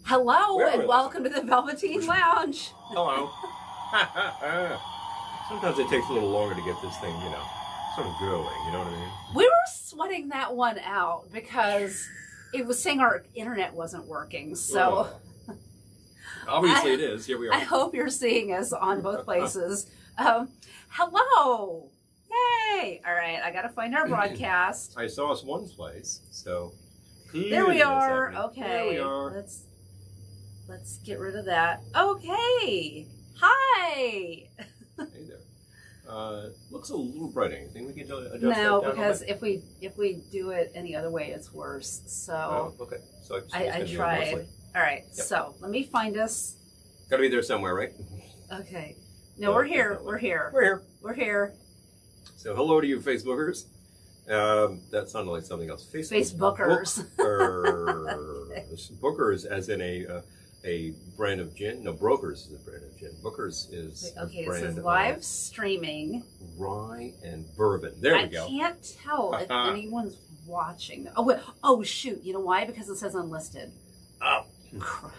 Hello and welcome to the Velveteen Lounge. Hello. Sometimes it takes a little longer to get this thing, you know, sort of going, you know what I mean? We were sweating that one out because it was saying our internet wasn't working, so... Oh. Obviously it is. Here we are. I hope you're seeing us on both places. Hello! Yay! All right, I got to find our broadcast. I saw us one place, so... There we are. Okay. There we are. Let's get rid of that. Okay. Hi. Hey there. Looks a little bright. Anything we can adjust No, that down because if we do it any other way, it's worse. So okay. So I tried. All right. Yep. So let me find us. Got to be there somewhere, right? Okay. No, we're here. We're here. We're here. We're here. So hello to you, Facebookers. That sounded like something else. Facebookers. Bookers, as in a brand of gin. No, Brokers is a brand of gin. Bookers is okay. A brand It says live streaming. Rye and bourbon. There we go. I can't tell if anyone's watching. Oh wait. Oh shoot. You know why? Because it says unlisted. Oh crap.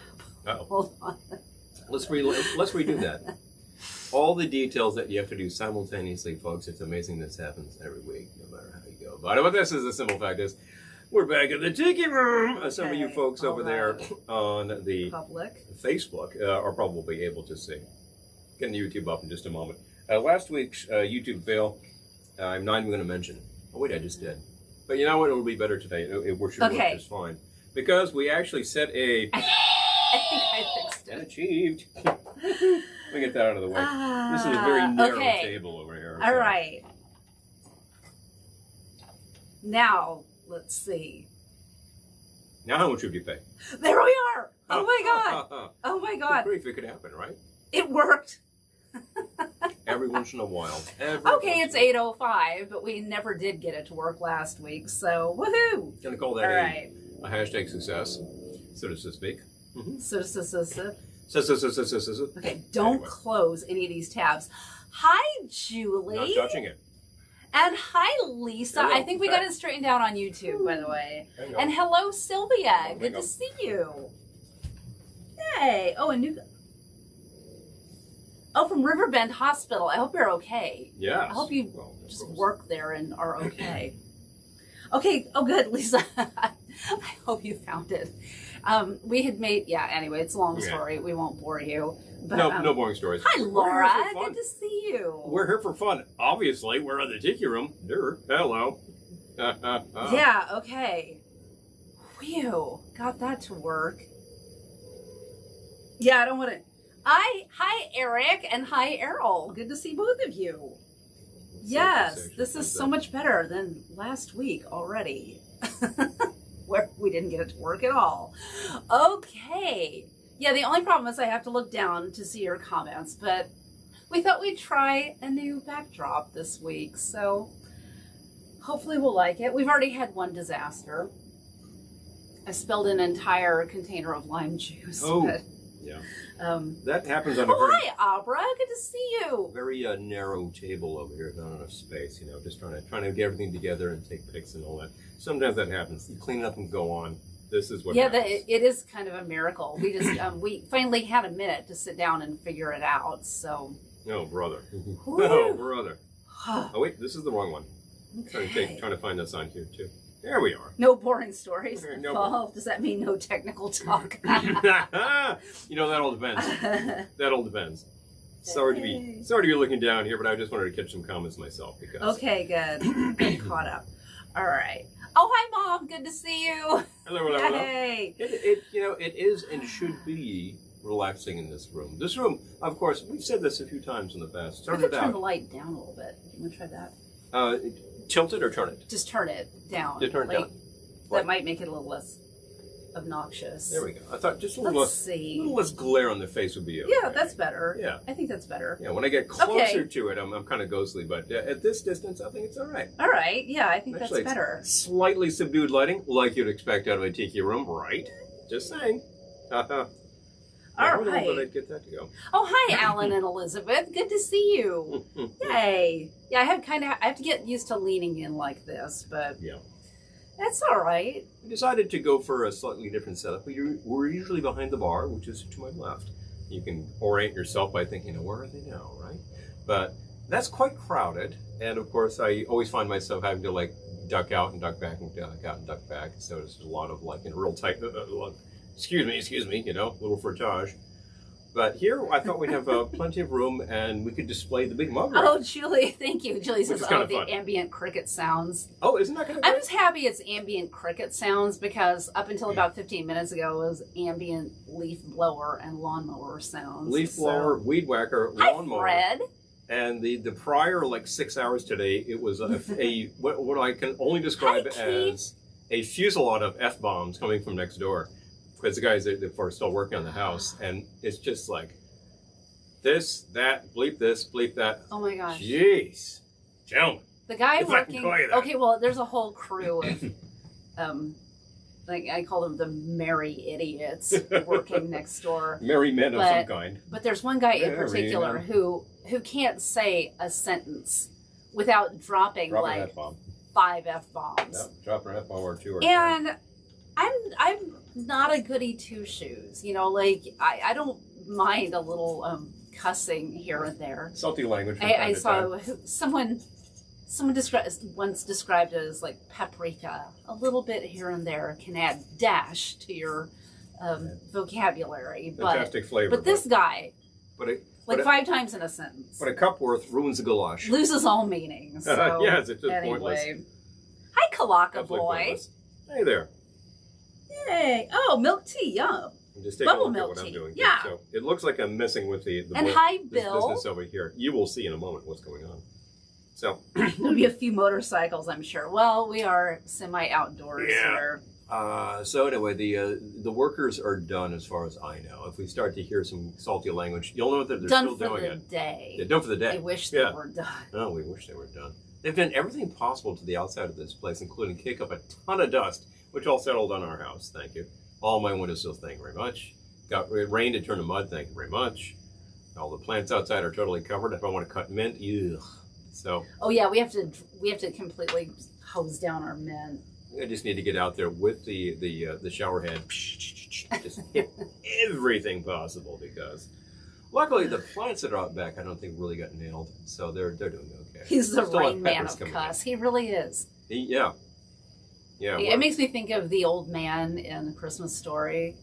Uh-oh. Hold on. Let's redo that. All the details that you have to do simultaneously, folks. It's amazing this happens every week, no matter how you go. But what this is, the simple fact is, we're back at the Tiki Room. Okay, Some of you folks over there on the public Facebook are probably able to see. Getting YouTube up in just a moment. Last week's YouTube fail, I'm not even going to mention. Oh wait, I just did. But you know what? It'll be better today. It should work just fine. Because we actually set a... I think I fixed it. And achieved. Let me get that out of the way. This is a very narrow table over here. All right. Now, let's see. Now how much would you pay? There we are. Oh my God. Oh my God. Pretty if it could happen, right? It worked. Every once in a while. Okay, it's 8:05, but we never did get it to work last week, so woohoo. Gonna call that a hashtag success, so to speak. Okay, don't close any of these tabs. Hi, Julie. Not touching it. And hi, Lisa. Hello. I think we got it straightened out on YouTube, by the way. And hello, Sylvia. Good to see you. Hey. Oh, from Riverbend Hospital. I hope you're okay. Yeah. I hope you just work there and are okay. Okay. Oh, good, Lisa. I hope you found it. We had made, anyway, it's a long story. We won't bore you. But, no boring stories. Hi, Laura. Good to see you. We're here for fun. Obviously, we're in the Tiki Room. Hello. Yeah, okay. Whew. Got that to work. Yeah, I don't want to... Hi, Eric, and hi, Errol. Good to see both of you. Yes, this is so much better than last week already. Where we didn't get it to work at all. Okay. Yeah, the only problem is I have to look down to see your comments, but we thought we'd try a new backdrop this week, so hopefully we'll like it. We've already had one disaster. I spilled an entire container of lime juice. Oh, but, yeah. That happens on a hi, Abra. Good to see you. Very narrow table over here, not enough space, you know, just trying to get everything together and take pics and all that. Sometimes that happens. You clean it up and go on. This is what happens. It is kind of a miracle. We just we finally had a minute to sit down and figure it out. So. Oh, brother. Oh, brother. Oh, wait, this is the wrong one. Okay. Trying to find this on here, too. There we are. No boring stories. No Paul, does that mean no technical talk? You know, that all depends. That all depends. Sorry to be looking down here, but I just wanted to catch some comments myself because. Okay, good. Get caught up. All right. Oh, hi, Mom. Good to see you. Hello. Hey. It is and should be relaxing in this room. This room, of course, we've said this a few times in the past. Turn the light down a little bit. You want to try that? Tilt it or turn it? Just turn it down. Just turn it down. That might make it a little less obnoxious. There we go. I thought just a little less glare on the face would be okay. Yeah, that's better. Yeah. I think that's better. Yeah, when I get closer to it, I'm kind of ghostly, but at this distance, I think it's all right. All right. Yeah, I think Actually, that's better. Slightly subdued lighting, like you'd expect out of a Tiki Room, right? Just saying. All right. But I'd get that to go. Oh, hi, Alan and Elizabeth. Good to see you. Yay. Yeah, I have to get used to leaning in like this, but That's all right. We decided to go for a slightly different setup. We're usually behind the bar, which is to my left. You can orient yourself by thinking, where are they now, right? But that's quite crowded. And of course, I always find myself having to like duck out and duck back and duck out and duck back. So there's a lot of like real tight, excuse me, little frottage. But here, I thought we'd have plenty of room and we could display the big mug. Oh, Julie, thank you. Julie says, the fun. Ambient cricket sounds. Oh, isn't that kind of I'm just happy it's ambient cricket sounds because up until about 15 minutes ago, it was ambient leaf blower and lawnmower sounds. Leaf blower, weed whacker, lawnmower. Hi, Fred. And the prior, 6 hours today, it was what I can only describe as a fusillade of F-bombs coming from next door. Because the guys that are still working on the house, and it's just like this, bleep that. Oh my gosh! Jeez, gentlemen. The guy if working. I can call you that. Okay, well, there's a whole crew of, I call them the merry idiots working next door. Merry men of some kind. But there's one guy in particular who can't say a sentence without dropping like F-bomb. 5 F-bombs. Yep, dropping an F-bomb or 2 or 3. And I'm not a goody two shoes, I don't mind a little cussing here and there. Salty language. I saw someone once described it as like paprika. A little bit here and there can add dash to your vocabulary. Fantastic flavor. But this guy, but 5 times in a sentence. But a cup worth ruins a goulash. Loses all meaning. So yes, it's just anyway. pointless. Hi, Kalaka Absolutely boy. Pointless. Hey there. Yay. Oh, milk tea, yum. I'm just taking a look at milk what tea. I'm doing. Yeah. So it looks like I'm messing with the and hi, this Bill. business over here. You will see in a moment what's going on. So there'll be a few motorcycles, I'm sure. Well, we are semi-outdoors here. So anyway, the workers are done as far as I know. If we start to hear some salty language, you'll know that they're still doing it. Day. They're done for the day. I wish they were done. Oh, we wish they were done. They've done everything possible to the outside of this place, including kick up a ton of dust, which all settled on our house. Thank you. All my windowsills, thank you very much. Got rain to turn to mud, thank you very much. All the plants outside are totally covered. If I want to cut mint, ugh. So. Oh yeah, we have to completely hose down our mint. I just need to get out there with the shower head, just hit everything possible because luckily the plants that are out back I don't think really got nailed, so they're doing okay. He's the Rain Man of cuss. He really is. Yeah. It makes me think of the old man in Christmas Story.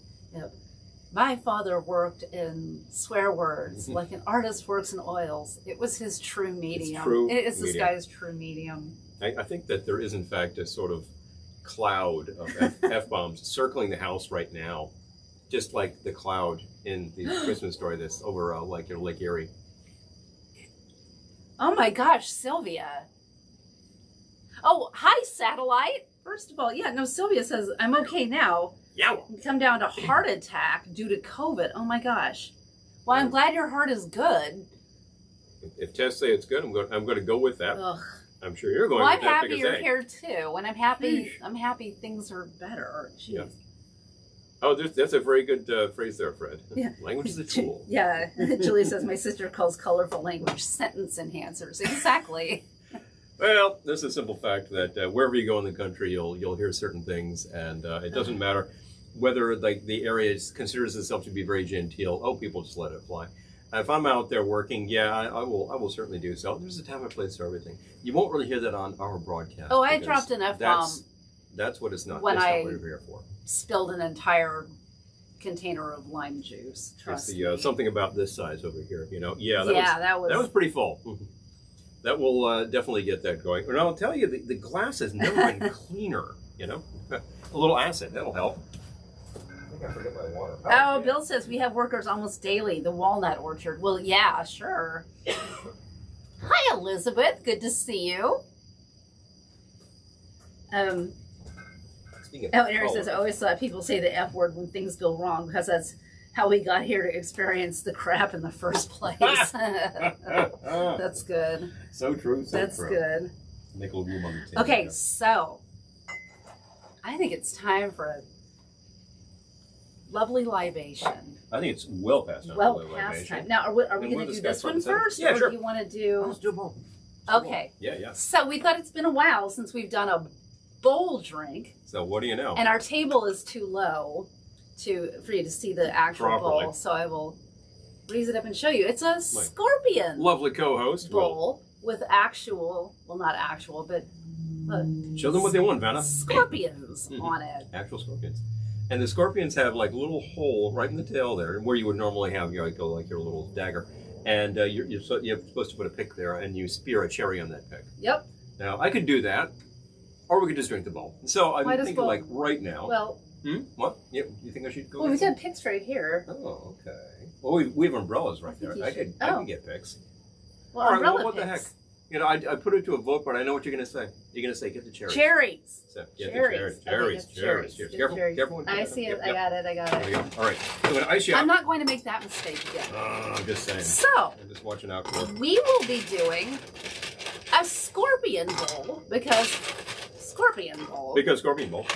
My father worked in swear words like an artist works in oils. It was his true medium. It's this guy's true medium. I think that there is in fact a sort of cloud of F-bombs circling the house right now, just like the cloud in the Christmas Story that's over Lake Erie. Oh my gosh, Sylvia. Oh, hi, Satellite. First of all, Sylvia says, I'm okay now. Yeah. Come down to heart attack due to COVID. Oh my gosh. Well, I'm glad your heart is good. If tests say it's good, I'm going to go with that. Ugh. I'm sure you're going. Well, I'm happy you're here too, and I'm happy. I'm happy things are better. Jeez. Yeah. Oh, that's a very good phrase there, Fred. Yeah. Language is a tool. Yeah. Julie says my sister calls colorful language sentence enhancers. Exactly. Well, there's a simple fact that wherever you go in the country, you'll hear certain things, and it doesn't matter whether the area considers itself to be very genteel. Oh, people just let it fly. If I'm out there working, I will certainly do so. There's a time and place for everything. You won't really hear that on our broadcast. Oh, I dropped an F-bomb. That's what it's not. When that's I not what we're here for. Spilled an entire container of lime juice. Trust me. Something about this size over here. Yeah, that was pretty full. That will definitely get that going. And I'll tell you, the glass has never been cleaner. A little acid that'll help. I think I forget my water. Oh, Bill says we have workers almost daily. The walnut orchard. Well, yeah, sure. Hi, Elizabeth. Good to see you. Aaron says, I always thought people say the F word when things go wrong because that's how we got here to experience the crap in the first place. That's good. So true. That's good. Make a little room on the table. Okay, so I think it's time for a lovely libation. I think it's well past time. Well past time. Now, are we going to do this one first? Yeah, sure. Or do you want to do... Let's do both. Okay. Yeah. So we thought it's been a while since we've done a bowl drink. So what do you know? And our table is too low for you to see the actual bowl. So I will raise it up and show you. It's a scorpion. Lovely co-host. Bowl with actual, well, not actual, but show them what they want, Vanna. Scorpions on it. Actual scorpions. And the scorpions have like a little hole right in the tail there, where you would normally have your little dagger. And you're supposed to put a pick there, and you spear a cherry on that pick. Yep. Now, I could do that, or we could just drink the bowl. So I'm thinking like right now. Well. What? Yeah, you think I should go? Well, we've got picks right here. Oh, okay. Well, we have umbrellas right there. I can get picks. Well, umbrella what the heck? You know, I put it to a vote, but I know what you're going to say. You're going to say, get the cherries. Cherries. So, get cherries. The cherries. Careful. I see it. I got it. There we go. All right. So I'm going to ice you up. I'm not going to make that mistake again. I'm just saying. So, I'm just watching out for it. We will be doing a scorpion bowl because scorpion bowl.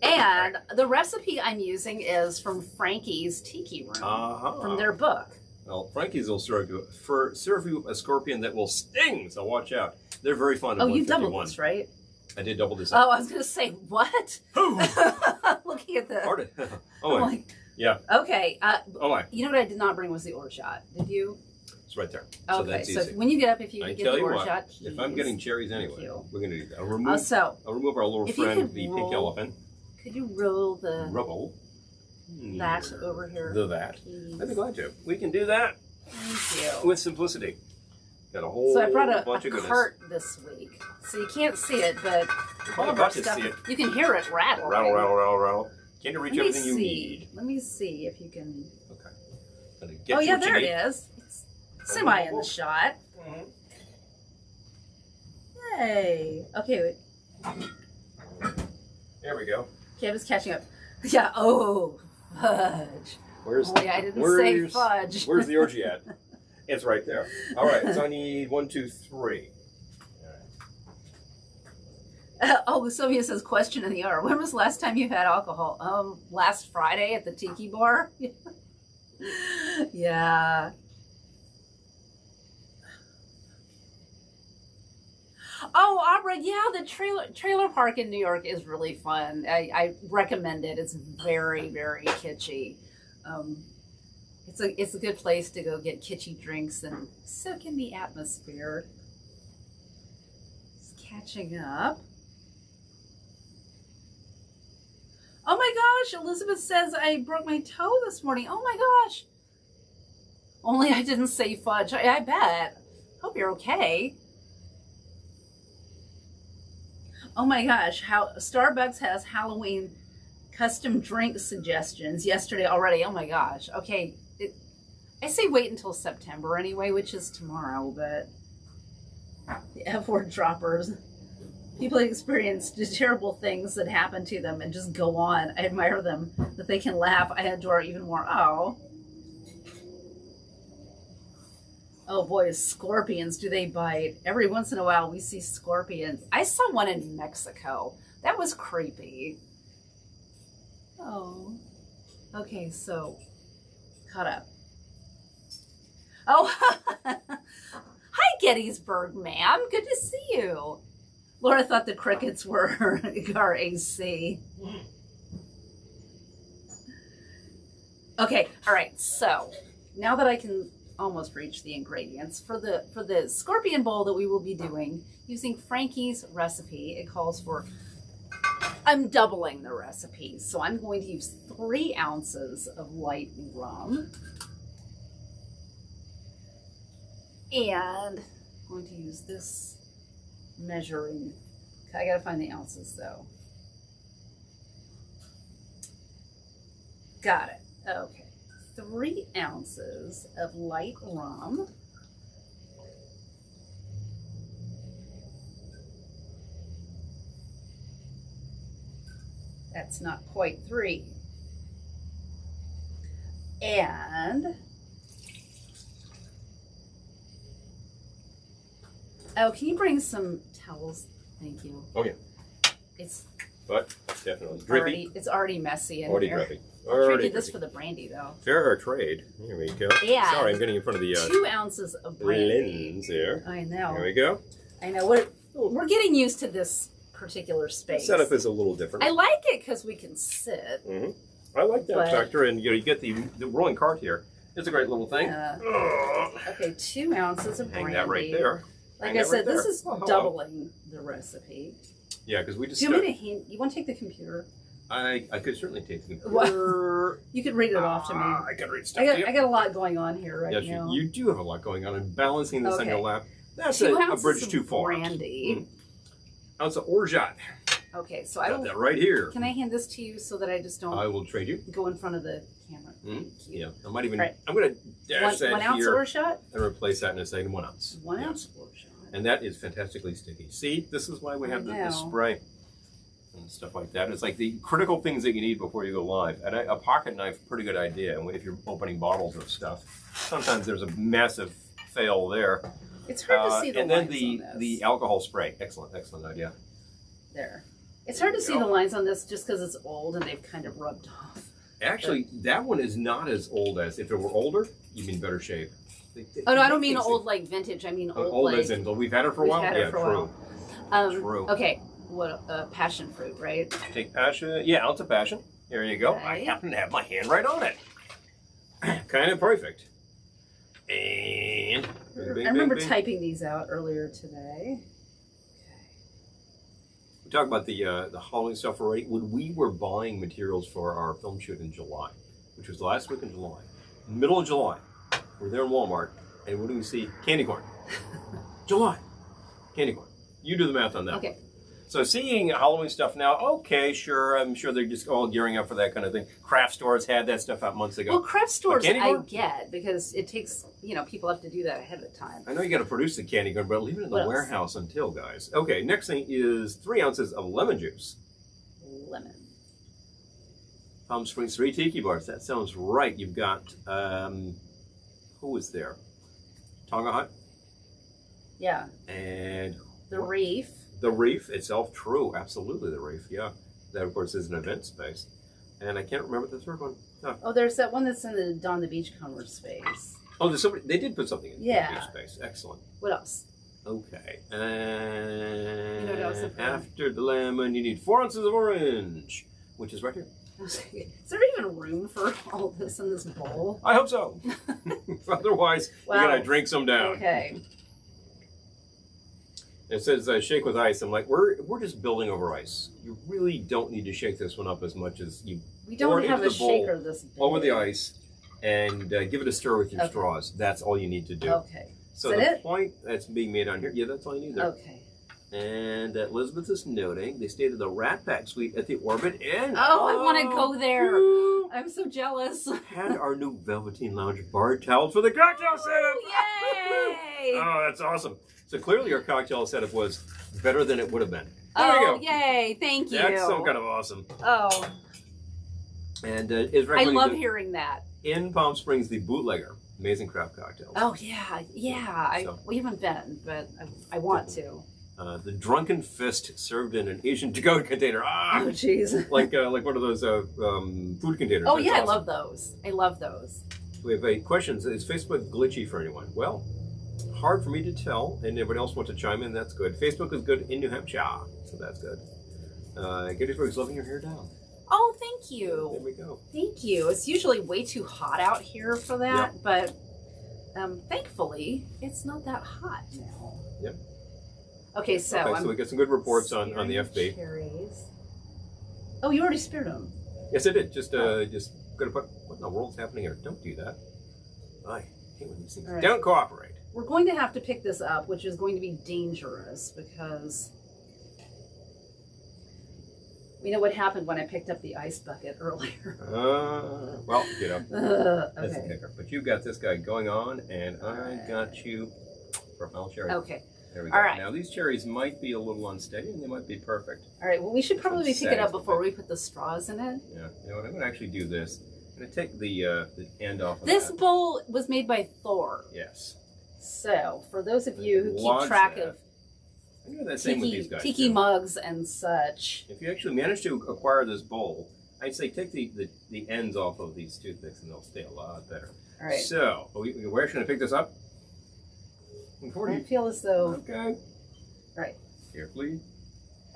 And the recipe I'm using is from Frankie's Tiki Room from their book. Well, Frankie's will serve you a scorpion that will sting, so watch out. They're very fond of 151. Oh, you doubled this, right? I did double this. Oh, I was going to say, what? Looking at the... Oh, my. Yeah. Okay. Oh, my. You know what I did not bring was the orgeat. Did you? It's right there. Okay, so that's easy. When you get up, if you get the orgeat, if I'm getting cherries anyway, we're going to do that. I'll remove our little friend, the pink elephant. Could you roll the... Roll. That over here. I'd be glad to. We can do that. Thank you. With simplicity. Got a whole bunch of goodness. So I brought a cart this week. So you can't see it, but all of our stuff, you can hear it rattle. Rattle. Can you reach everything you need? Let me see if you can... Okay. Oh, yeah, there it is. It's semi in the shot. Hey. Okay, wait. There we go. Okay, I was catching up. Yeah, fudge. I didn't say fudge. Where's the orgeat? It's right there. All right, so I need 1, 2, 3. Sylvia says, question in the hour. When was the last time you had alcohol? Last Friday at the Tiki Bar. Yeah. Oh, Opera, yeah, the trailer park in New York is really fun. I recommend it. It's very, very kitschy. It's a good place to go get kitschy drinks and soak in the atmosphere. It's catching up. Oh my gosh, Elizabeth says I broke my toe this morning. Oh my gosh. Only I didn't say fudge. I bet. Hope you're okay. Oh my gosh, how Starbucks has Halloween custom drink suggestions yesterday already. Oh my gosh. Okay, I say wait until September anyway, which is tomorrow, but the F-word droppers. People experience terrible things that happen to them and just go on. I admire them, that they can laugh. I adore even more. Oh boy, scorpions, do they bite? Every once in a while we see scorpions. I saw one in Mexico. That was creepy. Oh. Okay, so, caught up. Oh, hi Gettysburg, ma'am. Good to see you. Laura thought the crickets were our AC. Okay, all right, so now that I can almost reach the ingredients for the scorpion bowl that we will be doing using Frankie's recipe, it calls for, I'm doubling the recipe. So I'm going to use 3 ounces of light rum. And I'm going to use this measuring. I gotta find the ounces though. Got it. Okay. 3 ounces of light rum. That's not quite 3. And oh, can you bring some towels? Thank you. Oh yeah. But definitely drippy. It's already messy in here. Drippy. I'll trade you this for the brandy though. Fair trade. Here we go. Yeah. Sorry, I'm getting in front of the 2 ounces of brandy. Lens there. I know. There we go. I know. We're getting used to this particular space. The setup is a little different. I like it because we can sit. Mm-hmm. I like that factor, and you get the rolling cart here. It's a great little thing. Yeah. Okay, 2 ounces of brandy. Hang that right there. Like I said, this is doubling the recipe. Yeah, because we just. Do you want me to hand? You want to take the computer? I could certainly take the computer. You could read it off to me. I can read stuff. I got a lot going on here right now. You do have a lot going on, and balancing this on your lap. That's 2 a ounces bridge of too far. Brandy. Ounce of orgeat. Okay, so Got that right here. Can I hand this to you so that I just don't? I will trade you. Go in front of the camera. Yeah, I might even. Right. I'm going to dash that 1 ounce here orgeat? and replace that in a second. 1 ounce. 1 ounce orgeat. And that is fantastically sticky. See, this is why we have the spray and stuff like that. It's like the critical things that you need before you go live. And a pocket knife, pretty good idea. And if you're opening bottles of stuff, sometimes there's a massive fail there. It's hard to see the lines on this. And then the alcohol spray. Excellent idea. There. It's hard to see the lines on this just because it's old and they've kind of rubbed off. Actually, that one is not as old as, if it were older, you'd be in better shape. Oh, no, I don't mean old like vintage. I mean old like... as in, we've had it for a while? Yeah, true. True. Okay, what passion fruit, right? Take passion. Yeah, ounce of passion. There you go. Okay. I happen to have my hand right on it. Kind of perfect. And... I remember typing these out earlier today. We talked about the Halloween stuff already. When we were buying materials for our film shoot in July, which was the last week in July, middle of July, we're there in Walmart, and what do we see? Candy corn. July. Candy corn. You do the math on that. Okay. So seeing Halloween stuff now, okay, sure, I'm sure they're just all gearing up for that kind of thing. Craft stores had that stuff out months ago. Well, craft stores I get, because it takes, people have to do that ahead of time. I know you got to produce the candy corn, but leave it in the warehouse until, guys. Okay, next thing is 3 ounces of lemon juice. Lemon. Palm Springs 3 tiki bars. That sounds right. You've got, who was there? Tonga Hut? Yeah. And... The Reef. The Reef itself, true. Absolutely, the Reef, yeah. That, of course, is an event space. And I can't remember the third one. No. Oh, there's that one that's in the Don the Beachcomber space. Oh, there's somebody, they did put something in the beach space. Excellent. What else? Okay. And you know what else after the lemon, you need 4 ounces of orange, which is right here. Is there even room for all this in this bowl? I hope so. Otherwise, you're going to drink some down. Okay. It says shake with ice. I'm like, we're just building over ice. You really don't need to shake this one up as much as you. We don't have a shaker this big. Over the ice, and give it a stir with your straws. That's all you need to do. Okay. So the point that's being made on here, yeah, that's all you need there. Okay. And Elizabeth is noting they stayed at the Rat Pack Suite at the Orbit Inn. Oh, I want to go there. I'm so jealous. Had our new Velveteen Lounge bar towels for the cocktail setup. Yay! Oh, that's awesome. So clearly our cocktail setup was better than it would have been. There you go. Yay, thank you. That's so kind of awesome. Oh. And I love hearing that. In Palm Springs, the Bootlegger. Amazing craft cocktails. Oh, yeah. We haven't been, but I want to. The Drunken Fist served in an Asian to-go container. Ah! Oh, jeez. like one of those food containers. Oh, yeah, awesome. I love those. We have a question. Is Facebook glitchy for anyone? Well, hard for me to tell. And anybody else want to chime in? That's good. Facebook is good in New Hampshire, so that's good. Gettysburg's loving your hair down. Oh, thank you. There we go. Thank you. It's usually way too hot out here for that, but thankfully, it's not that hot now. Yep. Okay, so we get some good reports on the FB. Cherries. Oh, you already speared them. Yes, I did. Just gonna put. What in the world's happening here? Don't do that. I hate when these things don't cooperate. We're going to have to pick this up, which is going to be dangerous because we know what happened when I picked up the ice bucket earlier. Well, that's okay. the kicker. But you got this guy going on, and I got you for Mount Cherry. Okay. There we go. All right. Now these cherries might be a little unsteady, and they might be perfect. All right. Well, we should probably pick it up before we put the straws in it. Yeah. You know what? I'm going to actually do this. I'm going to take the end off of this bowl was made by Thor. Yes. So, for those of you who keep track of tiki mugs and such. If you actually manage to acquire this bowl, I'd say take the ends off of these toothpicks and they'll stay a lot better. All right. So, where should I pick this up? I feel as though... Okay. Right. Carefully.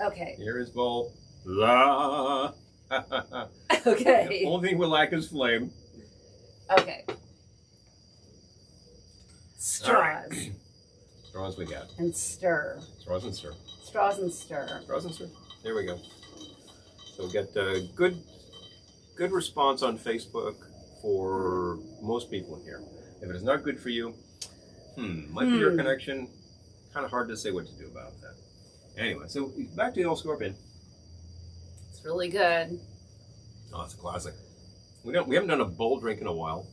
Okay. Here is bowl. La. Okay. The only thing we lack is flame. Okay. Straws. Right. Straws we got. And stir. Straws and stir. Straws and stir. Straws and stir. There we go. So we got good response on Facebook for most people in here. If it is not good for you, might be your connection. Kind of hard to say what to do about that. Anyway, so back to the old scorpion. It's really good. Oh, it's a classic. We haven't done a bowl drink in a while.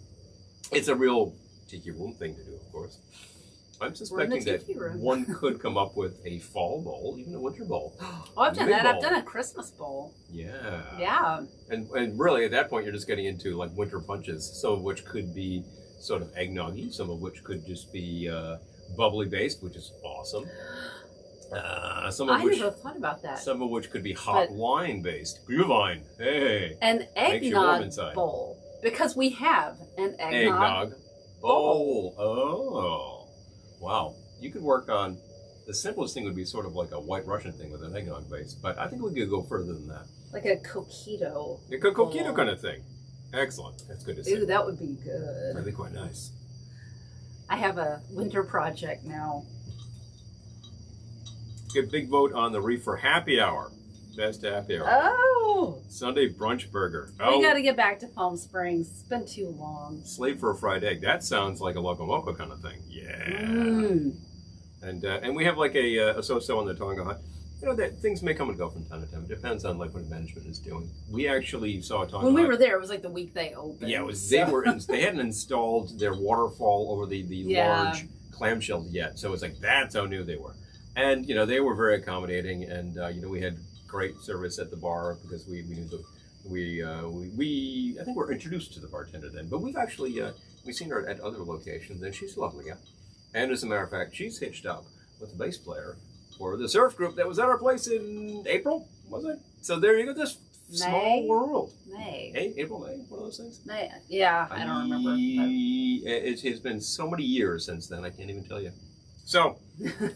It's a real tiki room thing to do, of course. I'm suspecting that one could come up with a fall bowl, even a winter bowl. Oh, I've done that. I've done a Christmas bowl. Yeah. Yeah. And really, at that point, you're just getting into like winter punches, some of which could be sort of eggnoggy, some of which could just be bubbly based, which is awesome. I never thought about that. Some of which could be hot wine based. Glühwein. Hey. An eggnog bowl. Because we have an eggnog bowl. Oh. Wow. You could work on, the simplest thing would be sort of like a White Russian thing with an eggnog base, but I think we could go further than that. Like a coquito. A coquito kind of thing. Excellent. That's good to see. Ooh, that would be good. That'd be quite nice. I have a winter project now. Get big vote on the reefer happy hour. Best happy hour. Oh! Sunday brunch burger. We got to get back to Palm Springs. It's been too long. Slave for a fried egg. That sounds like a Loco Moco kind of thing. Yeah. And we have like a so-so on the Tonga Hut. You know, that things may come and go from time to time. It depends on like what management is doing. We actually saw a Tonga Hut. When we were there, it was like the week they opened. Yeah, it was. They hadn't installed their waterfall over the large clamshell yet. So it was like, that's how new they were. And, you know, they were very accommodating, and, you know, we had great service at the bar because we knew I think we're introduced to the bartender then, but we've actually, we've seen her at other locations, and she's lovely, yeah. And as a matter of fact, she's hitched up with the bass player for the surf group that was at our place in April, was it? So there you go, this small world. April, May, one of those things? May, yeah, I don't remember. It's been so many years since then, I can't even tell you. So,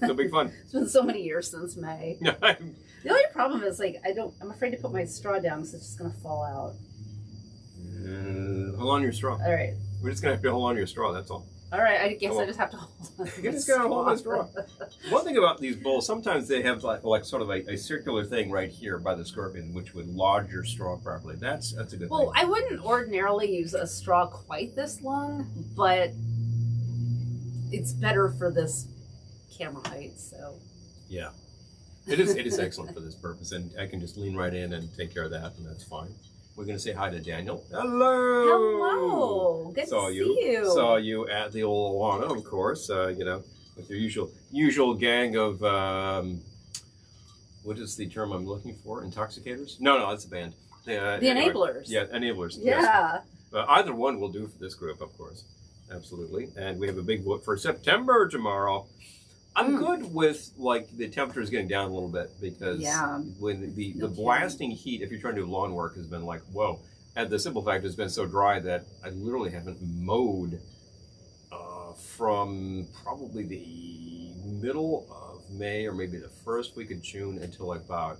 it'll be fun. It's been so many years since May. The only problem is, like, I'm afraid to put my straw down because it's just going to fall out. Hold on to your straw. All right. We're just going to have to hold on to your straw, that's all. All right, I guess I just have to hold on to you just got to hold on to straw. One thing about these bowls, sometimes they have like sort of a circular thing right here by the scorpion, which would lodge your straw properly. That's a good thing. Well, I wouldn't ordinarily use a straw quite this long, but it's better for this camera height, so. Yeah. It is excellent for this purpose, and I can just lean right in and take care of that, and that's fine. We're going to say hi to Daniel. Hello! Hello! Good to see you. Saw you at the old Alana, of course, you know, with your usual gang of, what is the term I'm looking for? Intoxicators? No, that's a band. The Enablers. Yeah, Enablers. Yeah. Yes. Either one will do for this group, of course. Absolutely. And we have a big vote for September tomorrow. I'm good with, like, the temperatures getting down a little bit because when the blasting heat, if you're trying to do lawn work, has been like, whoa. And the simple fact has been so dry that I literally haven't mowed from probably the middle of May or maybe the first week of June until about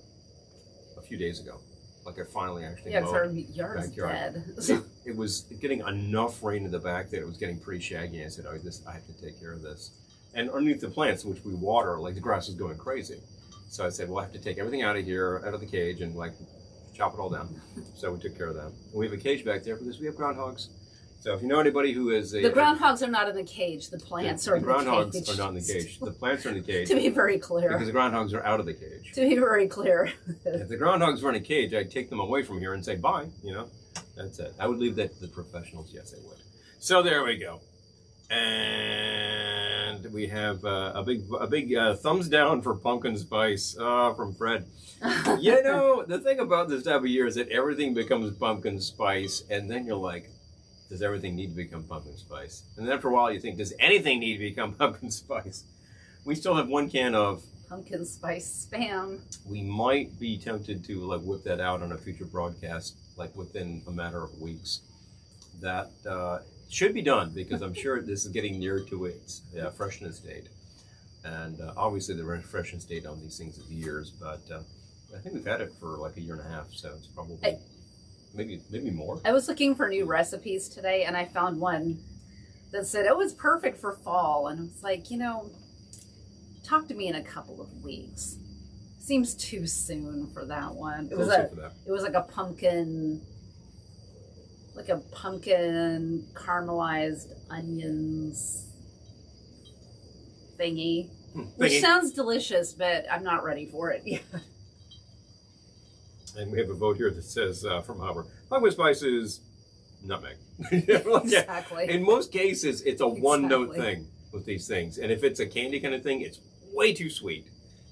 a few days ago. Like I finally actually mowed. Yeah, because our yard's dead. It was getting enough rain in the back that it was getting pretty shaggy. I said, I have to take care of this. And underneath the plants, which we water, like the grass is going crazy. So I said, well, I have to take everything out of here, out of the cage, and like chop it all down. So we took care of that. And we have a cage back there because we have groundhogs. So if you know anybody who is the groundhogs are not in the cage. The plants are in the cage. The groundhogs are not in the cage. The plants are in the cage. To be very clear. Because the groundhogs are out of the cage. To be very clear. If the groundhogs were in a cage, I'd take them away from here and say bye. You know, that's it. I would leave that to the professionals. Yes, I would. So there we go. And we have a big thumbs down for pumpkin spice from Fred. You know, the thing about this time of year is that everything becomes pumpkin spice, and then you're like, does everything need to become pumpkin spice? And then after a while you think, does anything need to become pumpkin spice? We still have one can of pumpkin spice Spam. We might be tempted to like whip that out on a future broadcast, like within a matter of weeks. That should be done because I'm sure this is getting near to its freshness date. And obviously the refreshing state on these things is years, but I think we've had it for like a year and a half, so it's probably maybe more. I was looking for new recipes today, and I found one that said it was perfect for fall, and I was like, you know, talk to me in a couple of weeks. Seems too soon for that one. It was like a pumpkin caramelized onions thingy, which sounds delicious, but I'm not ready for it yet. And we have a vote here that says from Hopper, pumpkin spice is nutmeg. Exactly. In most cases, it's a one-note thing with these things, and if it's a candy kind of thing, it's way too sweet.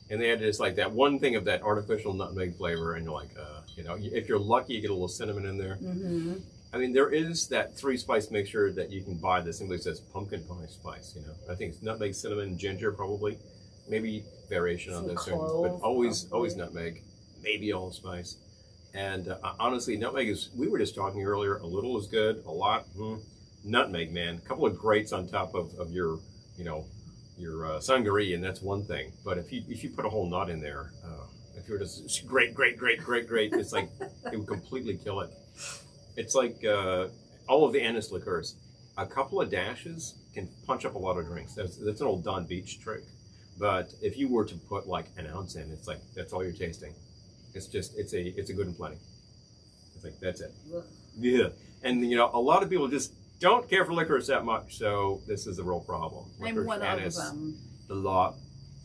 And they had just like that one thing of that artificial nutmeg flavor, and you're like, you know, if you're lucky, you get a little cinnamon in there. Mm-hmm. I mean, there is that 3-spice mixture that you can buy that simply says pumpkin pie spice. You know, I think it's nutmeg, cinnamon, ginger, probably, maybe variation on those things, but always nutmeg, maybe allspice. And honestly, nutmeg is. We were just talking earlier. A little is good. A lot, nutmeg, man. A couple of grates on top of your, you know, your sangaree, and that's one thing. But if you put a whole nut in there, if you're just grate, it's like it would completely kill it. It's like all of the anise liqueurs. A couple of dashes can punch up a lot of drinks. That's an old Don Beach trick. But if you were to put like an ounce in, it's like that's all you're tasting. It's just it's a good and plenty. It's like that's it. Yeah, and you know a lot of people just don't care for licorice that much, so this is a real problem. I'm one of them. A lot.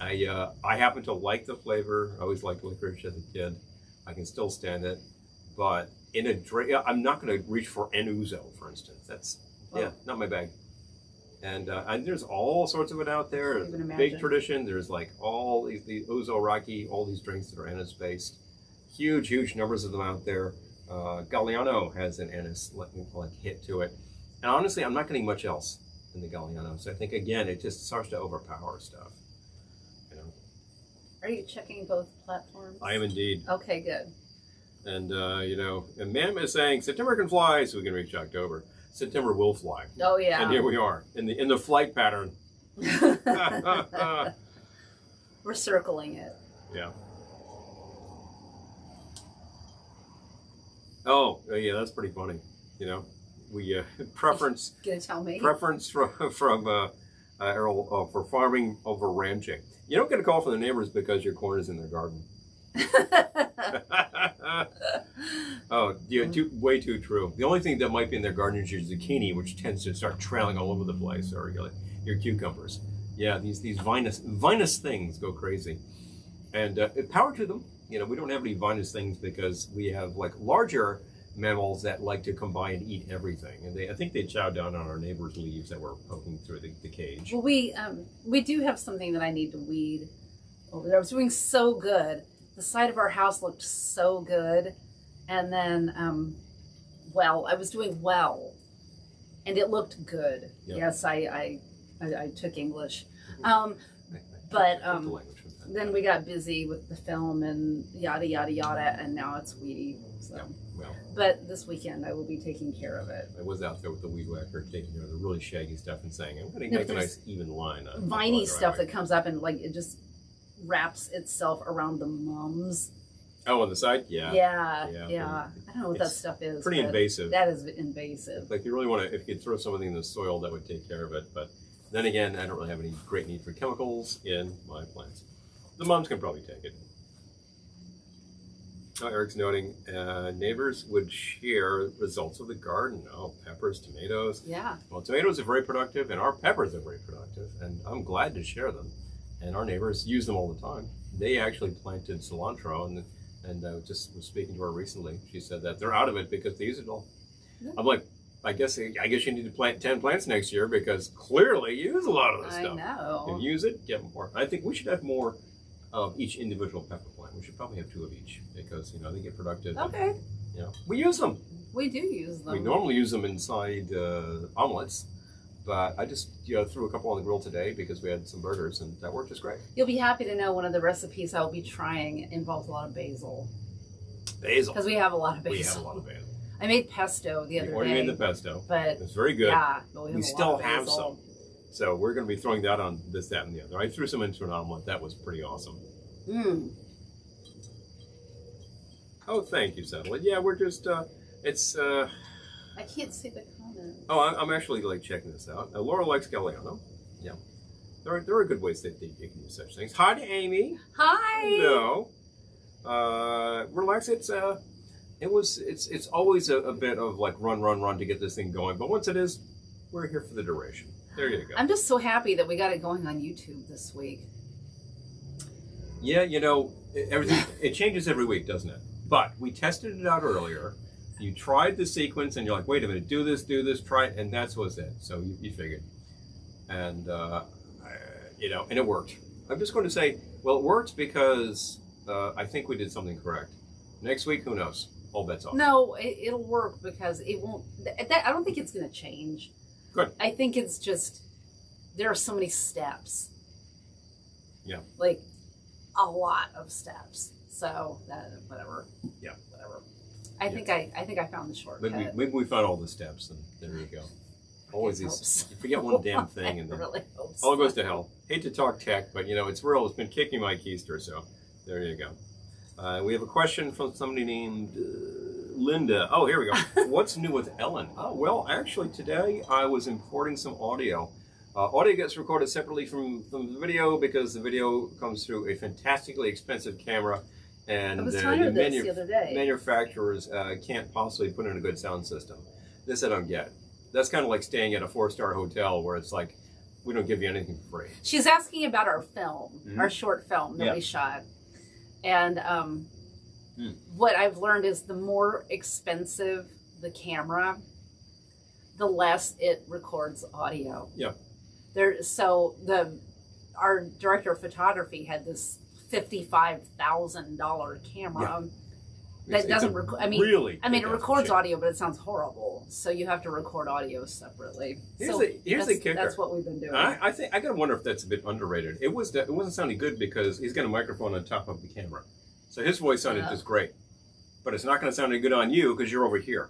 I happen to like the flavor. I always liked licorice as a kid. I can still stand it, but in a drink, I'm not going to reach for an ouzo, for instance. That's not my bag. And there's all sorts of it out there. Big tradition. There's like all the ouzo raki, all these drinks that are anise based. Huge numbers of them out there. Galliano has an anise like hit to it. And honestly, I'm not getting much else in the Galliano. So I think again, it just starts to overpower stuff. You know. Are you checking both platforms? I am indeed. Okay, good. And you know, and Mam is saying September can fly, so we can reach October. September will fly. Oh yeah. And here we are in the flight pattern. We're circling it. Yeah. Oh yeah, that's pretty funny. You know, we preference. Gonna tell me. Preference from Errol for farming over ranching. You don't get a call from the neighbors because your corn is in their garden. Oh, yeah, way too true. The only thing that might be in their garden is your zucchini, which tends to start trailing all over the place, or your cucumbers. Yeah, these vinous things go crazy, and power to them. You know, we don't have any vinous things because we have like larger mammals that like to come by and eat everything, and I think they chow down on our neighbor's leaves that were poking through the cage. Well, we do have something that I need to weed over there. I was doing so good. The side of our house looked so good, and then, I was doing well, and it looked good. Yep. Yes, I took English, but then we got busy with the film and yada yada yada, and now it's weedy. So. Yeah. Well, but this weekend I will be taking care of it. I was out there with the weed whacker, taking care of the really shaggy stuff and saying, I'm going to make a nice even line. Viney stuff that comes up and like it just wraps itself around the mums. Oh, on the side? Yeah. Yeah. I don't know what that stuff is. Pretty invasive. That is invasive. Like you really want to, if you could throw something in the soil, that would take care of it. But then again, I don't really have any great need for chemicals in my plants. The mums can probably take it. Oh, Eric's noting, neighbors would share results of the garden. Oh, peppers, tomatoes. Yeah. Well, tomatoes are very productive, and our peppers are very productive, and I'm glad to share them. And our neighbors use them all the time. They actually planted cilantro, and just was speaking to her recently. She said that they're out of it because they use it all. Yeah. I'm like, I guess you need to plant 10 plants next year because clearly you use a lot of this stuff. I know. You use it, get more. I think we should have more of each individual pepper plant. We should probably have 2 of each because, you know, they get productive. Okay. And, you know, we use them. We do use them. We normally use them inside omelets, but I just threw a couple on the grill today because we had some burgers, and that worked just great. You'll be happy to know one of the recipes I'll be trying involves a lot of basil. Basil? Because we have a lot of basil. We have a lot of basil. I made pesto the other day. You made the pesto. But it's very good. Yeah, but we still have some. So we're going to be throwing that on this, that, and the other. I threw some into an omelet. That was pretty awesome. Oh, thank you, Satellite. Yeah, we're just, it's... I can't see the comments. Oh, I'm actually like checking this out. Laura likes Galliano. Yeah. There are good ways that you can do such things. Hi to Amy. Hi. No. Relax. It's always a bit of like run to get this thing going. But once it is, we're here for the duration. There you go. I'm just so happy that we got it going on YouTube this week. Yeah, you know, everything it changes every week, doesn't it? But we tested it out earlier. You tried the sequence, and you're like, wait a minute, do this, try it, and that's what's it. So you figured, and you know, and it worked. I'm just going to say, well, it works because I think we did something correct. Next week, who knows? All bets off. No, it'll work because it won't. I don't think it's going to change. Good. I think it's just there are so many steps. Yeah. Like a lot of steps. So whatever. Yeah. Whatever. I think I found the shortcut. Maybe we found all the steps, and there you go. Always these. You forget one damn thing, and then really hope all goes to hell. Hate to talk tech, but you know it's real. It's been kicking my keister, so there you go. We have a question from somebody named Linda. Oh, here we go. What's new with Ellen? Oh, well, actually today I was importing some audio. Audio gets recorded separately from the video because the video comes through a fantastically expensive camera. And I was telling her this the other day. Manufacturers can't possibly put in a good sound system. This I don't get. That's kind of like staying at a 4-star hotel where it's like, we don't give you anything for free. She's asking about our film, our short film that we shot. And what I've learned is the more expensive the camera, the less it records audio. Yeah. So our director of photography had this $55,000 camera that doesn't record. I mean, it records audio, but it sounds horrible. So you have to record audio separately. Here's the kicker. That's what we've been doing. I think I gotta wonder if that's a bit underrated. It wasn't sounding good because he's got a microphone on top of the camera, so his voice sounded just great. But it's not going to sound any good on you because you're over here.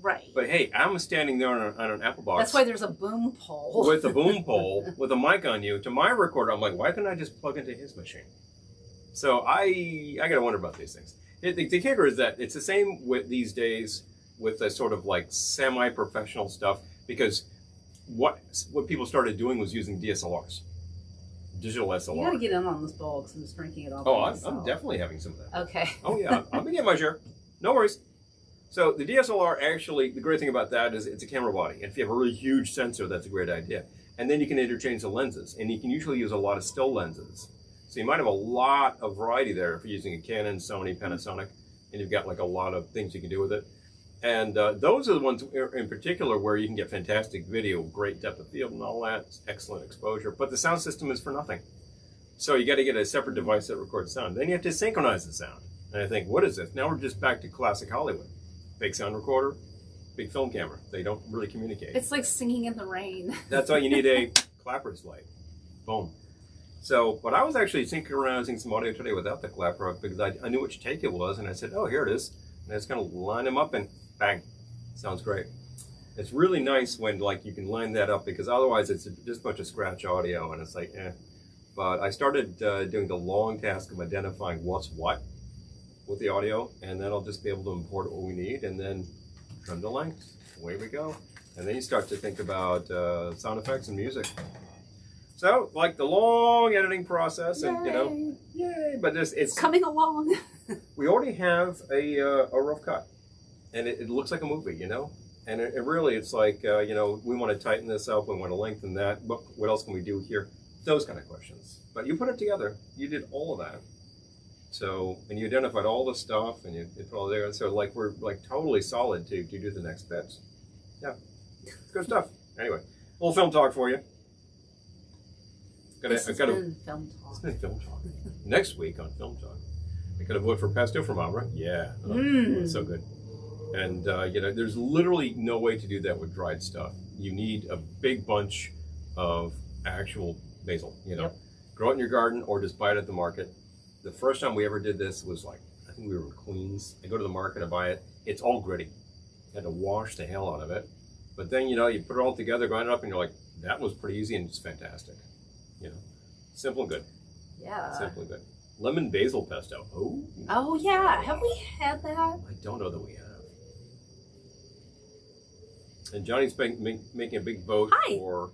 Right. But hey, I'm standing there on an Apple box. That's why there's a boom pole. With a boom pole, with a mic on you. To my recorder, I'm like, why couldn't I just plug into his machine? So I got to wonder about these things. The kicker is that it's the same with these days with the sort of like semi-professional stuff because what people started doing was using DSLRs. Digital SLR. You gotta get in on this bowl because I'm just drinking it all. Oh, I'm definitely having some of that. Okay. Oh yeah, I'm gonna get my share. No worries. So the DSLR actually, the great thing about that is it's a camera body. And if you have a really huge sensor, that's a great idea. And then you can interchange the lenses, and you can usually use a lot of still lenses. So you might have a lot of variety there if you're using a Canon, Sony, Panasonic, and you've got like a lot of things you can do with it. And those are the ones in particular where you can get fantastic video, great depth of field and all that, excellent exposure, but the sound system is for nothing. So you got to get a separate device that records sound. Then you have to synchronize the sound. And I think, what is this? Now we're just back to classic Hollywood. Big sound recorder, big film camera. They don't really communicate. It's like singing in the rain. That's why you need a clapper's light. Boom. So, but I was actually synchronizing some audio today without the clapper because I knew which take it was, and I said, oh, here it is. And I just kind of line them up and bang, sounds great. It's really nice when like you can line that up because otherwise it's just a bunch of scratch audio and it's like, eh. But I started doing the long task of identifying what's what with the audio, and then I'll just be able to import what we need and then trim the length. Away we go. And then you start to think about sound effects and music. So, like the long editing process, and you know, yay! But it's coming along. We already have a rough cut, and it looks like a movie, you know. And it really, it's like you know, we want to tighten this up, we want to lengthen that. What else can we do here? Those kind of questions. But you put it together. You did all of that. So, and you identified all the stuff, and you put all there. So, like we're like totally solid to do the next bits. Yeah, good stuff. Anyway, a little film talk for you. It's been film talk. It's been film talk. Next week on Film Talk, I could have voted for Pesto from Abra. Yeah, it's so good. And you know, there's literally no way to do that with dried stuff. You need a big bunch of actual basil. You know, grow it in your garden or just buy it at the market. The first time we ever did this was like, I think we were in Queens. I go to the market, I buy it. It's all gritty. I had to wash the hell out of it. But then, you know, you put it all together, grind it up, and you're like, that was pretty easy and it's fantastic. You know, simple and good. Yeah. Simple and good. Lemon basil pesto. Oh. Oh yeah. Have we had that? I don't know that we have. And Johnny's making a big vote for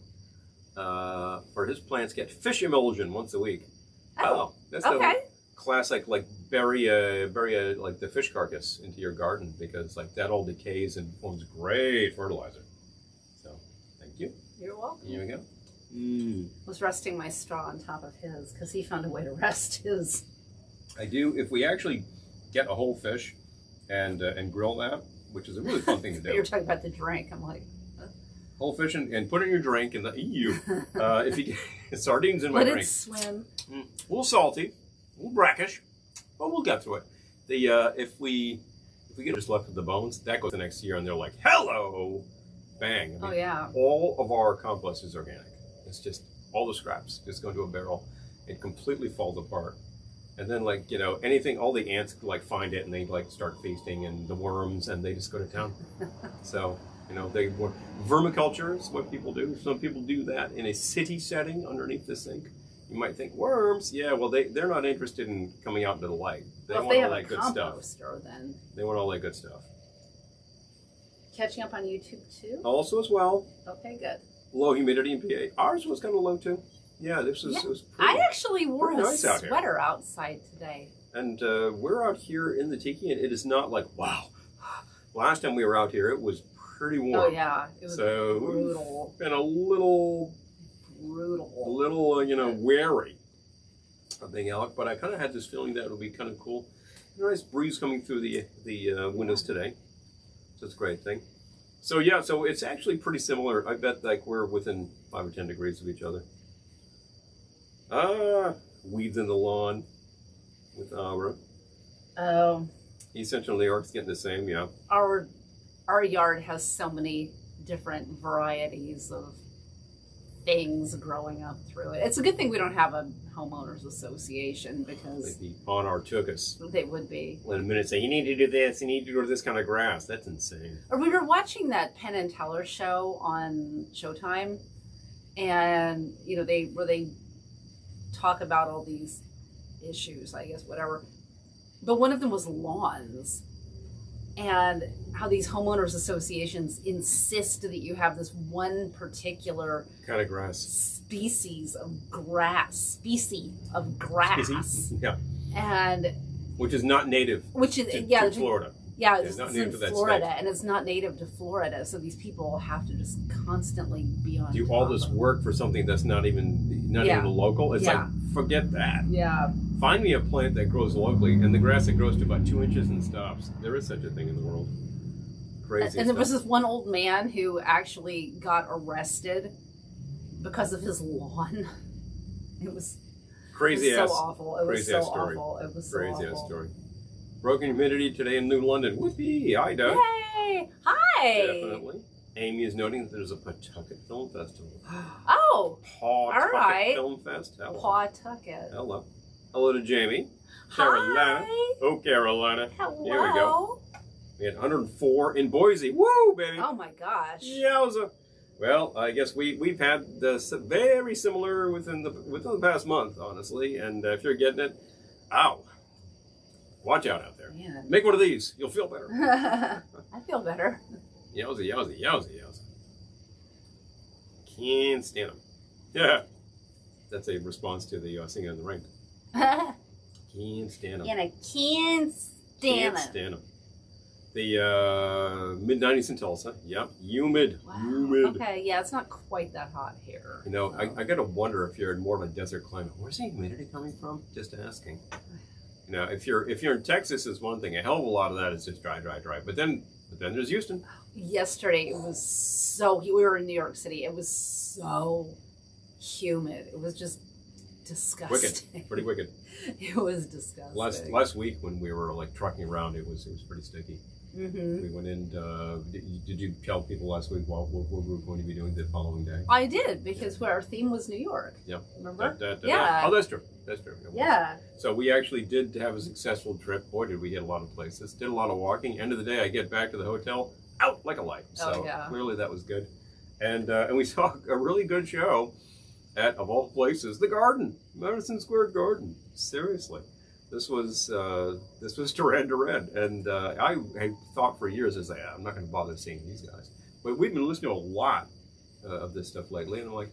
his plants get fish emulsion once a week. Oh, that's okay. Classic, like bury like the fish carcass into your garden because like that all decays and forms great fertilizer. So, thank you. You're welcome. Here we go. Was resting my straw on top of his because he found a way to rest his. I do. If we actually get a whole fish and grill that, which is a really fun thing to do. You're talking about the drink. I'm like, whole fish and put it in your drink and if you get sardines in my drink. Let it swim. A little salty, a little brackish, but we'll get through it. If we get just left with the bones, that goes the next year and they're like, hello, bang. I mean, all of our compost is organic. It's just all the scraps just go into a barrel. It completely falls apart. And then like, you know, anything, all the ants like find it and they like start feasting and the worms and they just go to town. So, you know, vermiculture is what people do. Some people do that in a city setting underneath the sink. You might think worms. Yeah, well, they're not interested in coming out into the light. They want all that good stuff. Then they want all that good stuff. Catching up on YouTube too? Also as well. Okay, good. Low humidity and pH. Ours was kind of low too. Yeah, it was pretty, I actually wore a nice sweater outside today. And we're out here in the tiki, and it is not like, wow. Last time we were out here, it was pretty warm. Oh, yeah. It was brutal. And a little, you know, wary of being out. But I kind of had this feeling that it would be kind of cool. A nice breeze coming through the windows today. So it's a great thing. So, yeah, so it's actually pretty similar. I bet, like, we're within 5 or 10 degrees of each other. Weeds in the lawn with Abra. Oh. East Central New York's getting the same, yeah. Our yard has so many different varieties of things growing up through it. It's a good thing we don't have a homeowners association because they'd be on our tuchus. They would be. In a minute say, you need to do this, you need to do this kind of grass. That's insane. Or we were watching that Penn and Teller show on Showtime, and you know where they talk about all these issues, I guess, whatever. But one of them was lawns and how these homeowners associations insist that you have this one particular kind of grass species of grass. Yeah. And which is not native to Florida. Yeah, it's not native to Florida, and it's not native to Florida, so these people have to just constantly be on do all this work for something that's not even local. It's like, forget that. Yeah. Find me a plant that grows locally, and the grass that grows to about 2 inches and stops. There is such a thing in the world. Crazy. And there was this one old man who actually got arrested because of his lawn. It was crazy. It was so awful. It was so awful. It was so crazy awful. Ass story. Broken humidity today in New London. Whoopee! Hi, Doug. Yay! Hi. Definitely. Amy is noting that there's a Pawtucket Film Festival. Oh! Pawtucket all right. Film Fest. Hello. Pawtucket. Hello. Hello to Jamie. Carolina. Hi. Oh, Carolina. Hello. Here we go. We had 104 in Boise. Woo, baby. Oh, my gosh. Yowza. Well, I guess we've had this very similar within the past month, honestly. And if you're getting it, ow. Watch out there. Man. Make one of these. You'll feel better. I feel better. Yowza, yowza, yowza, yowza. Can't stand them. Yeah. That's a response to the singing in the rain. Can't stand them. And I can't stand them. The mid-90s in Tulsa. Yep. Humid. Wow. Humid. Okay, yeah, it's not quite that hot here. You know, I got to wonder if you're in more of a desert climate. Where's the humidity coming from? Just asking. You know, if you're in Texas, is one thing. A hell of a lot of that is just dry. But then there's Houston. Yesterday it was so. We were in New York City. It was so humid. It was just disgusting. Wicked. Pretty wicked. It was disgusting. Last week when we were like trucking around, it was pretty sticky. Mm-hmm. We went in. Did you tell people last week what we were going to be doing the following day? I did because our theme was New York. Yep. Remember? Yeah. Oh, that's true. That's true. Yeah. So we actually did have a successful trip. Boy, did we hit a lot of places. Did a lot of walking. End of the day, I get back to the hotel, out like a light. So clearly that was good. And we saw a really good show at, of all places, the Garden, Madison Square Garden. Seriously, this was Duran Duran, and I had thought for years, as I'm not going to bother seeing these guys, but we've been listening to a lot of this stuff lately, and I'm like,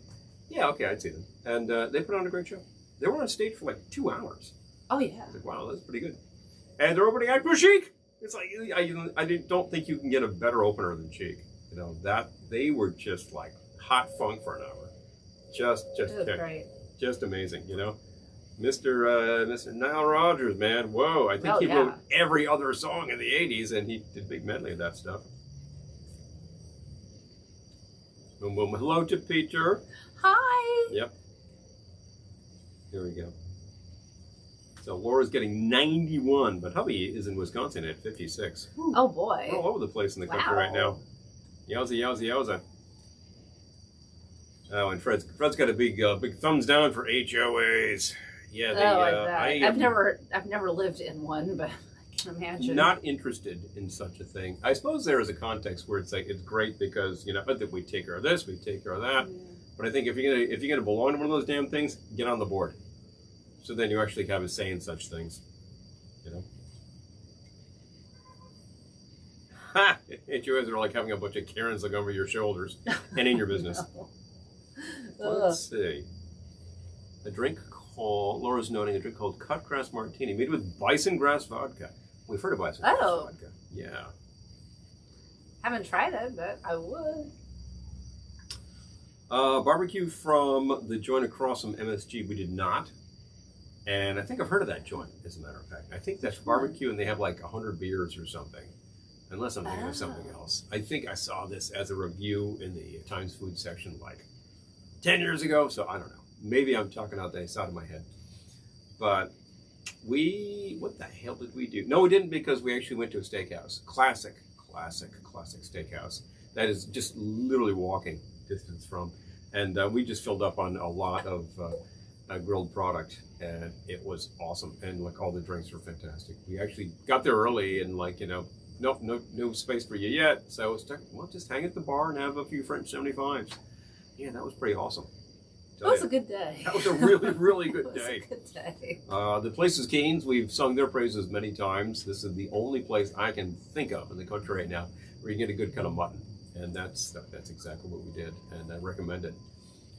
yeah, okay, I'd see them, and they put on a great show. They were on stage for like 2 hours. Oh yeah. I was like, wow, that's pretty good. And they're opening act for Chic. It's like don't think you can get a better opener than Chic. You know that they were just like hot funk for an hour. Just great. Just amazing, you know. Mr. Nile Rodgers, man, whoa! I think he wrote every other song in the '80s, and he did a big medley of that stuff. Boom, boom. Hello to Peter. Hi. Yep. Here we go. So Laura's getting 91, but hubby is in Wisconsin at 56. Oh boy! We're all over the place in the country right now. Yowza, yowza, yowza. Oh, and Fred's got a big thumbs down for HOAs. Yeah, I've never lived in one, but I can imagine. Not interested in such a thing. I suppose there is a context where it's like it's great because that we take care of this, we take care of that. Yeah. But I think if you're gonna belong to one of those damn things, get on the board. So then you actually have a say in such things, you know. Ha! HOAs are like having a bunch of Karens look over your shoulders and in your business. No. Let's see. A drink called, Laura's noting, a drink called cut grass martini made with bison grass vodka. We've heard of bison grass vodka. Yeah. Haven't tried it, but I would. Barbecue from the joint across from MSG, we did not. And I think I've heard of that joint, as a matter of fact. I think that's barbecue and they have like 100 beers or something. Unless I'm thinking of something else. I think I saw this as a review in the Times Food section like 10 years ago, so I don't know. Maybe I'm talking out the side of my head. But what the hell did we do? No, we didn't, because we actually went to a steakhouse. Classic steakhouse. That is just literally walking distance from. And we just filled up on a lot of grilled product, and it was awesome. And like all the drinks were fantastic. We actually got there early and nope, no space for you yet. So we'll just hang at the bar and have a few French 75s. Yeah, that was pretty awesome. It was a good day. That was a really, really good day. It was a good day. The place is Keen's. We've sung their praises many times. This is the only place I can think of in the country right now where you get a good cut of mutton. And that's exactly what we did. And I recommend it.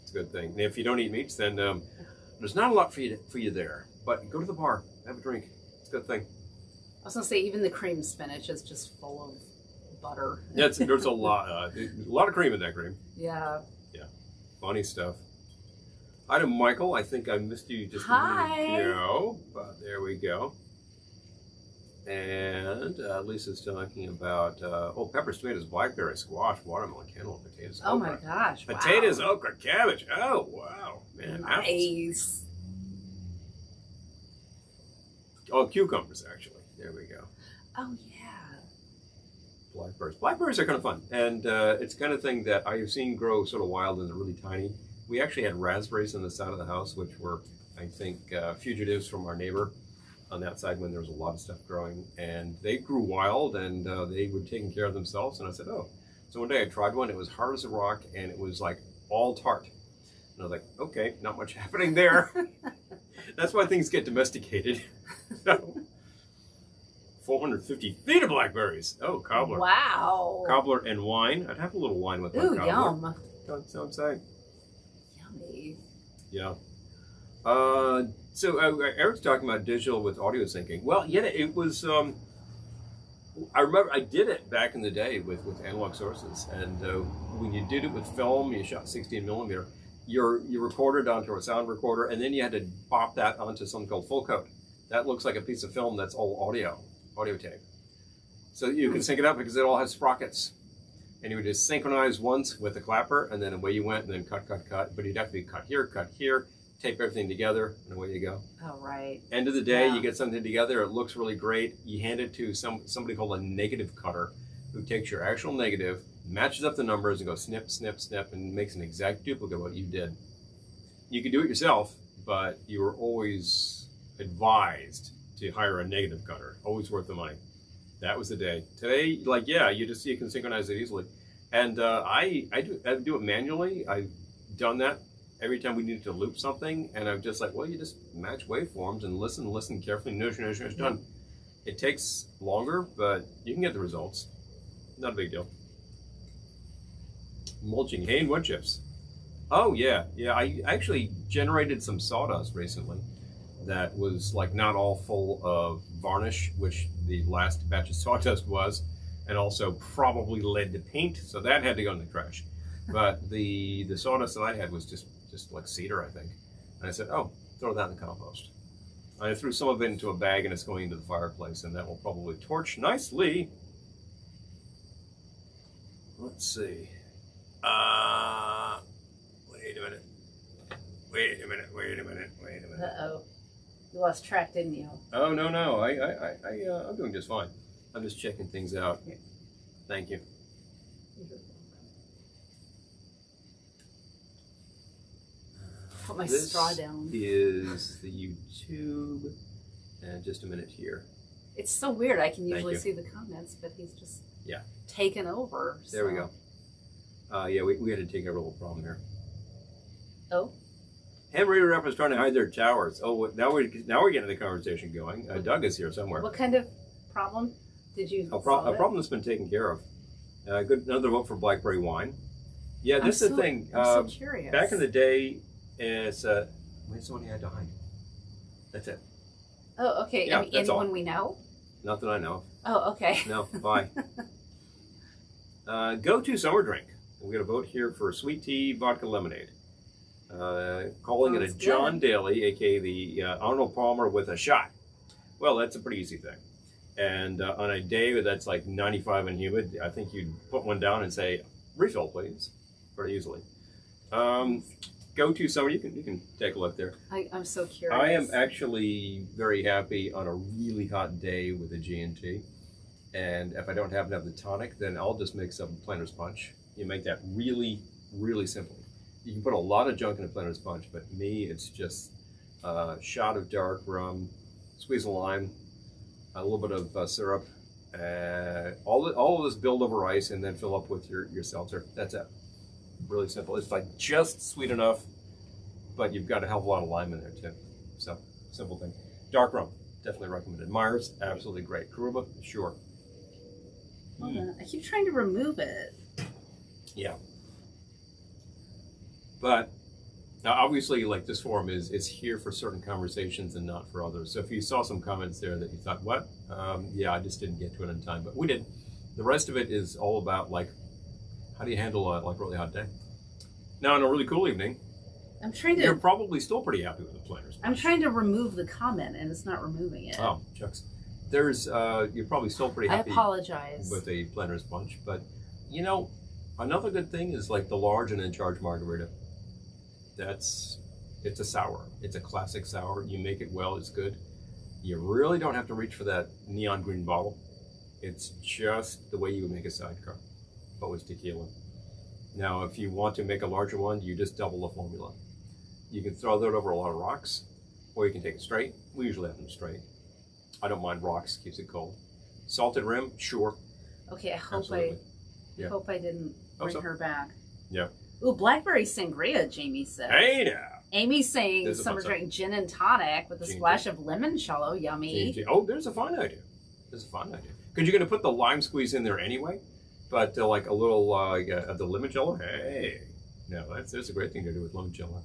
It's a good thing. And if you don't eat meats, then there's not a lot for you there. But go to the bar, have a drink. It's a good thing. I was going to say, even the cream spinach is just full of butter. Yeah, there's a lot of cream in that cream. Yeah. Yeah, funny stuff. Hi to Michael. I think I missed you just a minute ago, but there we go. And Lisa's talking about peppers, tomatoes, blackberry, squash, watermelon, cantaloupe, potatoes, okra. Oh my gosh! Wow. Potatoes, okra, cabbage. Oh wow, man! Nice. Apples. Oh, cucumbers, actually. There we go. Oh yeah. Blackberries. Blackberries are kind of fun, and it's the kind of thing that I've seen grow sort of wild and they're really tiny. We actually had raspberries on the side of the house, which were, I think, fugitives from our neighbor on that side when there was a lot of stuff growing. And they grew wild, and they were taking care of themselves. And I said, oh. So one day I tried one. It was hard as a rock, and it was like all tart. And I was like, okay, not much happening there. That's why things get domesticated. 450 feet of blackberries. Oh, cobbler. Wow. Cobbler and wine. I'd have a little wine with my cobbler. Yum. That's what I'm saying. Yummy. Yeah. So Eric's talking about digital with audio syncing. Well, yeah, it was. I remember I did it back in the day with analog sources, and when you did it with film, you shot 16 millimeter. You recorded onto a sound recorder, and then you had to pop that onto something called full coat. That looks like a piece of film that's all audio tape. So you can sync it up because it all has sprockets. And you would just synchronize once with the clapper, and then away you went, and then cut. But you'd have to be cut here, tape everything together, and away you go. Oh, right. End of the day, you get something together, it looks really great. You hand it to somebody called a negative cutter, who takes your actual negative, matches up the numbers, and goes snip, snip, snip, and makes an exact duplicate of what you did. You could do it yourself, but you were always advised to hire a negative cutter. Always worth the money. That was the day. Today, you can synchronize it easily. And I do it manually. I've done that every time we needed to loop something, and I'm just like, well, you just match waveforms and listen carefully. No, it's done. It takes longer, but you can get the results. Not a big deal. Mulching hay and wood chips. Oh yeah. I actually generated some sawdust recently that was like not all full of varnish, which the last batch of sawdust was, and also probably led to paint, so that had to go in the trash. But the sawdust that I had was just like cedar, I think. And I said, oh, throw that in the compost. I threw some of it into a bag, and it's going into the fireplace, and that will probably torch nicely. Let's see. Wait a minute. Uh-oh. You lost track, didn't you? Oh, no. I'm doing just fine. I'm just checking things out. Here. Thank you. Put my straw down. This is the YouTube. And just a minute here. It's so weird. I can usually see the comments, but he's just taken over. There we go. We had to take care of a little problem here. Oh? Ham Radio Rep is trying to hide their towers. Oh, now we're getting the conversation going. Doug is here somewhere. What kind of problem did you solve? A problem that's been taken care of. Good, another vote for blackberry wine. Yeah, this is the thing. I'm so curious. Back in the day, it's somebody had to hide. That's it. Oh, okay. Yeah, anyone we know? Not that I know. Oh, okay. No, bye. Go-to summer drink. We're going to vote here for sweet tea vodka lemonade. Calling it a John Daly, aka the Arnold Palmer with a shot. Well, that's a pretty easy thing. And on a day that's like 95 and humid, I think you'd put one down and say, refill, please, pretty easily. Go-to summer, you can take a look there. I'm so curious. I am actually very happy on a really hot day with a G&T. And if I don't happen to have the tonic, then I'll just mix up a Planter's Punch. You make that really, really simple. You can put a lot of junk in a Planter's Punch, but me, it's just a shot of dark rum, squeeze a lime, a little bit of syrup, all of this build over ice, and then fill up with your seltzer. That's it. Really simple. It's like just sweet enough, but you've got a hell of a lot of lime in there too. So, simple thing. Dark rum, definitely recommended. Myers, absolutely great. Karuba, sure. I keep trying to remove it. Yeah. But now, obviously, like this forum is here for certain conversations and not for others. So if you saw some comments there that you thought, what? Yeah, I just didn't get to it in time, but we did. The rest of it is all about like, how do you handle a really hot day? Now, on a really cool evening, you're probably still pretty happy with the Planters Punch. I'm trying to remove the comment, and it's not removing it. Oh, shucks. You're probably still pretty happy. I apologize. With a Planters Punch, but another good thing is like the large and in charge margarita. It's a sour. It's a classic sour. You make it well, it's good. You really don't have to reach for that neon green bottle. It's just the way you would make a sidecar, but with tequila. Now, if you want to make a larger one, you just double the formula. You can throw that over a lot of rocks, or you can take it straight. We usually have them straight. I don't mind rocks, keeps it cold. Salted rim, sure. Okay, I hope I didn't bring her back. Yeah. Ooh, blackberry sangria, Jamie says. Hey now. Amy's saying summer drink gin and tonic with a splash of limoncello. Yummy. Oh, there's a fine idea. Because you're going to put the lime squeeze in there anyway, but like a little the limoncello. Hey, no, that's a great thing to do with limoncello.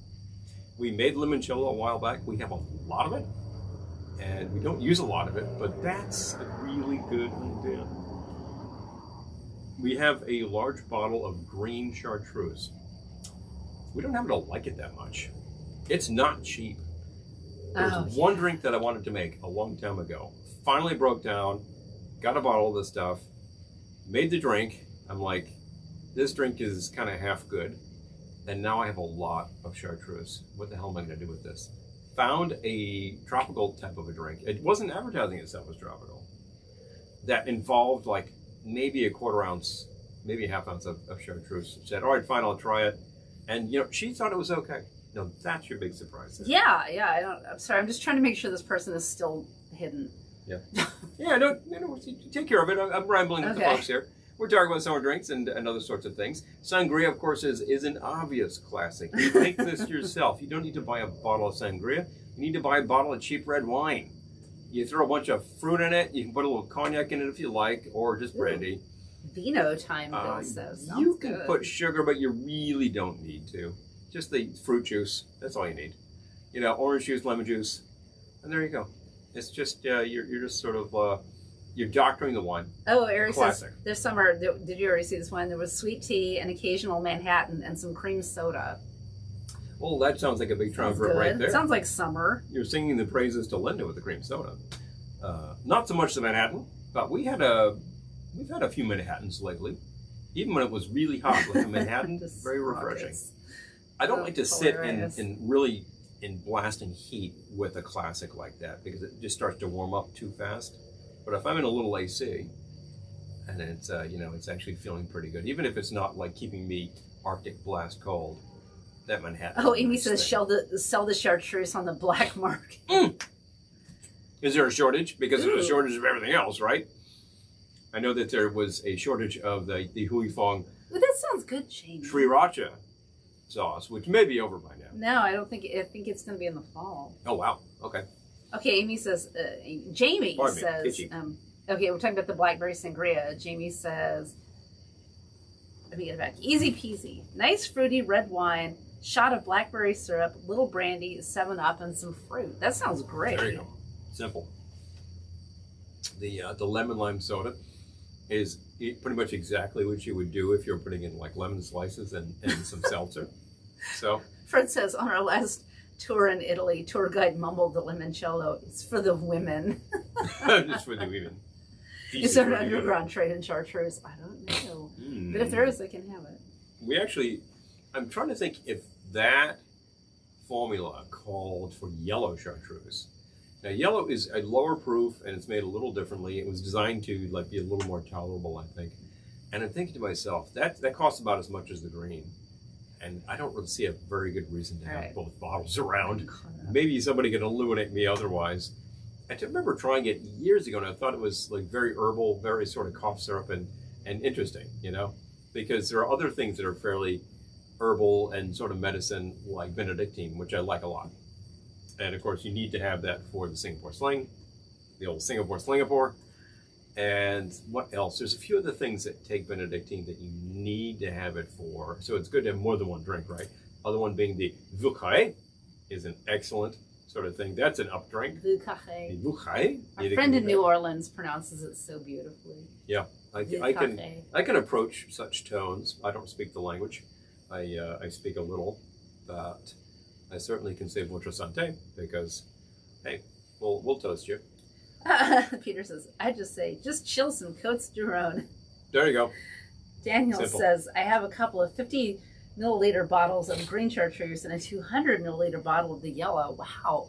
We made limoncello a while back. We have a lot of it, and we don't use a lot of it, but that's a really good idea. We have a large bottle of green chartreuse. We don't happen to like it that much. It's not cheap. There's one drink that I wanted to make a long time ago. Finally broke down, got a bottle of this stuff, made the drink. I'm like, this drink is kind of half good. And now I have a lot of chartreuse. What the hell am I going to do with this? Found a tropical type of a drink. It wasn't advertising itself as tropical. That involved like maybe a quarter ounce, maybe a half ounce of chartreuse. Said, all right, fine, I'll try it. And she thought it was okay. No, that's your big surprise. Yeah, I'm sorry. I'm just trying to make sure this person is still hidden. Yeah. Yeah, no, take care of it. I'm rambling with the folks here. We're talking about summer drinks and other sorts of things. Sangria, of course, is an obvious classic. You make this yourself. You don't need to buy a bottle of sangria. You need to buy a bottle of cheap red wine. You throw a bunch of fruit in it. You can put a little cognac in it if you like, or just brandy. Vino time, Bill says. You can put sugar, but you really don't need to. Just the fruit juice. That's all you need. You know, orange juice, lemon juice, and there you go. It's just you're just sort of you're doctoring the wine. Oh, Eric Classic. says this summer. Did you already see this one? There was sweet tea, an occasional Manhattan, and some cream soda. Well, that sounds like a big triumvirate right there. Sounds like summer. You're singing the praises to Linda with the cream soda. Not so much the Manhattan, but we've had a few Manhattans lately. Even when it was really hot, like a Manhattan, very refreshing. I don't like to sit in really in blasting heat with a classic like that because it just starts to warm up too fast. But if I'm in a little AC and it's it's actually feeling pretty good, even if it's not like keeping me Arctic blast cold. That Manhattan. Oh, Amy says sell the chartreuse on the black market. Is there a shortage? Because there's a shortage of everything else, right? I know that there was a shortage of the Hui Fong. Well, that sounds good, Jamie. Sriracha sauce, which may be over by now. No, I don't think. I think it's going to be in the fall. Oh wow. Okay. Okay, Amy says. Jamie says. Okay, we're talking about the blackberry sangria. Jamie says. Let me get it back. Easy peasy. Nice fruity red wine. Shot of blackberry syrup, little brandy, 7-Up, and some fruit. That sounds great. There you go. Simple. The lemon lime soda is pretty much exactly what you would do if you're putting in like lemon slices and some seltzer. So Fred says on our last tour in Italy, tour guide mumbled the limoncello. It's for the women. Just for the women. Is there an underground trade in chartreuse? I don't know. But if there is, they can have it. I'm trying to think if that formula called for yellow chartreuse. Now, yellow is a lower proof, and it's made a little differently. It was designed to be a little more tolerable, I think. And I'm thinking to myself, that costs about as much as the green. And I don't really see a very good reason to have both bottles around. Maybe somebody can illuminate me otherwise. I remember trying it years ago, and I thought it was like very herbal, very sort of cough syrup and interesting, because there are other things that are fairly herbal and sort of medicine, like Benedictine, which I like a lot. And of course, you need to have that for the Singapore sling, the old Singapore. And what else? There's a few other things that take Benedictine that you need to have it for. So it's good to have more than one drink, right? Other one being the Vukai is an excellent sort of thing. That's an up drink. Vukai. Our friend in New Orleans pronounces it so beautifully. Yeah, I can approach such tones. I don't speak the language. I speak a little, but I certainly can say votre santé because, hey, we'll toast you. Peter says, I just say, just chill some Côtes du Rhône. There you go. Daniel says, I have a couple of 50 milliliter bottles of green chartreuse and a 200 milliliter bottle of the yellow. Wow.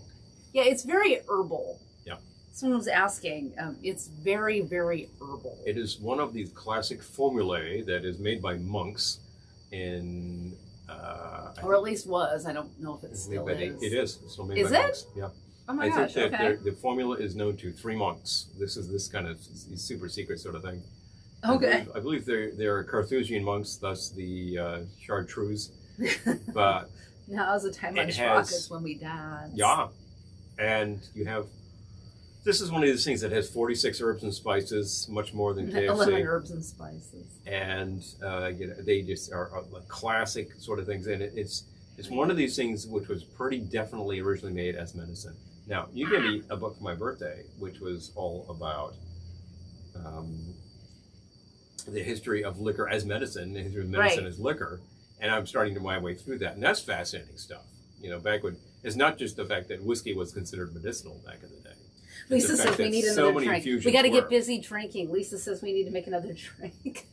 Yeah, it's very herbal. Yeah. Someone was asking. It's very, very herbal. It is one of these classic formulae that is made by monks in... or at least was. I don't know if it still is. It is. It's still made by monks. Yeah. Oh my gosh, think that the formula is known to 3 monks. This is this kind of super secret sort of thing. Okay. I believe they're Carthusian monks, thus the chartreuse. But now's the time on Sprockets when we dance. Yeah. And you have... This is one of these things that has 46 herbs and spices, much more than KFC. 11 herbs and spices. And they just are like classic sort of things. And it's one of these things which was pretty definitely originally made as medicine. Now, you gave me a book for my birthday, which was all about the history of liquor as medicine, the history of medicine as liquor. And I'm starting to my way through that. And that's fascinating stuff. Back when, it's not just the fact that whiskey was considered medicinal back in the day. Lisa says we need another drink. We got to get busy drinking. Lisa says we need to make another drink.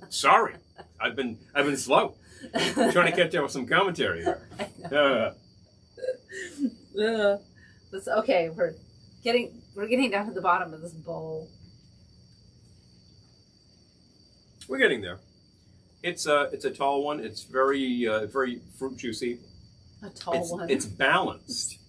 Sorry, I've been slow. I'm trying to catch up with some commentary here. That's okay. We're getting down to the bottom of this bowl. We're getting there. It's a tall one. It's very fruit juicy. A tall one. It's balanced.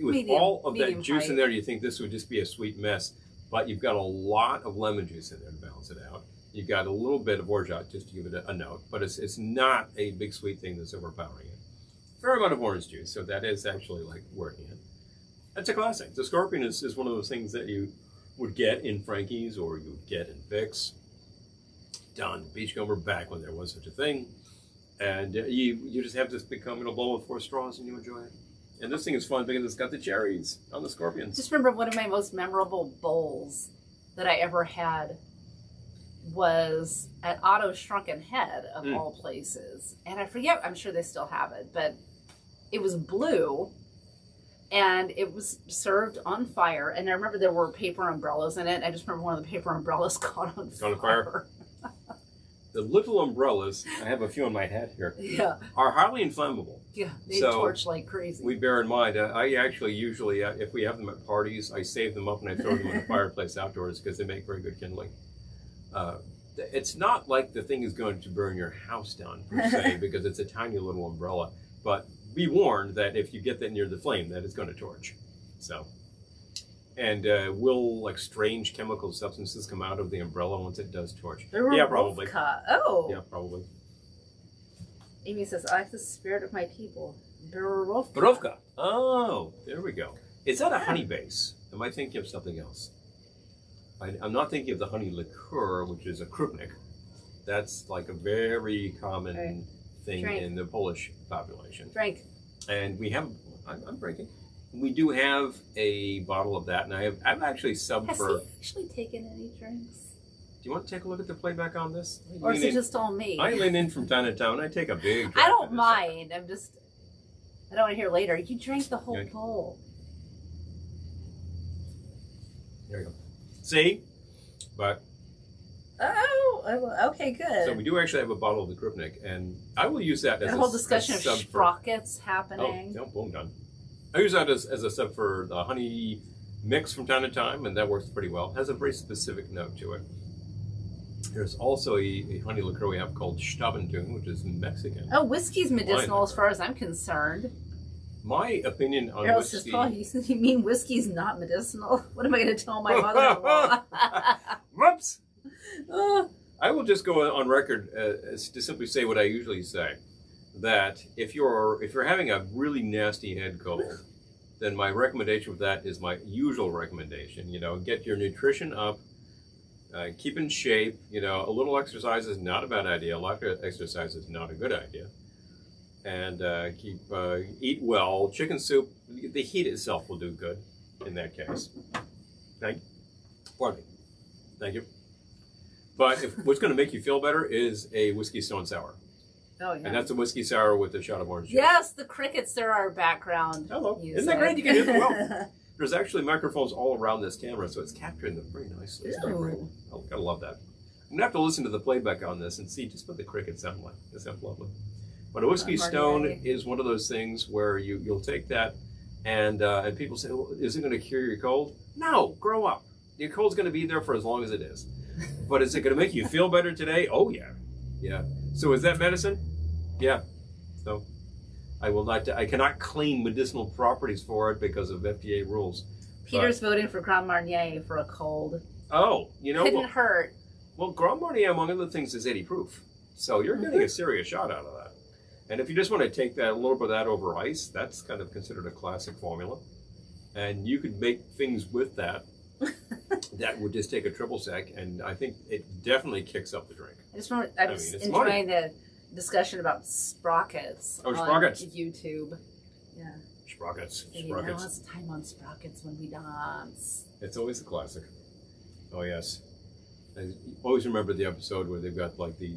With all of that juice in there, you think this would just be a sweet mess, but you've got a lot of lemon juice in there to balance it out. You got a little bit of orgeat just to give it a note, but it's not a big sweet thing that's overpowering it. Fair amount of orange juice, so that is actually like working it. That's a classic. The Scorpion is one of those things that you would get in Frankie's or you would get in Vic's. Down the Beachcomber back when there was such a thing. And you just have this become in a bowl with 4 straws and you enjoy it. And this thing is fun because it's got the cherries on the Scorpions. Just remember one of my most memorable bowls that I ever had was at Otto's Shrunken Head, of all places. And I forget, I'm sure they still have it, but it was blue and it was served on fire. And I remember there were paper umbrellas in it. I just remember one of the paper umbrellas caught on fire. The little umbrellas, I have a few on my head here, are highly inflammable. Yeah, they torch like crazy. We bear in mind, I actually usually, if we have them at parties, I save them up and I throw them in the fireplace outdoors because they make very good kindling. It's not like the thing is going to burn your house down, per se, because it's a tiny little umbrella. But be warned that if you get that near the flame, that it's going to torch. So, and will like strange chemical substances come out of the umbrella once it does torch? Yeah, probably. Oh. Yeah, probably. Amy says, I have the spirit of my people. Borovka. Borovka. Oh, there we go. Is that a honey base? Am I thinking of something else? I'm not thinking of the honey liqueur, which is a krupnik. That's like a very common thing in the Polish population. Drink. And we have, I'm drinking. We do have a bottle of that, and I've actually subbed for. Has he actually taken any drinks? Do you want to take a look at the playback on this? Or is it just all me? I lean in from time to time, and I take a big drink. I don't mind. I don't want to hear later. You drank the whole bowl. There you go. See? But. Oh, okay, good. So we do actually have a bottle of the Krupnik, and I will use that as a whole discussion of sprockets happening. Oh, boom, done. I use that as a sub for the honey mix from time to time, and that works pretty well. It has a very specific note to it. There's also a honey liqueur we have called Stabentun, which is Mexican. Oh, whiskey's medicinal as far as I'm concerned. My opinion on Errol whiskey... says, you mean whiskey's not medicinal? What am I going to tell my mother-in-law? Whoops! I will just go on record to simply say what I usually say. That if you're having a really nasty head cold, then my recommendation with that is my usual recommendation. You know, get your nutrition up, keep in shape. You know, a little exercise is not a bad idea. A lot of exercise is not a good idea. And eat well. Chicken soup, the heat itself will do good in that case. Thank you. Pardon me. Thank you. But what's going to make you feel better is a whiskey stone sour. Oh, yeah. And that's a whiskey sour with a shot of orange juice. Yes, the crickets are our background. Hello. Music. Isn't that great? You can hear them well. There's actually microphones all around this camera, so it's capturing them very nicely. It's very great. I gotta love that. I'm gonna have to listen to the playback on this and see just what the crickets sound like. It sounds lovely. But a whiskey stone is one of those things where you'll take that and people say, well, is it going to cure your cold? No, grow up. Your cold's going to be there for as long as it is. But is it going to make you feel better today? Oh, yeah. Yeah. So is that medicine? Yeah. So I cannot claim medicinal properties for it because of FDA rules. Peter's voting for Grand Marnier for a cold. Oh, you know. Couldn't hurt. Well, Grand Marnier, among other things, is 80 proof. So you're getting a serious shot out of that. And if you just want to take that a little bit of that over ice, that's kind of considered a classic formula. And you could make things with that that would just take a triple sec, and I think it definitely kicks up the drink. I was enjoying the discussion about sprockets on YouTube. Yeah. Sprockets. Now it's time on sprockets when we dance. It's always a classic. Oh, yes. I always remember the episode where they've got like the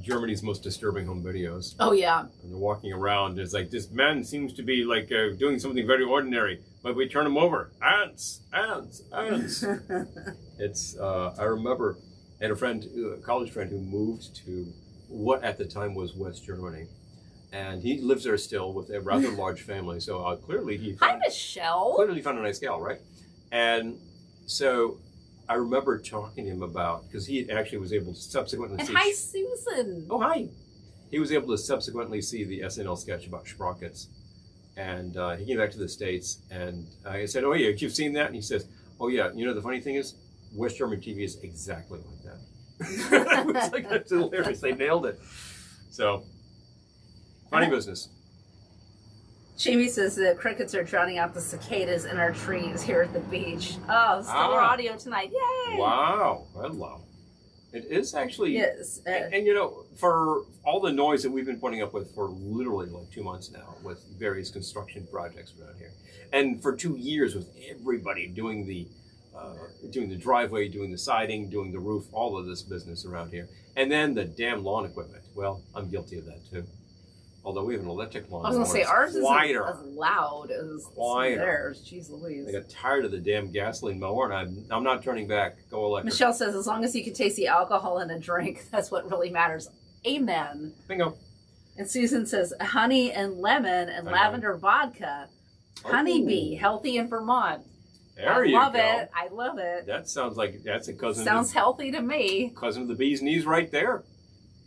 Germany's most disturbing home videos. Oh, yeah. And they're walking around. It's like, this man seems to be like doing something very ordinary, but we turn him over. Ants, ants, ants. It's, I remember I had a college friend who moved to what at the time was West Germany. And he lives there still with a rather large family. So clearly he found... Hi, Michelle. Clearly he found a nice gal, right? And so... I remember talking to him about, because he actually was able to subsequently see... Hi, Susan. Oh, hi. He was able to subsequently see the SNL sketch about sprockets. And he came back to the States, and I said, oh, yeah, you've seen that? And he says, oh, yeah, you know, the funny thing is, West German TV is exactly like that. It was like, that's hilarious. They nailed it. So, funny business. Jamie says the crickets are drowning out the cicadas in our trees here at the beach. Oh, stellar audio tonight. Yay! Wow. Hello. It is actually. Yes. And you know, for all the noise that we've been putting up with for literally like 2 months now with various construction projects around here, and for 2 years with everybody doing the driveway, doing the siding, doing the roof, all of this business around here, and then the damn lawn equipment. Well, I'm guilty of that too. Although we have an electric lawn. I was going to say, ours isn't as loud as theirs. Jeez Louise. I got tired of the damn gasoline mower, and I'm not turning back. Go electric. Michelle says, as long as you can taste the alcohol in a drink, that's what really matters. Amen. Bingo. And Susan says, honey and lemon and lavender vodka. Honeybee, healthy in Vermont. There you go. I love it. That sounds like that's a cousin. Sounds healthy to me. Cousin of the bee's knees right there.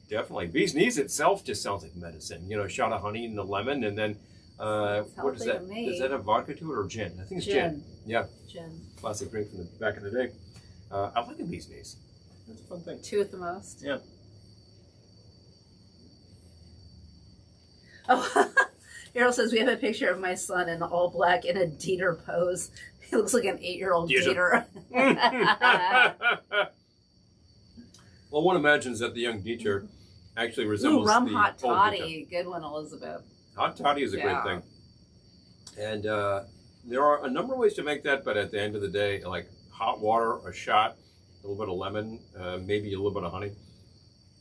Definitely. Bee's knees itself just sounds like medicine. You know, a shot of honey and the lemon, and then, what is that? Does that have vodka to it or gin? I think it's gin. Yeah. Gin. Classic drink from the back in the day. I like a bee's knees. That's a fun thing. Two at the most. Yeah. Oh, Errol says, we have a picture of my son in all black in a Dieter pose. He looks like an 8-year-old Dieter. Well, one imagines that the young Dieter actually resembles rum the hot old toddy. Good one, Elizabeth. Hot toddy is a great thing. And there are a number of ways to make that, but at the end of the day, like hot water, a shot, a little bit of lemon, maybe a little bit of honey.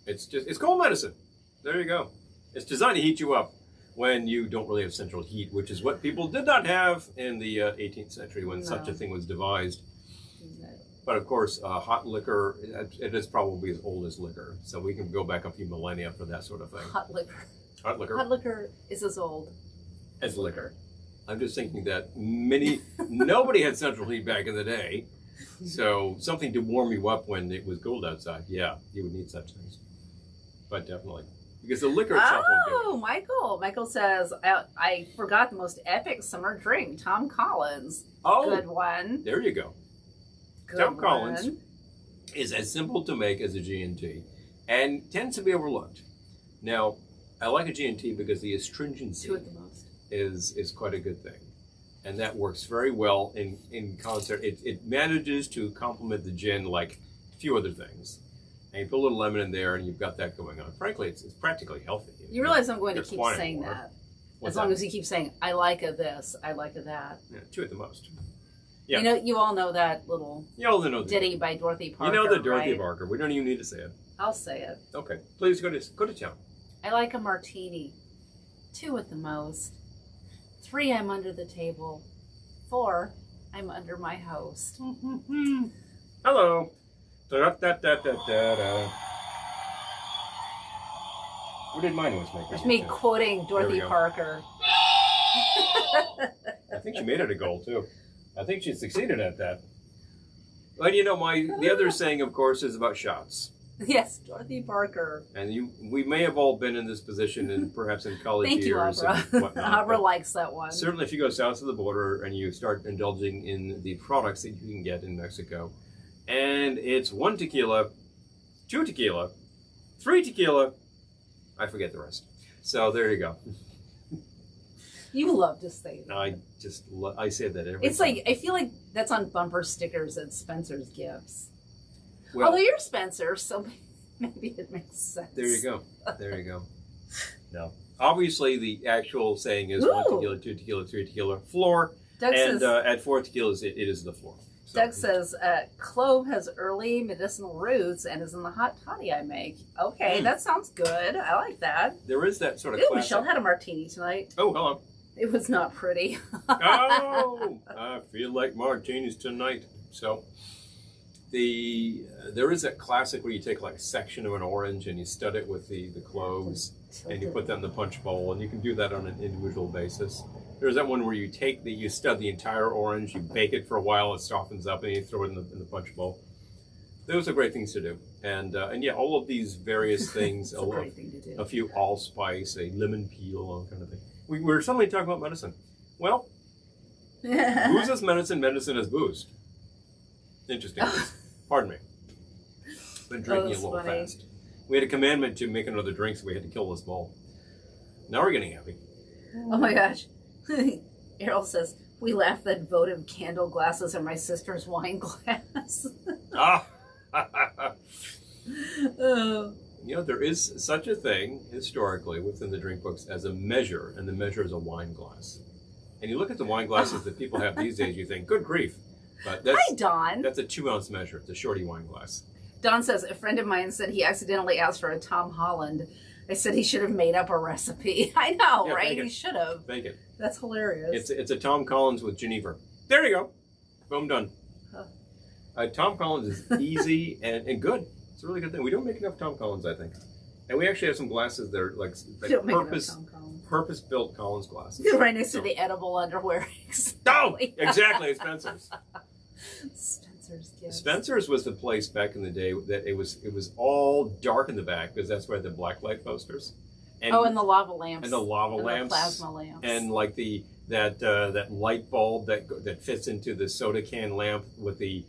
It's cold medicine. There you go. It's designed to heat you up when you don't really have central heat, which is what people did not have in the 18th century when such a thing was devised. But of course, hot liquor, it is probably as old as liquor. So we can go back a few millennia for that sort of thing. Hot liquor. Hot liquor. Hot liquor is as old as liquor. I'm just thinking that nobody had central heat back in the day. So something to warm you up when it was cold outside. Yeah, you would need such things. But definitely. Because the liquor itself won't do it. Oh, Michael. Michael says, I forgot the most epic summer drink. Tom Collins. Oh. Good one. There you go. Tom Collins is as simple to make as a G&T and tends to be overlooked. Now, I like a G&T because the astringency is quite a good thing. And that works very well in concert. It manages to complement the gin like a few other things. And you put a little lemon in there and you've got that going on. Frankly, it's practically healthy. You realize I'm going to keep saying that. As long as you keep saying, I like a this, I like a that. Yeah, two at the most. Yeah. You know, you all know that little ditty by Dorothy Parker. You know the Dorothy Parker. We don't even need to say it. I'll say it. Okay. Please go to town. I like a martini. 2 at the most. 3, I'm under the table. 4, I'm under my host. Hello. Da-da-da-da-da-da. Who did mine was make? It's me quoting Dorothy Parker. I think she made it a goal too. I think she succeeded at that. But you know, the other saying, of course, is about shots. Yes, Dorothy Parker. And we may have all been in this position, and perhaps in college Thank years. You, Abra. And whatnot. Abra likes that one. Certainly, if you go south of the border and you start indulging in the products that you can get in Mexico, and it's 1 tequila, 2 tequila, 3 tequila, I forget the rest. So there you go. You love to say that. I say that every It's time. like, I feel like that's on bumper stickers at Spencer's Gifts. Well, although you're Spencer, so maybe it makes sense. There you go. There you go. No. Obviously, the actual saying is 1 tequila, 2 tequila, 3 tequila, floor. Doug and says, at 4 tequilas, it is the floor. So. Doug says, clove has early medicinal roots and is in the hot toddy I make. Okay, that sounds good. I like that. There is that sort of classic. Michelle had a martini tonight. Oh, hello. It was not pretty. Oh, I feel like martinis tonight. So, there is that classic where you take like a section of an orange and you stud it with the cloves and you put that in the punch bowl, and you can do that on an individual basis. There's that one where you stud the entire orange, you bake it for a while, it softens up, and you throw it in the punch bowl. Those are great things to do. And yeah, all of these various things, a few allspice, a lemon peel, all kind of thing. We're suddenly talking about medicine. Well, booze is medicine, medicine is booze. Interesting. Pardon me. Been drinking a little fast. We had a commandment to make another drink, so we had to kill this bowl. Now we're getting happy. Oh my gosh. Errol says, we laugh that votive candle glasses are my sister's wine glass. Ah! You know, there is such a thing, historically, within the drink books as a measure, and the measure is a wine glass. And you look at the wine glasses that people have these days, you think, good grief. But that's, Hi, Don. That's a 2-ounce measure. It's a shorty wine glass. Don says, a friend of mine said he accidentally asked for a Tom Holland. I said he should have made up a recipe. I know, yeah, right? He should have. Thank it. That's hilarious. It's a Tom Collins with Geneva. There you go. Boom, done. Tom Collins is easy and good. It's a really good thing. We don't make enough Tom Collins, I think. And we actually have some glasses that are like purpose-built Collins glasses. Right next to the edible underwear. Oh, exactly. It's Spencer's. Spencer's gifts. Spencer's was the place back in the day that it was all dark in the back because that's where the black light posters. And, and the lava lamps. And the lava lamps. The plasma lamps. And like that light bulb that fits into the soda can lamp with the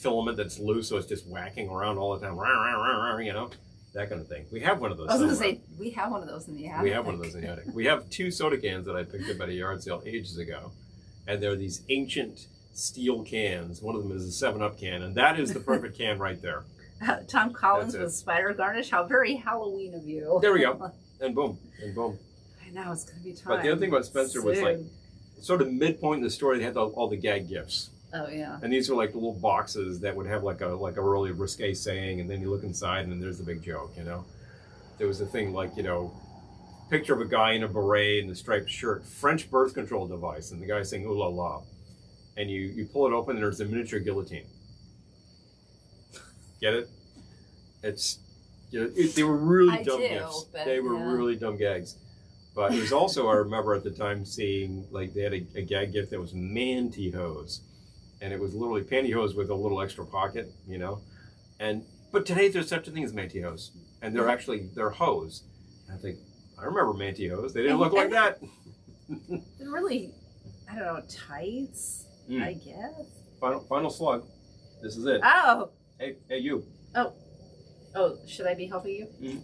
filament that's loose, so it's just whacking around all the time. You know, that kind of thing. We have one of those. I was going to say, we have one of those in the attic. We have one of those in the attic. We have 2 soda cans that I picked up at a yard sale ages ago. And they're these ancient steel cans. One of them is a 7-Up can, and that is the perfect can right there. Tom Collins with spider garnish. How very Halloween of you. There we go. And boom. And boom. I know, it's going to be time. But the other thing about Spencer was like, sort of midpoint in the story, they had all the gag gifts. Oh, yeah. And these were like little boxes that would have like a really risque saying, and then you look inside and then there's the big joke, you know? There was a thing like, you know, picture of a guy in a beret and a striped shirt, French birth control device, and the guy saying, ooh la la. And you pull it open and there's a miniature guillotine. Get it? It's, you know, they were really dumb gifts. They were really dumb gags. But it was also, I remember at the time seeing, like, they had a gag gift that was mantyhose. And it was literally pantyhose with a little extra pocket, you know? But today there's such a thing as mantyhose. And they're hose. And I think, I remember mantyhose. They didn't look like that. They're really, I don't know, tights, I guess. Final slug. This is it. Oh. Hey, you. Oh, should I be helping you?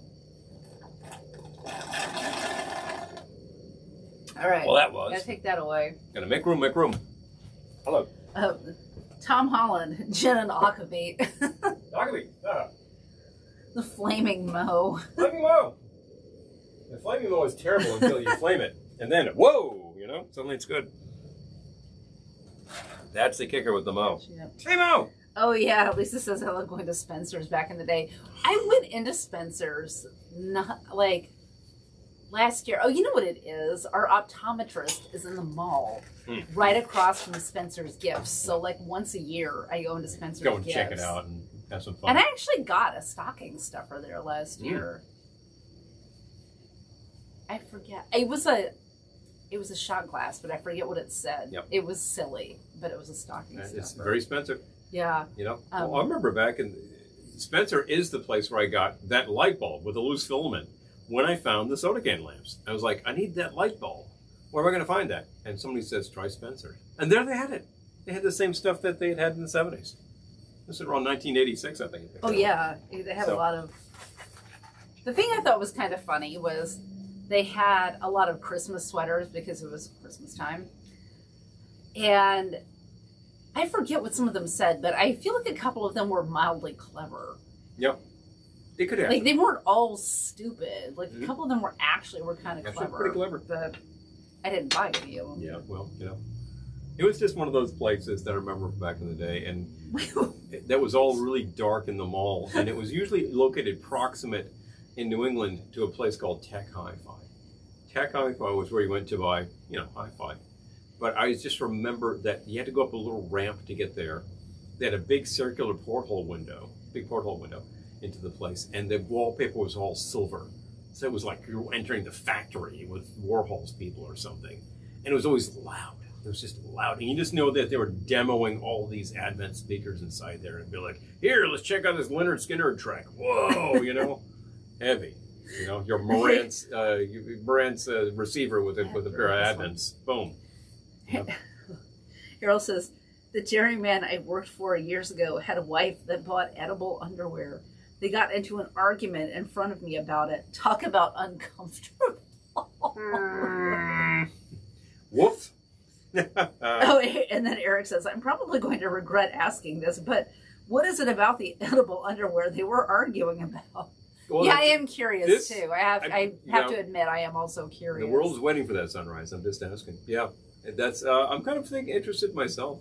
All right. Well, that was. Gotta take that away. Gotta make room, make room. Hello. Tom Holland, gin and akavit. Akavit. The flaming moe. Flaming moe. The flaming moe is terrible until you flame it. And then, whoa, you know, suddenly it's good. That's the kicker with the moe. Hey, moe! Oh, yeah. Lisa says I love going to Spencer's back in the day. I went into Spencer's, last year. Oh, you know what it is? Our optometrist is in the mall, right across from Spencer's Gifts. So, like, once a year, I go into Spencer's Gifts. Go and check it out and have some fun. And I actually got a stocking stuffer there last year. I forget. It was a shot glass, but I forget what it said. Yep. It was silly, but it was a stocking stuffer. It's very Spencer. Yeah. You know, well, I remember back in Spencer is the place where I got that light bulb with a loose filament when I found the soda can lamps. I was like, I need that light bulb. Where am I going to find that? And somebody says, try Spencer. And there they had it. They had the same stuff that they had in the 70s. This is around 1986, I think. Oh, yeah. They had a lot of... The thing I thought was kind of funny was they had a lot of Christmas sweaters because it was Christmas time. And I forget what some of them said, but I feel like a couple of them were mildly clever. Yep. They could have. Like, they weren't all stupid. Like, a couple of them were kind of clever. Pretty clever. But I didn't buy any of them. Yeah, well, you know. It was just one of those places that I remember from back in the day, and that was all really dark in the mall, and it was usually located proximate in New England to a place called Tech Hi-Fi. Tech Hi-Fi was where you went to buy, you know, hi-fi. But I just remember that you had to go up a little ramp to get there. They had a big circular porthole window into the place, and the wallpaper was all silver. So it was like you were entering the factory with Warhol's people or something. And it was always loud. It was just loud. And you just know that they were demoing all these Advent speakers inside there and be like, here, let's check out this Leonard Skinner track. Whoa, you know, heavy. You know, your Marantz receiver with a pair of Advents. Boom. Errol says, The dairyman I worked for years ago had a wife that bought edible underwear. They got into an argument in front of me about it. Talk about uncomfortable. Woof. Oh, and then Eric says, I'm probably going to regret asking this, but what is it about the edible underwear they were arguing about? Well, yeah, I am curious too. I have to admit, I am also curious. The world's waiting for that sunrise. I'm just asking. Yeah, that's. I'm kind of interested myself.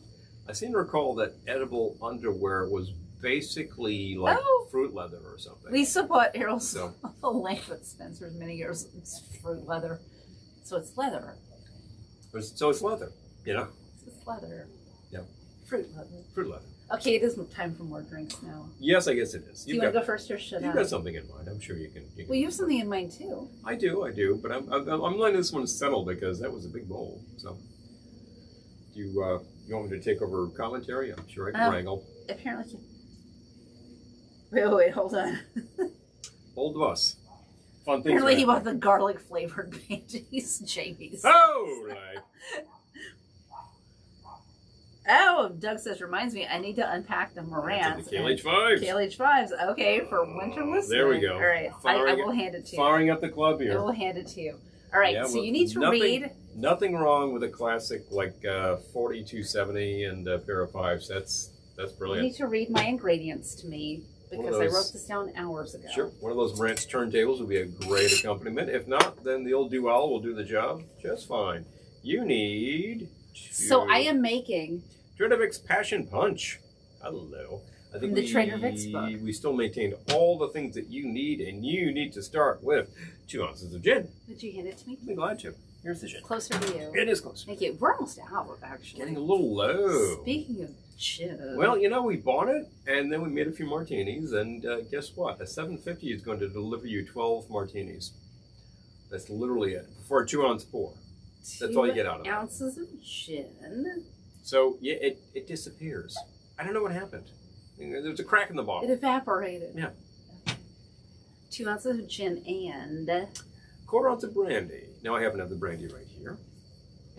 I seem to recall that edible underwear was basically like fruit leather or something. Lisa bought Errol's a lamp at Spencer's many years. It's fruit leather, so it's leather. So it's leather, you know. It's leather. Yeah. Fruit leather. Fruit leather. Okay, it is time for more drinks now. Yes, I guess it is. Do you want to go first, or should I? You've got something in mind. I'm sure you can. Well, you have something in mind too. I do. But I'm letting this one settle because that was a big bowl. So, you want me to take over commentary? I'm sure I can wrangle. Apparently. Wait, hold on. Hold of us. Fun things. Apparently, he bought the garlic flavored panties, Jamie's. Oh, right. Oh, Doug says, reminds me, I need to unpack the Morants. The KLH5s. KLH5s. Okay, for winter listening. There we go. All right, I will hand it to you. Firing up the club here. I will hand it to you. All right, so you need to read. Nothing wrong with a classic like 4270 and a pair of fives. That's brilliant. You need to read my ingredients to me because I wrote this down hours ago. Sure. One of those Marantz turntables would be a great accompaniment. If not, then the old Dual will do the job just fine. You need... So I am making Trader Vic's Passion Punch. Hello. I think from the Trader Vic's book. We still maintained all the things that you need, and you need to start with 2 ounces of gin. Would you hand it to me? I'd be glad to. Here's the gin. Closer to you. It is closer. Thank you. We're almost out, actually. Getting a little low. Speaking of gin. Well, you know, we bought it, and then we made a few martinis, and guess what? A 750 is going to deliver you 12 martinis. That's literally it. For a 2 ounce pour. That's all you get out of it. 2 ounces of gin. So, yeah, it disappears. I don't know what happened. There's a crack in the bottle. It evaporated. Yeah. 2 ounces of gin and... 1/4 ounce of brandy. Now I happen to have the brandy right here.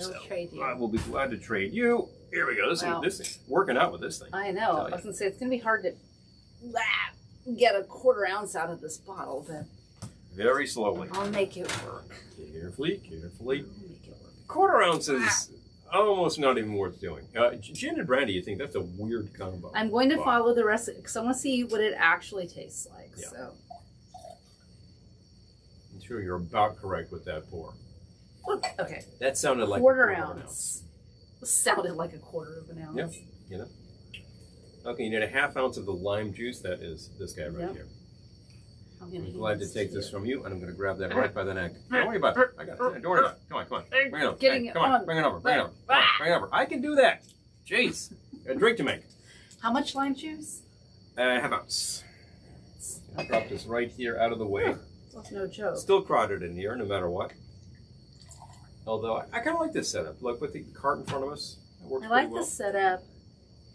I will trade you. I will be glad to trade you. Here we go. This thing, working out with this thing. I know. I was going to say, it's going to be hard to get a 1/4 ounce out of this bottle, but... Very slowly. I'll make it work. Carefully. I'll make it work. 1/4 ounce is almost not even worth doing. Gin and brandy, you think that's a weird combo. I'm going to follow the recipe because I want to see what it actually tastes like. Yeah. So. I'm sure you're about correct with that pour. Okay. That sounded like 1/4 ounce. Sounded like a 1/4 of an ounce. Yeah, you know. Okay, you need a 1/2 ounce of the lime juice. That is this guy right here. I'm glad to take this from you, and I'm going to grab that right by the neck. Don't worry about it. I got it. Don't worry about it. Come on. Bring it over. Bring it over. Bring it over. I can do that. Jeez. A drink to make. How much lime juice? 1/2 ounce. I'll drop this right here out of the way. That's no joke. Still crowded in here, no matter what. Although, I kind of like this setup. Look, with the cart in front of us, it works pretty well. I like this setup.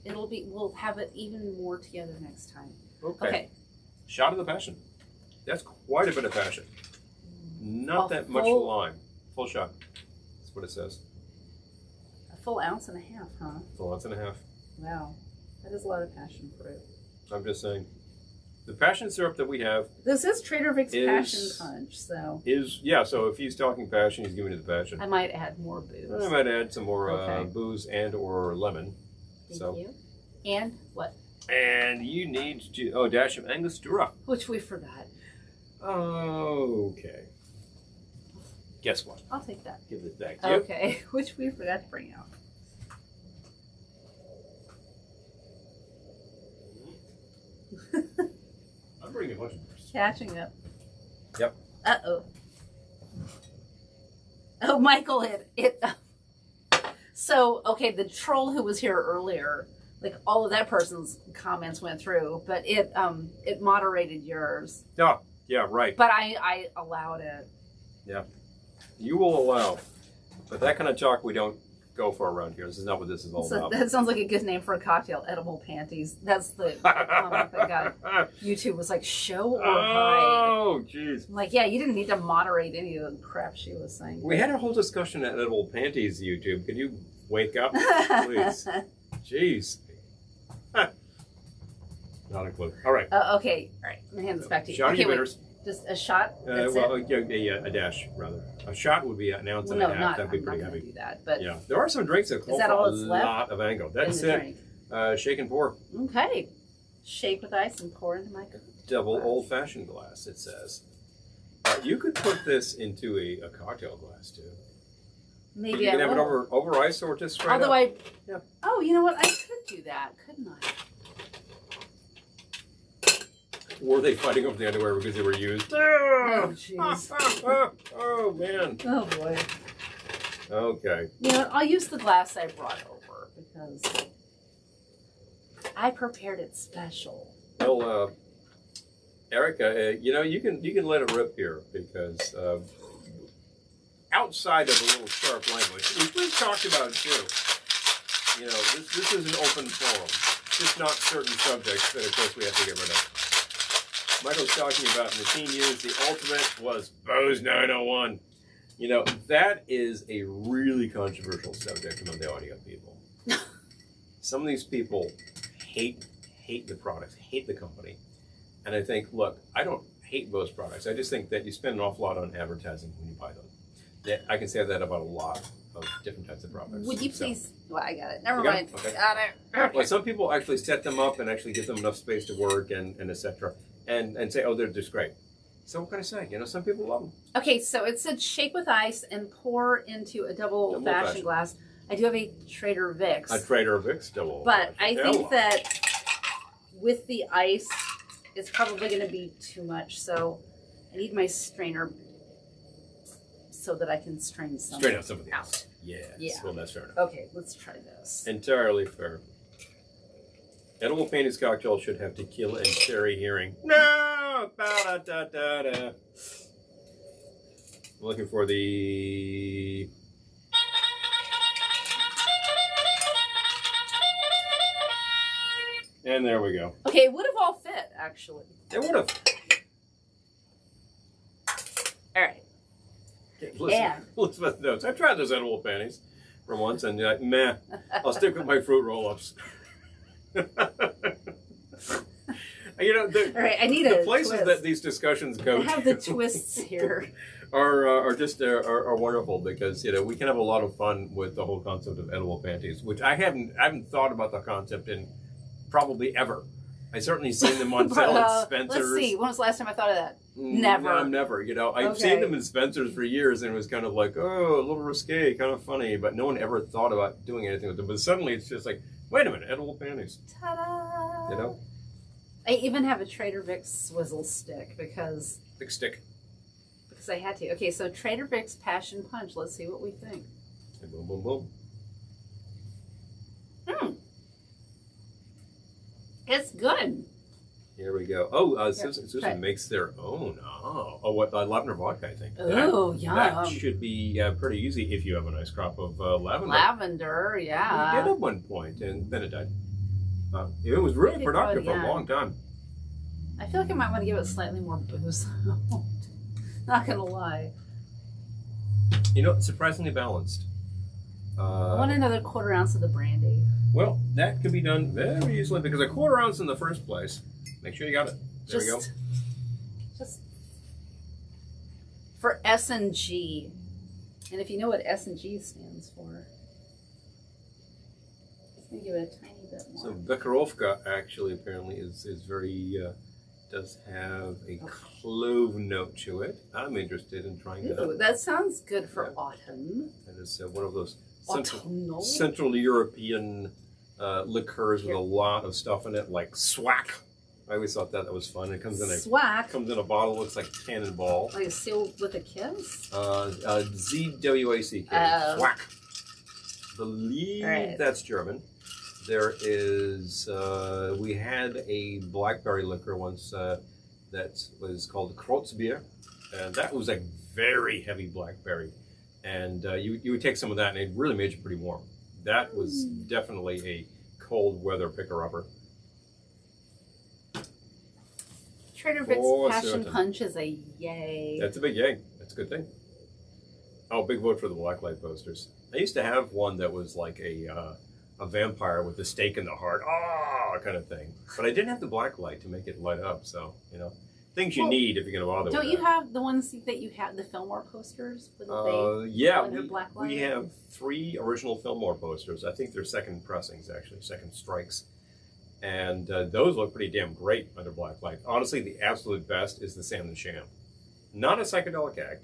We'll have it even more together next time. Okay. Shot of the passion. That's quite a bit of passion. Not that much lime. Full shot. That's what it says. A full ounce and a half, huh? Full ounce and a half. Wow. That is a lot of passion fruit. I'm just saying. The passion syrup that we have... This is Trader Vic's Passion Punch, so... So if he's talking passion, he's giving you the passion. I might add more booze. I might add some more booze and or lemon. Thank you. And what? And you need to... Oh, a dash of Angostura. Which we forgot. Okay. Guess what? I'll take that. Give this back to you. Okay, which we forgot to bring out. I'm bringing a bunch of Catching up. Yep. Uh-oh. Oh, Michael, So, okay, the troll who was here earlier, like all of that person's comments went through, but it moderated yours. Oh. Yeah, right. But I allowed it. Yeah. You will allow. But that kind of talk we don't go for around here. This is not what this is all about. That sounds like a good name for a cocktail, edible panties. That's the comment that got YouTube was like, show or hide. Oh, jeez. Like, yeah, you didn't need to moderate any of the crap she was saying. We had a whole discussion at edible panties, YouTube. Can you wake up, please? Jeez. Not a clue. All right. Okay. All right. I'm going to hand this back to you. Shot okay, of wait. bitters. Just a shot? That's Well, it? a dash, rather. A shot would be an ounce and a half. That'd be pretty heavy. I'm not going to do that. But yeah. There are some drinks that call that for all a that's left lot of angle. That's in the it. drink? Shake and pour. Okay. Shake with ice and pour into my cup. Double old-fashioned glass, it says. You could put this into a cocktail glass, too. Maybe you can I have will. it over ice or just straight Although up. Yeah. Oh, you know what? I could do that, couldn't I? Were they fighting over the underwear because they were used? Oh, jeez. Oh, man. Oh, boy. Okay. You know what? I'll use the glass I brought over because I prepared it special. Well, Erica, you know, you can let it rip here because outside of a little sharp language, we've talked about it too. You know, this is an open forum. Just not certain subjects that, of course, we have to get rid of. Michael's talking about in the teen years, the ultimate was Bose 901. You know, that is a really controversial subject among the audio people. Some of these people hate the products, hate the company. And I think, look, I don't hate Bose products. I just think that you spend an awful lot on advertising when you buy them. I can say that about a lot of different types of products. Would you please? Well, I got it. Never You got mind. it? Okay. Got it. Okay. Well, some people actually set them up and actually give them enough space to work and etc. And say, oh, they're just great. So what can I say? You know, some people love them. Okay, so it said shake with ice and pour into a double old-fashioned glass. I do have a Trader Vic's. A Trader Vic's double. But I think that with the ice, it's probably going to be too much. So I need my strainer so that I can strain some. Strain out some of these. Out. Yes. Yeah. Well, that's fair enough. Okay, let's try this. Entirely fair. Edible Panties cocktail should have tequila and cherry hearing. No! Ba-da-da-da-da. I'm looking for the... And there we go. Okay, it would have all fit, actually. It would have. All right. Listen to notes. I tried those edible panties for once, and meh. I'll stick with my fruit roll-ups. You know, all right, I need the a places twist. that these discussions go I have the twists here. are just wonderful because you know we can have a lot of fun with the whole concept of edible panties, which I haven't thought about the concept in probably ever. I certainly seen them on sale at Spencer's. Let's see. When was the last time I thought of that? Never. No, never. You know, I've seen them in Spencer's for years, and it was kind of like, oh, a little risque, kind of funny, but no one ever thought about doing anything with them. But suddenly, it's just like, wait a minute, edible panties. Ta-da! You know, I even have a Trader Vic's swizzle stick because big stick. I had to. Okay, so Trader Vic's Passion Punch. Let's see what we think. And boom, boom, boom. It's good. Here we go. Oh, Susan makes their own. Oh, what lavender vodka? I think. Oh, yum. That should be pretty easy if you have a nice crop of lavender. Lavender, yeah. We did at one point, and then it died. It was really productive for a long time. I feel like I might want to give it slightly more booze. Not gonna lie. You know, it's surprisingly balanced. I want another 1/4 ounce of the brandy. Well, that could be done very easily because a 1/4 ounce in the first place. Make sure you got it. There we go. Just for S&G. And if you know what S&G stands for, just gonna give it a tiny bit more. So Vekarovka actually apparently is very does have a clove note to it. I'm interested in trying that. Ooh, that sounds good for autumn. That is one of those Autumnal. Central European liqueurs with a lot of stuff in it, like Swack. I always thought that was fun. It comes in Swack. Comes in a bottle, looks like Cannonball. Like sealed with a kiss? ZWACK. Swack. Believe that's German. There is, we had a blackberry liquor once that was called Krotzbier, and that was like very heavy blackberry. And you would take some of that, and it really made you pretty warm. That was definitely a cold weather picker-upper. Trader Vic's Passion Punch is a yay. That's a big yay. That's a good thing. Oh, big vote for the blacklight posters. I used to have one that was like a a vampire with a stake in the heart, kind of thing. But I didn't have the black light to make it light up, so, you know, things you need if you're going to bother with Don't that. you have the ones that you have, the Fillmore posters? Yeah, black light? we have 3 original Fillmore posters. I think they're second pressings, actually, second strikes. And those look pretty damn great under black light. Honestly, the absolute best is the Sam the Sham. Not a psychedelic act,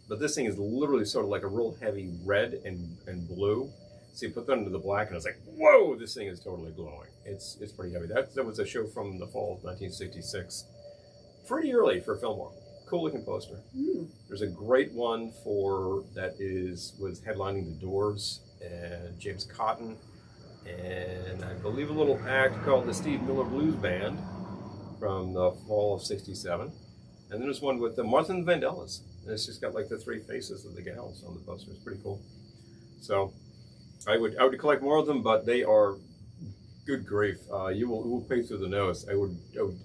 but this thing is literally sort of like a real heavy red and blue. So you put that under the black, and it's like, whoa, this thing is totally glowing. It's pretty heavy. That was a show from the fall of 1966. Pretty early for Fillmore. Cool looking poster. There's a great one was headlining the Doors and James Cotton, and I believe a little act called the Steve Miller Blues Band from the fall of '67. And then there's one with the Martha and the Vandellas, and it's just got like the 3 faces of the gals on the poster. It's pretty cool. So I would collect more of them, but they are good grief. You will pay through the nose. I would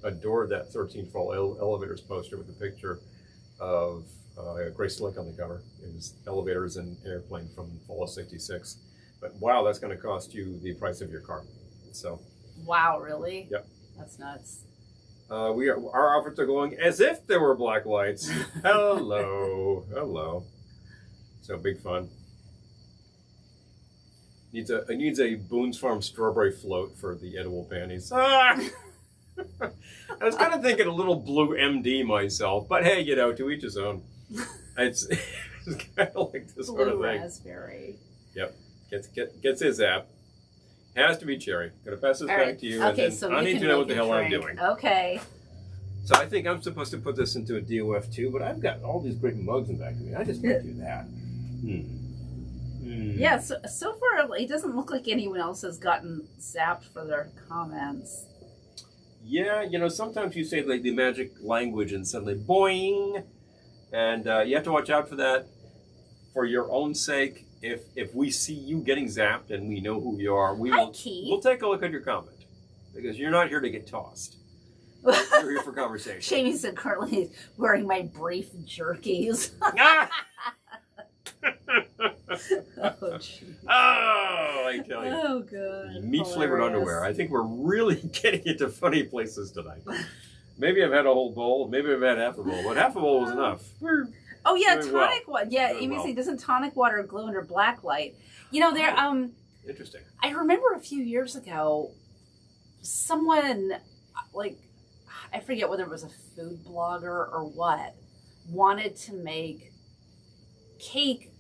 adore that 13th Fall Elevators poster with the picture of Grace Slick on the cover. It was Elevators and Airplane from fall of '66. But wow, that's going to cost you the price of your car. So. Wow, really? Yep. That's nuts. Our outfits are going as if there were black lights. Hello. So big fun. It needs a Boone's Farm strawberry float for the edible panties. I was kind of thinking a little blue MD myself, but hey, you know, to each his own. It's kind of like this sort of thing. Raspberry. Yep, gets his app. Has to be cherry. Gonna pass this back to you. Okay, and then so I need to know what the hell I'm drink. doing. Okay. So I think I'm supposed to put this into a DOF too, but I've got all these great mugs in back of me. I just can't do that. Yeah, so far it doesn't look like anyone else has gotten zapped for their comments. Yeah, you know, sometimes you say like the magic language and suddenly boing, and you have to watch out for that for your own sake. If we see you getting zapped and we know who you are, we'll take a look at your comment, because you're not here to get tossed. You're here for conversation. Shamey said currently wearing my brief jerkies. I tell you. Oh, good. Meat-flavored underwear. I think we're really getting into funny places tonight. Maybe I've had a whole bowl. Maybe I've had half a bowl. But half a bowl was enough. Oh, yeah, tonic water. Yeah, Amy said, doesn't tonic water glow under black light? You know, there. Interesting. I remember a few years ago, someone, like, I forget whether it was a food blogger or what, wanted to make cake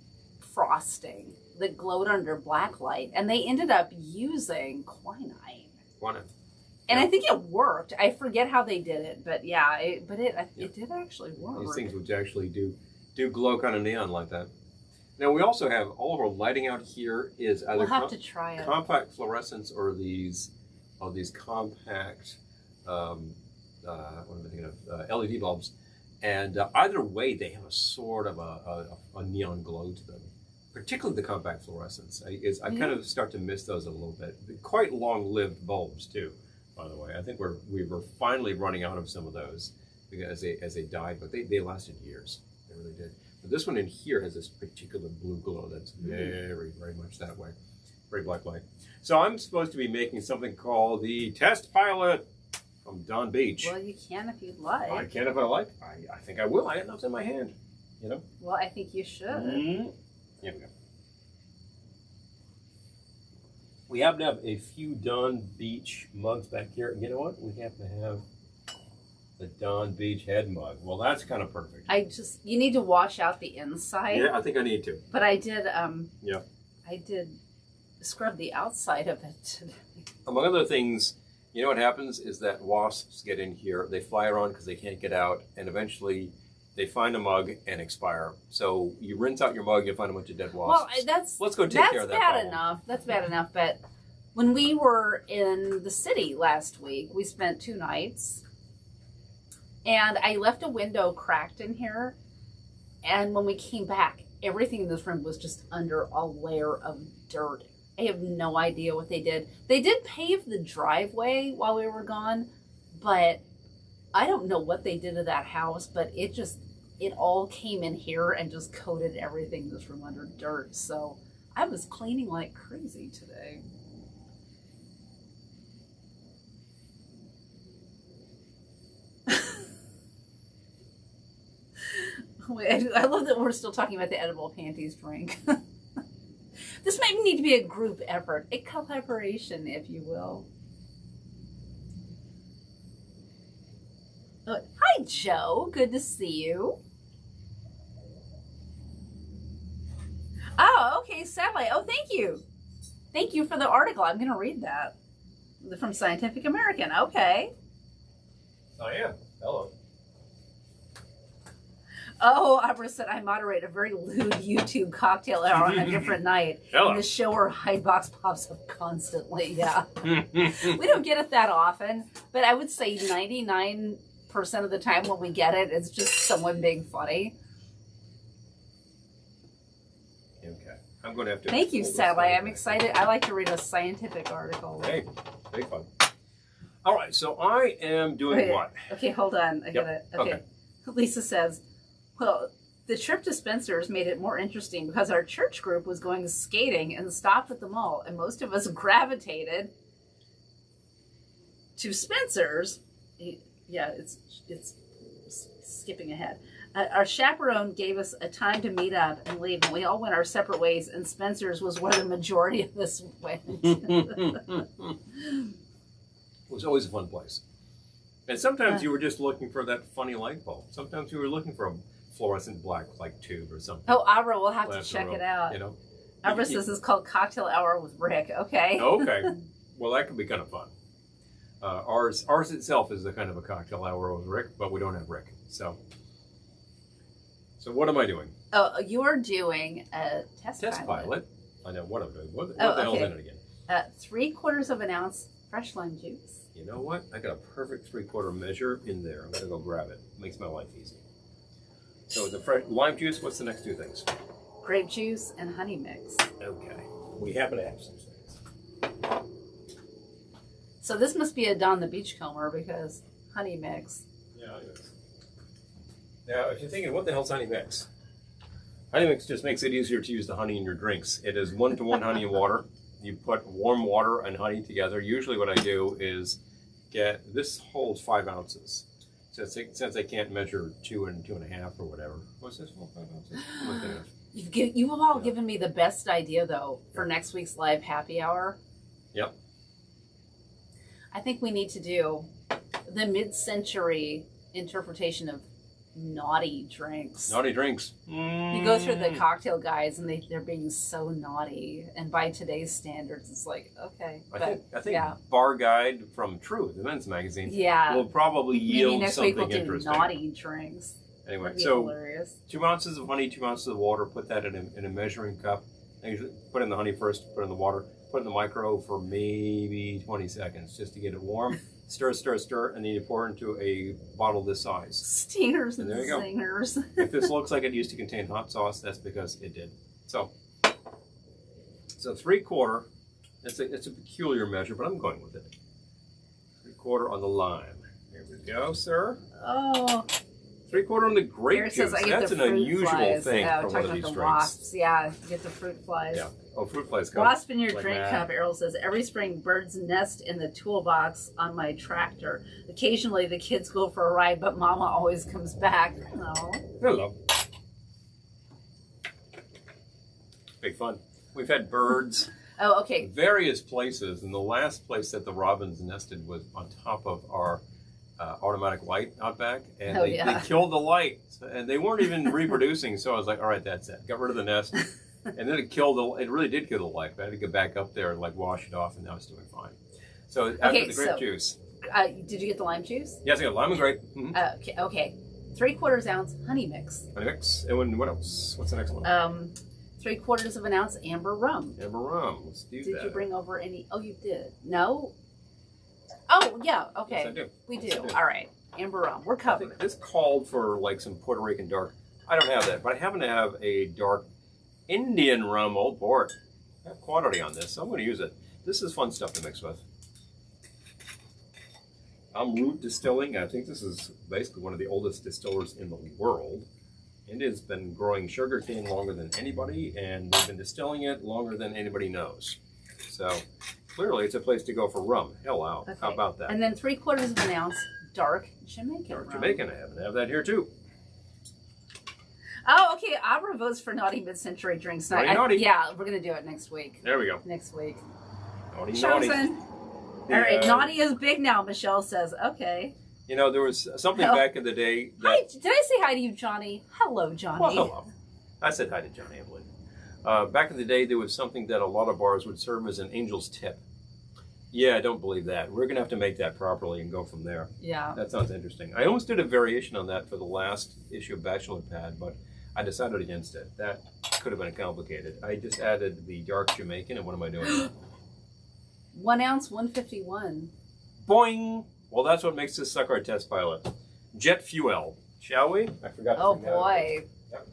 frosting that glowed under black light, and they ended up using quinine. And I think it worked. I forget how they did it, but yeah, it did actually work. These things would actually do glow kind of neon like that. Now we also have all of our lighting out here is either we'll have to try it. Compact fluorescence or these compact what am I thinking of, LED bulbs, and either way they have a sort of a neon glow to them. Particularly the compact fluorescence. I kind of start to miss those a little bit. They're quite long-lived bulbs too, by the way. I think we were finally running out of some of those because as they died, but they lasted years. They really did. But this one in here has this particular blue glow that's very, very much that way. Very black light. So I'm supposed to be making something called the Test Pilot from Don Beach. Well, you can if you'd like. I can if I like. I think I will. I got nothing in my hand. You know? Well, I think you should. Here we go. We happen to have a few Don Beach mugs back here. And you know what? We happen to have the Don Beach head mug. Well, that's kind of perfect. You need to wash out the inside. Yeah, I think I need to. But I did, I did scrub the outside of it today. Among other things, you know what happens is that wasps get in here. They fly around because they can't get out, and eventually they find a mug and expire. So you rinse out your mug, you find a bunch of dead wasps. Well, let's go take care of that problem. That's bad enough. But when we were in the city last week, we spent 2 nights, and I left a window cracked in here. And when we came back, everything in this room was just under a layer of dirt. I have no idea what they did. They did pave the driveway while we were gone, but I don't know what they did to that house, but it all came in here and just coated everything in this room under dirt. So I was cleaning like crazy today. I love that we're still talking about the edible panties drink. This might need to be a group effort, a collaboration, if you will. Hi, Joe. Good to see you. Oh, okay, satellite. Oh, thank you. Thank you for the article. I'm going to read that. From Scientific American. Okay. I am. Hello. Oh, Abra said I moderate a very lewd YouTube cocktail hour on a different night. Hello. And the show where Hyde Box pops up constantly. Yeah. We don't get it that often, but I would say 99% of the time when we get it, it's just someone being funny. Okay. I'm going to have to. Thank you, Sally. I'm excited. I like to read a scientific article. Hey, big fun. All right, so I am doing what? Okay, hold on. I got it. Okay. Lisa says, well, the trip to Spencer's made it more interesting because our church group was going skating and stopped at the mall, and most of us gravitated to Spencer's. Yeah, it's skipping ahead. Our chaperone gave us a time to meet up and leave, and we all went our separate ways, and Spencer's was where the majority of us went. It was always a fun place. And sometimes you were just looking for that funny light bulb. Sometimes you were looking for a fluorescent black like tube or something. Oh, Abra, we'll have to check it out. You know, Abra says it's called Cocktail Hour with Rick. Okay. Okay. Well, that could be kind of fun. Ours itself is a kind of a cocktail hour with Rick, but we don't have Rick. So what am I doing? Oh, you're doing a test pilot. I know what I'm doing. What the hell's in it again? 3/4 of an ounce fresh lime juice. You know what? I got a perfect 3/4 measure in there. I'm gonna go grab it. Makes my life easy. So the fresh lime juice. What's the next two things? Grape juice and honey mix. Okay. We happen to have some things. So this must be a Don the Beachcomber because honey mix. Yeah, it is. Now, if you're thinking, what the hell's honey mix? Honey mix just makes it easier to use the honey in your drinks. It is 1-to-1 honey and water. You put warm water and honey together. Usually what I do is this holds 5 ounces. Since I can't measure 2 and 2.5 or whatever. What's this? 5 ounces? You've all given me the best idea, though, for next week's live happy hour. Yep. I think we need to do the mid-century interpretation of naughty drinks. Naughty drinks. You go through the cocktail guides and they're being so naughty, and by today's standards it's like, okay. I think Bar Guide from True, the men's magazine, will probably yield next something week we'll interesting. Do naughty drinks. Anyway, so hilarious. 2 ounces of honey, 2 ounces of water, put that in a measuring cup. I usually put in the honey first, put in the water, put in the micro for maybe 20 seconds just to get it warm. Stir, stir, stir, and then you pour into a bottle this size. Stingers and there you zingers. Go. If this looks like it used to contain hot sauce, that's because it did. So 3/4. It's a peculiar measure, but I'm going with it. 3/4 on the lime. Here we go, sir. Oh. 3/4 on the grape juice. That's an unusual thing for one of these drinks. Wasps. Yeah, you get the fruit flies. Yeah. Oh, fruit flies. Wasp in your drink cup. Errol says, every spring birds nest in the toolbox on my tractor. Occasionally the kids go for a ride, but Mama always comes back. Oh. Hello. Big fun. We've had birds. Oh, okay. Various places, and the last place that the robins nested was on top of our automatic light out back, and they killed the light, and they weren't even reproducing. So I was like, all right, that's it. Got rid of the nest, and then it really did kill the light. I had to get back up there and like wash it off, and now it's doing fine. So after the grape juice, did you get the lime juice? Yes, I got lime and grape. Mm-hmm. Okay. 3/4 ounce honey mix. Honey mix, and what else? What's the next one? 3/4 of an ounce amber rum. Amber rum. Let's do that. Did you bring over any? Oh, you did. No. Oh, yeah, okay. Yes, I do. We do. All right. Amber rum. We're covered. I think this called for like some Puerto Rican dark. I don't have that, but I happen to have a dark Indian rum old port. I have quantity on this, so I'm going to use it. This is fun stuff to mix with. I'm Root Distilling. I think this is basically one of the oldest distillers in the world. India's been growing sugarcane longer than anybody, and they've been distilling it longer than anybody knows. So clearly, it's a place to go for rum. Hell out. Okay. How about that? And then 3/4 of an ounce dark Jamaican rum. Jamaican. I happen to have that here too. Oh, okay. Abra votes for naughty mid-century drinks. Naughty. Yeah, we're going to do it next week. There we go. Next week. Naughty. Chosen. All right, naughty is big now, Michelle says. Okay. You know, there was something back in the day that... Hi, did I say hi to you, Johnny? Hello, Johnny. Well, hello. I said hi to Johnny, I believe. Back in the day, there was something that a lot of bars would serve as an angel's tip. Yeah, I don't believe that. We're going to have to make that properly and go from there. Yeah. That sounds interesting. I almost did a variation on that for the last issue of Bachelor Pad, but I decided against it. That could have been complicated. I just added the dark Jamaican, and what am I doing? 1 ounce, 151. Boing! Well, that's what makes this sucker a test pilot. Jet fuel, shall we? I forgot to Oh, bring that boy. up. Yep.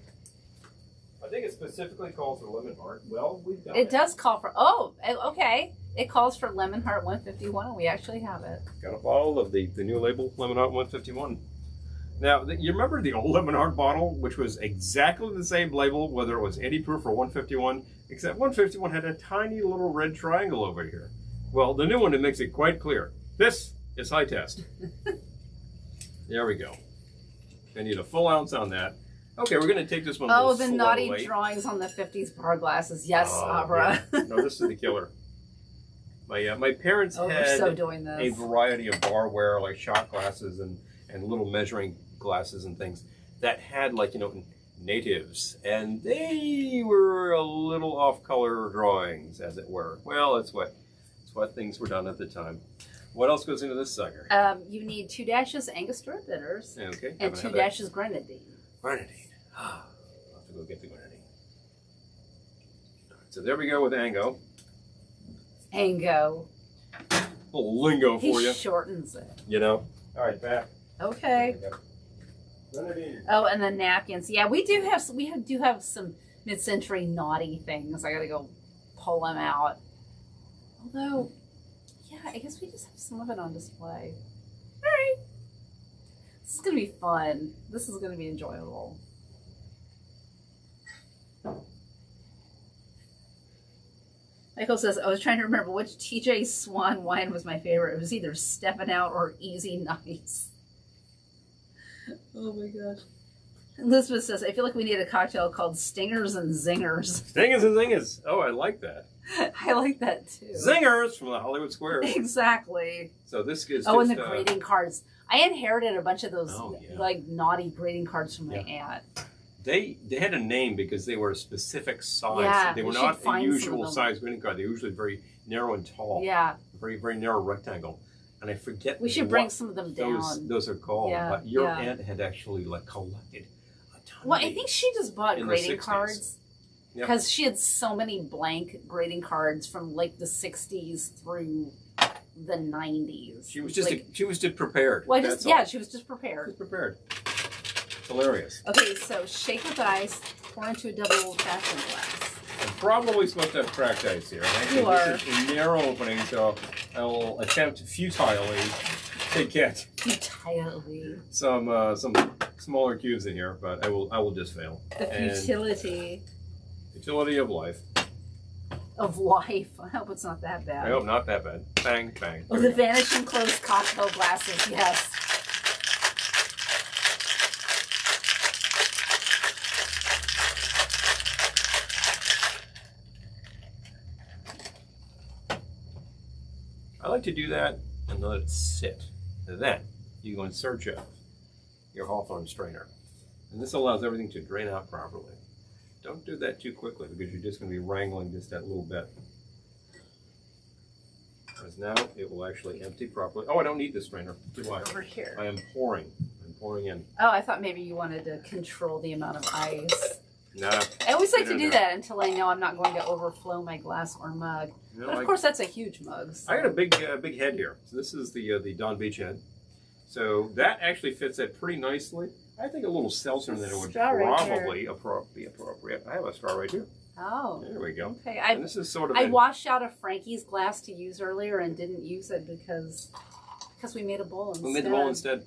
I think it specifically calls for lemon heart. Well, we've got It does call for... Oh, okay. It calls for Lemon Heart 151, and we actually have it. Got a bottle of the new label, Lemon Heart 151. Now, you remember the old Lemon Heart bottle, which was exactly the same label, whether it was 80 proof or 151, except 151 had a tiny little red triangle over here. Well, the new one, it makes it quite clear. This is high test. There we go. I need a full ounce on that. Okay, we're going to take this one a little the naughty slowly. drawings on the 50s bar glasses. Yes, Abra. Yeah. No, this is the killer. My parents Oh, had we're so doing a this. variety of barware, like shot glasses and little measuring glasses and things that had, like, you know, natives, and they were a little off-color drawings, as it were. Well, that's what things were done at the time. What else goes into this sucker? You need 2 dashes Angostura bitters. Okay. And 2 dashes grenadine. Grenadine. I'll have to go get the grenadine. All right, so there we go with Ango. Ango. A little lingo for He you. shortens it. You know? All right, back. Okay. Grenadine. Oh, and the napkins. Yeah, we do have some mid-century naughty things. I gotta go pull them out. Although, yeah, I guess we just have some of it on display. All right. This is gonna be fun. This is gonna be enjoyable. Michael says, I was trying to remember which TJ Swan wine was my favorite. It was either Steppin' Out or Easy Nice. Oh my gosh. Elizabeth says, I feel like we need a cocktail called Stingers and Zingers. Stingers and zingers. Oh, I like that. I like that too. Zingers from the Hollywood Square. Exactly. So this is Oh, just, and the greeting cards. I inherited a bunch of those yeah. like naughty greeting cards from my aunt. They had a name because they were a specific size. Yeah, they were we should not a find some usual of them. size greeting card. They're usually very narrow and tall. Yeah. Very, very narrow rectangle. And I forget We should what bring some of them down. those are called. Yeah, But your yeah. aunt had actually like collected a ton Well, of I these think she just bought in the greeting 60s. cards Yep. because she had so many blank greeting cards from like the 60s through the 90s. She was just like, she was just prepared. well, That's yeah, all. she was just She prepared. was prepared. Hilarious. Okay, so shake with ice, pour into a double fashion glass. I'm probably supposed to have cracked ice here. Actually, You are. This is a narrow opening, so I will attempt futilely to get Futility. some smaller cubes in here, but I will just fail. The And futility utility of life. of life. I hope it's not that bad. I hope not that bad. Bang, bang. Oh, There the we go. vanishing closed cocktail glasses, yes. I like to do that and let it sit. And then you go in search of your Hawthorne strainer. And this allows everything to drain out properly. Don't do that too quickly because you're just going to be wrangling just that little bit. Because now it will actually empty properly. Oh, I don't need this strainer. Do I? Over here. I am pouring. I'm pouring in. Oh, I thought maybe you wanted to control the amount of ice. Nah. I always like to No, do no. that until I know I'm not going to overflow my glass or mug. You know, But of course, that's a huge mug. So. I got a big head here. So this is the Don Beach head. So that actually fits it pretty nicely. I think a little seltzer in there would Straw right probably be appropriate. I have a straw right here. Oh. There we go. Okay. And this is sort of I washed out a Frankie's glass to use earlier and didn't use it because we made a bowl instead. we made the bowl instead.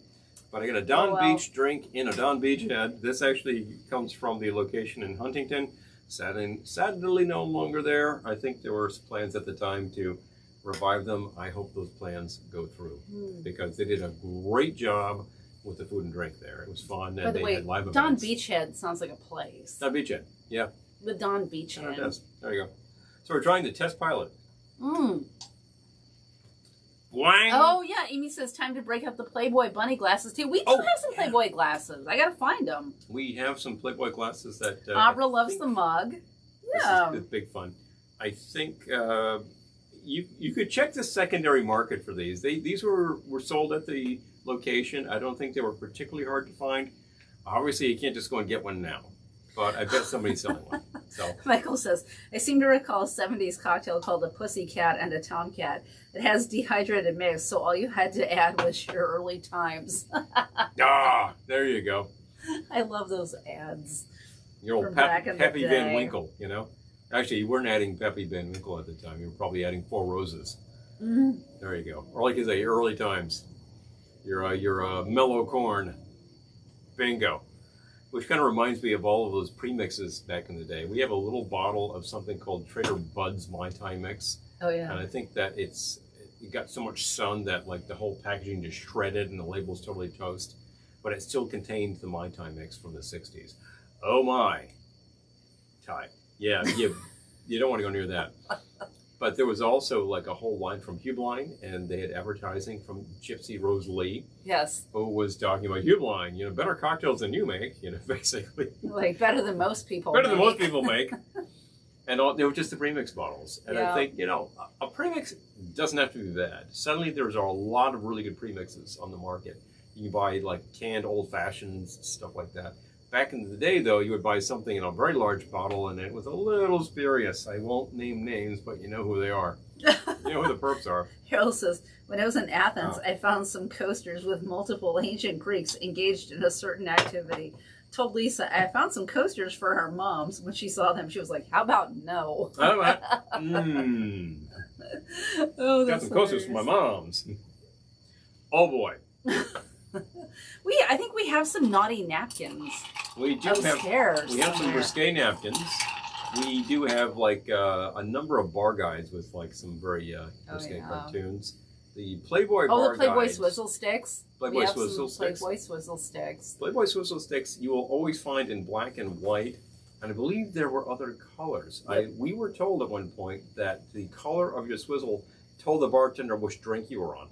But I got a Don well. Beach drink in a Don Beach head. This actually comes from the location in Huntington. Sadly no longer there. I think there were plans at the time to revive them. I hope those plans go through because they did a great job with the food and drink there. It was fun, By and the they way, had live Don events. Beachhead sounds like a place. Don Beachhead, yeah. The Don Beachhead. Yeah, it does. There you go. So we're trying the test pilot. Mm. Wang! Oh, yeah. Amy says time to break out the Playboy bunny glasses, too. We do have some Playboy glasses. I got to find them. We have some Playboy glasses that... Abra loves the mug. Yeah. This is big fun. I think you could check the secondary market for these. These were sold at the location. I don't think they were particularly hard to find. Obviously, you can't just go and get one now. But I bet somebody's selling one. So Michael says, I seem to recall a 70s cocktail called a Pussycat and a Tomcat. It has dehydrated mix, so all you had to add was your early times. there you go. I love those ads. Your old Peppy Van Winkle, you know? Actually, you weren't adding Peppy Van Winkle at the time. You were probably adding Four Roses. Mm-hmm. There you go. Or like you say, early times. Your mellow corn. Bingo. Which kind of reminds me of all of those premixes back in the day. We have a little bottle of something called Trader Bud's Mai Tai Mix. Oh, yeah. And I think that it got so much sun that like the whole packaging just shredded and the label's totally toast. But it still contained the Mai Tai Mix from the 60s. Oh my. Tai. Yeah, you don't want to go near that. But there was also like a whole line from Hubeline, and they had advertising from Gypsy Rose Lee. Yes. Who was talking about Hubeline, better cocktails than you make, basically. Like better than most people Better than most people make. And they were just the premix bottles. And yeah. I think, a premix doesn't have to be bad. Suddenly there's a lot of really good premixes on the market. You can buy like canned old fashions, stuff like that. Back in the day, though, you would buy something in a very large bottle, and it was a little spurious. I won't name names, but you know who they are. You know who the perps are. Harold says, when I was in Athens, I found some coasters with multiple ancient Greeks engaged in a certain activity. Told Lisa, I found some coasters for her moms. When she saw them, she was like, how about no? Oh, that's got some coasters for my moms. Oh, boy. I think we have some naughty napkins. We do have some risque napkins. We do have like a number of bar guides with like some very risque cartoons. The Playboy bar the Playboy guides, Swizzle Sticks. Playboy Swizzle Sticks. Playboy Swizzle Sticks. Playboy Swizzle Sticks you will always find in black and white, and I believe there were other colors. Yep. We were told at one point that the color of your swizzle told the bartender which drink you were on.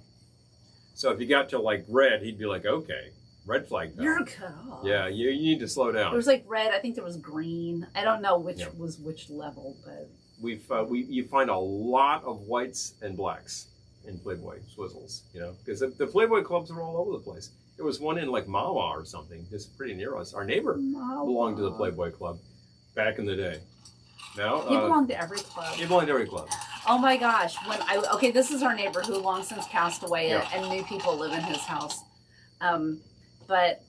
So if you got to like red, he'd be like, okay, red flag. You're cut off. Yeah, you need to slow down. There was like red. I think there was green. I don't know which was which level, but you find a lot of whites and blacks in Playboy Swizzles, because the Playboy clubs are all over the place. There was one in like Mawa or something, just pretty near us. Our neighbor belonged to the Playboy Club back in the day. Now he belonged to every club. He belonged to every club. Oh my gosh! This is our neighbor who long since passed away, and new people live in his house. But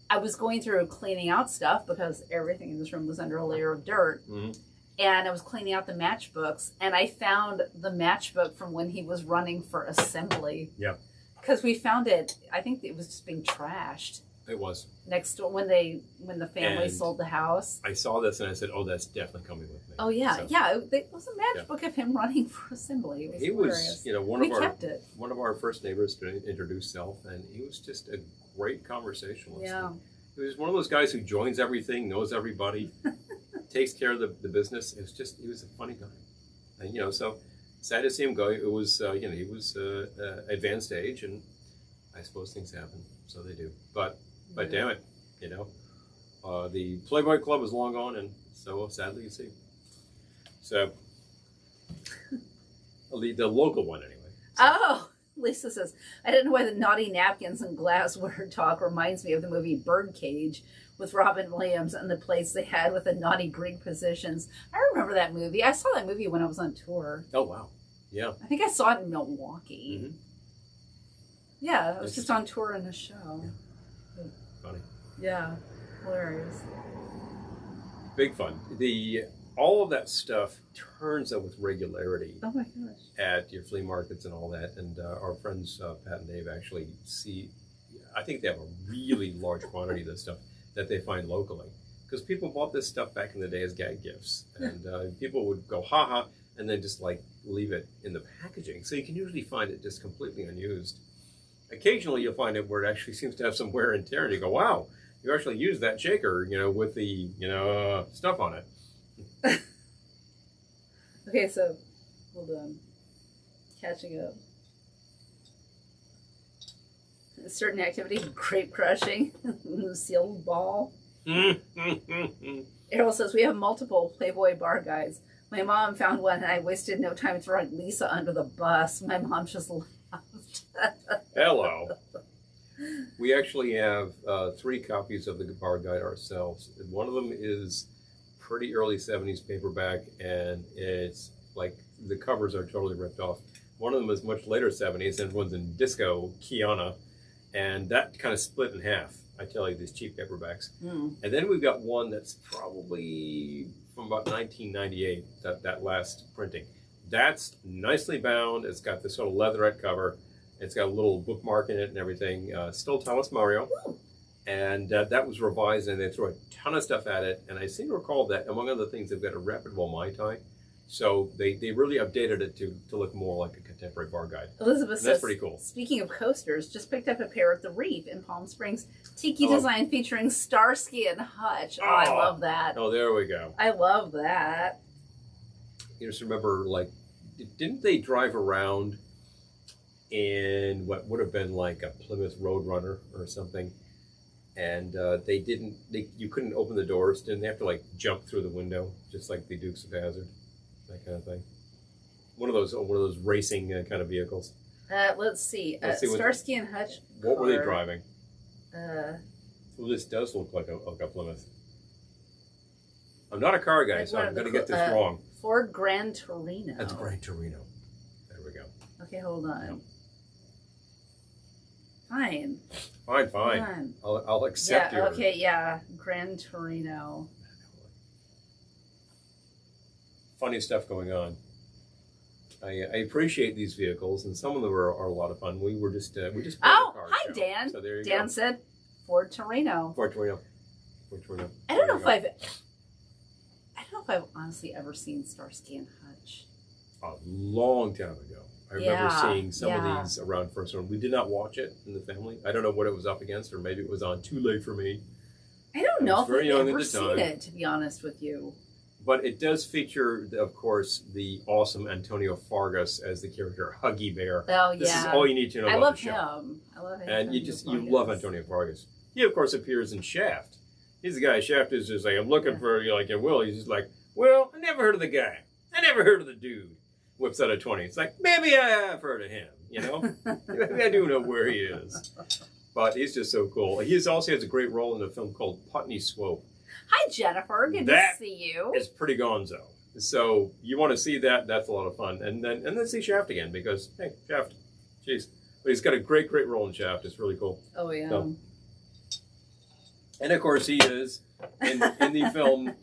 I was going through cleaning out stuff because everything in this room was under a layer of dirt. Mm-hmm. And I was cleaning out the matchbooks, and I found the matchbook from when he was running for assembly. Yeah. Because we found it, I think it was just being trashed. It was. Next door, when the family sold the house. I saw this and I said, oh, that's definitely coming with me. Oh, yeah. So, yeah, it was a matchbook of him running for assembly. It was hilarious. One of our first neighbors to introduce self, and he was just a great conversationalist. Yeah. He was one of those guys who joins everything, knows everybody. Takes care of the business. He was a funny guy. And, so sad to see him go. It was, he was advanced age, and I suppose things happen. So they do. But damn it, the Playboy Club is long gone, and so sadly you see. So, the local one anyway. So. Oh, Lisa says, I don't know why the naughty napkins and glassware talk reminds me of the movie Birdcage with Robin Williams and the place they had with the naughty Greek positions. I remember that movie. I saw that movie when I was on tour. Oh, wow. Yeah. I think I saw it in Milwaukee. Mm-hmm. Yeah, I was just on tour in a show. Funny. Yeah, hilarious. Big fun. All of that stuff turns up with regularity. Oh my gosh! At your flea markets and all that, and our friends Pat and Dave actually see. I think they have a really large quantity of this stuff that they find locally, because people bought this stuff back in the day as gag gifts, and people would go ha, and then just like leave it in the packaging. So you can usually find it just completely unused. Occasionally you'll find it where it actually seems to have some wear and tear, and you go, wow, you actually used that shaker, with the, stuff on it. Okay, so, hold on. Catching up. A certain activity, grape crushing, Lucille Ball. Errol says, we have multiple Playboy bar guides. My mom found one, and I wasted no time throwing Lisa under the bus. My mom just laughed. Hello. We actually have 3 copies of the bar guide ourselves. One of them is pretty early 70s paperback, and it's like the covers are totally ripped off. One of them is much later 70s, and one's in disco, Kiana, and that kind of split in half. I tell you, these cheap paperbacks. And then we've got one that's probably from about 1998, that last printing. That's nicely bound. It's got this sort of leatherette cover. It's got a little bookmark in it and everything. Still Thomas Mario. And that was revised, and they threw a ton of stuff at it. And I seem to recall that, among other things, they've got a reputable Mai Tai. So they really updated it to look more like a contemporary bar guide. Elizabeth says, that's pretty cool. Speaking of coasters, just picked up a pair at the Reef in Palm Springs. Tiki design featuring Starsky and Hutch. Oh, I love that. Oh, there we go. I love that. You just remember, like, didn't they drive around in what would have been like a Plymouth Roadrunner or something? And you couldn't open the doors. Didn't they have to, like, jump through the window, just like the Dukes of Hazzard? That kind of thing. One of those racing kind of vehicles. Let's see. Starsky and Hutch. What were they driving? Well, this does look like a Plymouth. I'm not a car guy, so I'm going to get this wrong. Ford Gran Torino. That's Gran Torino. There we go. Okay, hold on. Yep. Fine. I'll accept your... Okay, yeah. Gran Torino. Funny stuff going on. I appreciate these vehicles, and some of them are a lot of fun. We just hi show. Dan. So there you Dan go. said Ford Torino. Ford Torino. I don't know if I've honestly ever seen Starsky and Hutch. A long time ago. I remember seeing some of these around first one. We did not watch it in the family. I don't know what it was up against, or maybe it was on too late for me. I don't know if I've ever seen seen it, to be honest with you. But it does feature, of course, the awesome Antonio Fargas as the character Huggy Bear. Oh, yeah. This is all you need to know about the show. I love him. And you love Antonio Fargas. He, of course, appears in Shaft. He's the guy. Shaft is just like, I'm looking for, Will. He's just like, well, I never heard of the guy. I never heard of the dude. Whips out a 20. It's like, maybe I have heard of him, Maybe I do know where he is. But he's just so cool. He also has a great role in a film called Putney Swope. Hi, Jennifer. Good to see you. It's pretty gonzo. So you want to see that? That's a lot of fun. And then see Shaft again, because, hey, Shaft. Jeez. But he's got a great role in Shaft. It's really cool. Oh, yeah. So, and, of course, he is in the film.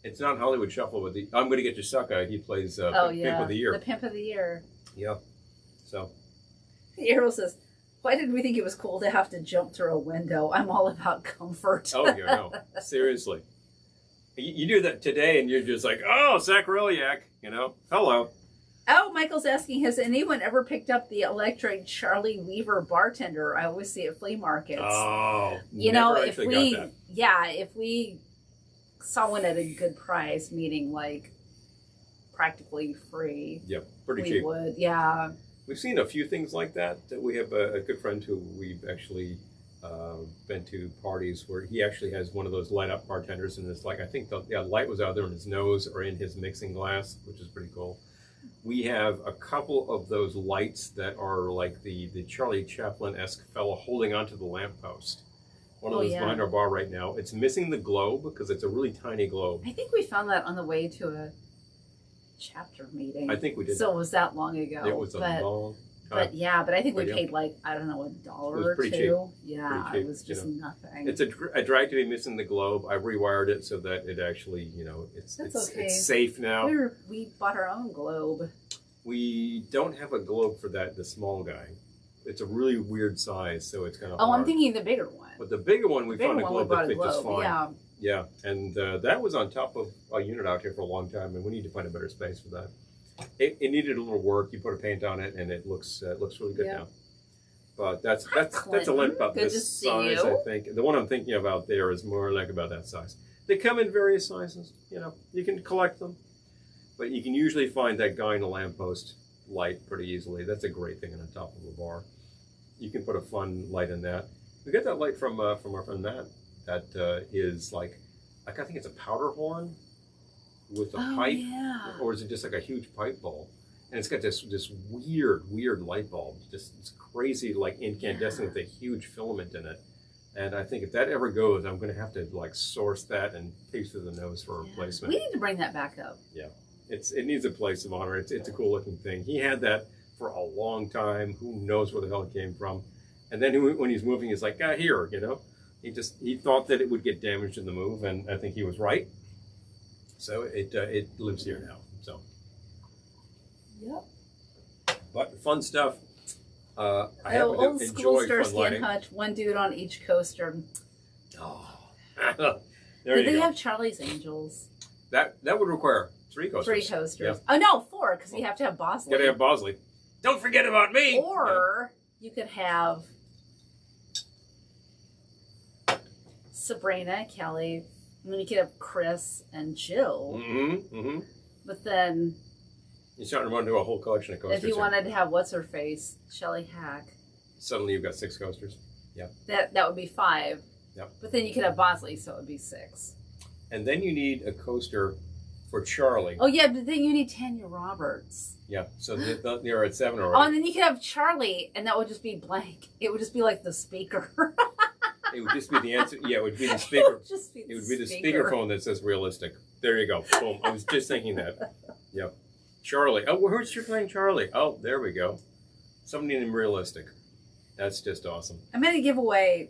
It's not Hollywood Shuffle, but I'm Going to Get You Sucker. He plays Pimp of the Year. The Pimp of the Year. Yeah. So. Errol says, why did we think it was cool to have to jump through a window? I'm all about comfort. Oh, yeah, no. Seriously. You do that today, and you're just like, oh, sacrilege, Hello. Oh, Michael's asking, has anyone ever picked up the electric Charlie Weaver bartender? I always see at flea markets. Oh, if we saw one at a good price, meaning like practically free. Yep, pretty cheap. We would, yeah. We've seen a few things like that. We have a good friend who we've actually been to parties where he actually has one of those light up bartenders, and it's like, I think the light was either in his nose or in his mixing glass, which is pretty cool. We have a couple of those lights that are like the Charlie Chaplin-esque fellow holding onto the lamppost. One of those behind our bar right now. It's missing the globe because it's a really tiny globe. I think we found that on the way to a chapter meeting. I think we did. So it was that long ago. It was a long time. But I think we paid like, I don't know, $1 or $2. Cheap. Yeah, it was just nothing. It's a drag to be missing the globe. I rewired it so that it actually, it's safe now. We bought our own globe. We don't have a globe for the small guy. It's a really weird size, so it's kind of hard. I'm thinking the bigger one. But the bigger one, we found a globe that fit just fine. Yeah. Yeah, and that was on top of a unit out here for a long time, and we need to find a better space for that. It needed a little work. You put a paint on it, and it looks really good now. But that's a lamp about Good to this see size, you. I think. The one I'm thinking about there is more like about that size. They come in various sizes. You know, you can collect them, but you can usually find that guy in a lamppost light pretty easily. That's a great thing on the top of a bar. You can put a fun light in that. We got that light from our friend Matt. That is like I think it's a powder horn with a pipe, or is it just like a huge pipe bowl? And it's got this weird light bulb, just it's crazy like incandescent with a huge filament in it. And I think if that ever goes, I'm going to have to like source that and pay through the nose for a replacement. We need to bring that back up. Yeah, it needs a place of honor. It's a cool looking thing. He had that for a long time. Who knows where the hell it came from? And then when he's moving, he's like, here, you know. He thought that it would get damaged in the move, and I think he was right. So it lives here now. So. Yep. But fun stuff. I happen old to school enjoy stir fun skin lighting. hutch, one dude on each coaster. Oh, there Did you they go. have Charlie's Angels? That would require 3 coasters. 3 coasters. Yeah. Oh no, 4, because you have to have Bosley. Gotta have Bosley. Don't forget about me. Or you could have Sabrina, Kelly, and then you could have Chris and Jill. But then You're starting to run into a whole collection of coasters. if you here. wanted to have what's her face, Shelley Hack, Suddenly you've got 6 coasters. Yeah. that would be 5. Yep. But then you could have Bosley, so it would be 6. And then you need a coaster for Charlie. Oh yeah, but then you need Tanya Roberts. Yeah. So they're at 7 Oh, already. and then you could have Charlie, and that would just be blank. It would just be like the speaker. It would just be the answer. Yeah, it would be the It speaker. would just be It would be the speakerphone that says realistic. There you go. Boom. I was just thinking that. Yep. Charlie. Oh, who's you're playing Charlie? Oh, there we go. Somebody named realistic. That's just awesome. I'm going to give away.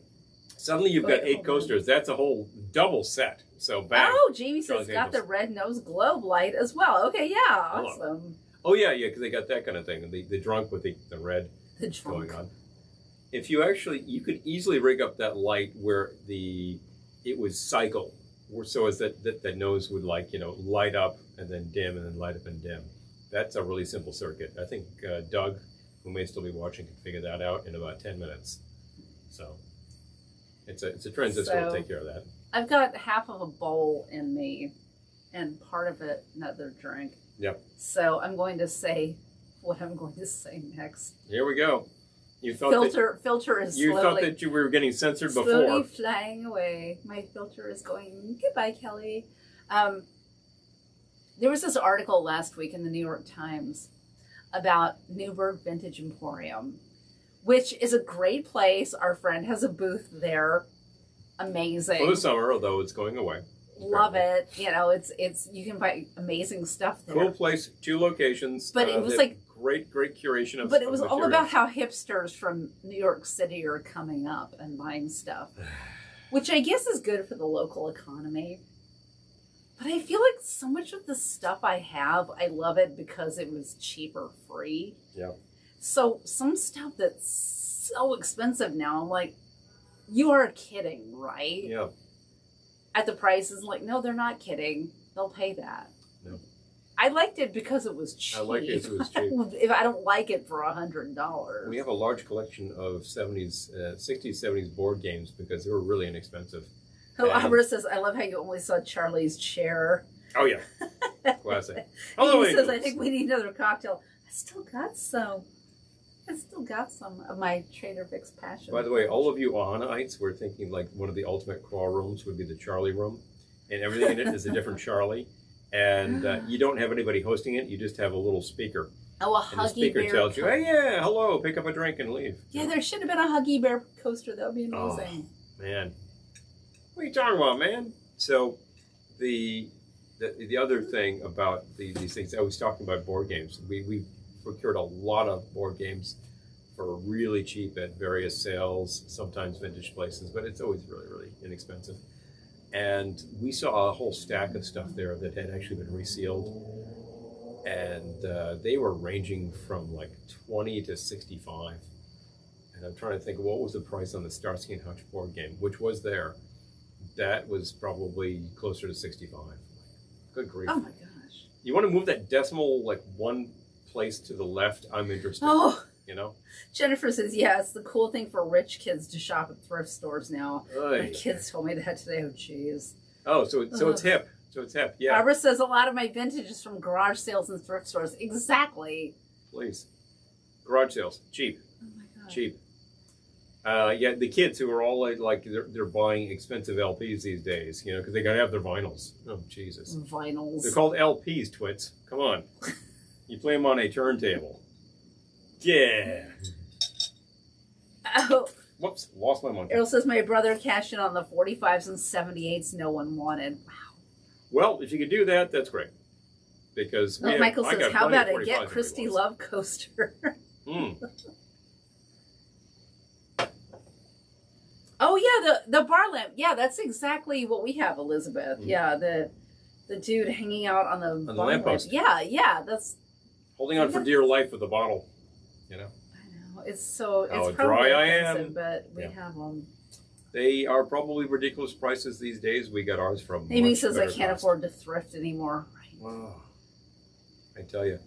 Suddenly you've got Wait, 8 hold coasters. That's a whole double set. So bang. Oh, Jamie says Charlie's got the Angels. red nose globe light as well. Okay, yeah, awesome. Oh yeah, because they got that kind of thing. The drunk with the red The drunk. going on. If you you could easily rig up that light where it was cycle, so as that nose would light up and then dim and then light up and dim. That's a really simple circuit. I think Doug, who may still be watching, can figure that out in about 10 minutes. So it's a transistor will take care of that. I've got half of a bowl in me, and part of it another drink. Yep. So I'm going to say what I'm going to say next. Here we go. You thought Filter is you slowly, thought that you were getting censored slowly before. flying away. My filter is going goodbye, Kelly. There was this article last week in the New York Times about Newburgh Vintage Emporium, which is a great place. Our friend has a booth there. Amazing. For the summer, although it's going away. Love it. You know, it's you can buy amazing stuff there. Cool place, 2 locations. But it was they like great curation of. But it was of all material. about how hipsters from New York City are coming up and buying stuff, which I guess is good for the local economy. But I feel like so much of the stuff I have, I love it because it was cheap or free. Yeah. So some stuff that's so expensive now, I'm like, you are kidding, right? Yeah. At the prices, like, no, they're not kidding. They'll pay that. No. I liked it because it was cheap. I like it because it was cheap. If I don't like it for $100. We have a large collection of 60s, 70s board games because they were really inexpensive. Oh, And- Albert says, I love how you only saw Charlie's chair. Oh yeah, classic. He Hello, says, Angels. I think we need another cocktail. I still got some of my Trader Vic's passion. By the way, all of you Ohanites were thinking like one of the ultimate crawl rooms would be the Charlie room, and everything in it is a different Charlie, and you don't have anybody hosting it. You just have a little speaker, Oh, a and the Huggy speaker Bear. tells you, "Hey, yeah, hello, pick up a drink and leave." Yeah, there should have been a Huggy Bear coaster. That would be Oh. amazing. Man, what are you talking about, man? So, the other thing about these things, I was talking about board games. We procured a lot of board games for really cheap at various sales, sometimes vintage places, but it's always really, really inexpensive. And we saw a whole stack of stuff there that had actually been resealed, and they were ranging from like 20 to 65. And I'm trying to think, what was the price on the Starsky and Hutch board game, which was there? That was probably closer to 65. Good grief. Oh my gosh. You want to move that decimal like one place to the left? I'm interested. Oh, you know? Jennifer says, yeah, it's the cool thing for rich kids to shop at thrift stores now. Oy. My kids told me that today. Oh, jeez. Oh, so it's hip. So it's hip, yeah. Barbara says a lot of my vintage is from garage sales and thrift stores. Exactly. Please. Garage sales. Cheap. Oh, my God. Cheap. Yeah, the kids who are all like they're buying expensive LPs these days, you know, because they got to have their vinyls. Oh, Jesus. Vinyls. They're called LPs, twits. Come on. You play them on a turntable. Yeah. Oh. Whoops, lost my monkey. Errol says, my brother cashed in on the 45s and 78s no one wanted. Wow. Well, if you could do that, that's great. Because Michael says, how about a Get Christy Love coaster? Oh, yeah, the bar lamp. Yeah, that's exactly what we have, Elizabeth. Yeah, the dude hanging out on the lamppost. Yeah, that's... Holding on for dear life with the bottle, you know. I know. It's so... It's How probably dry I expensive, am. but we have them. They are probably ridiculous prices these days. We got ours from Amy says, I can't afford to thrift anymore. Right. Wow. I tell you.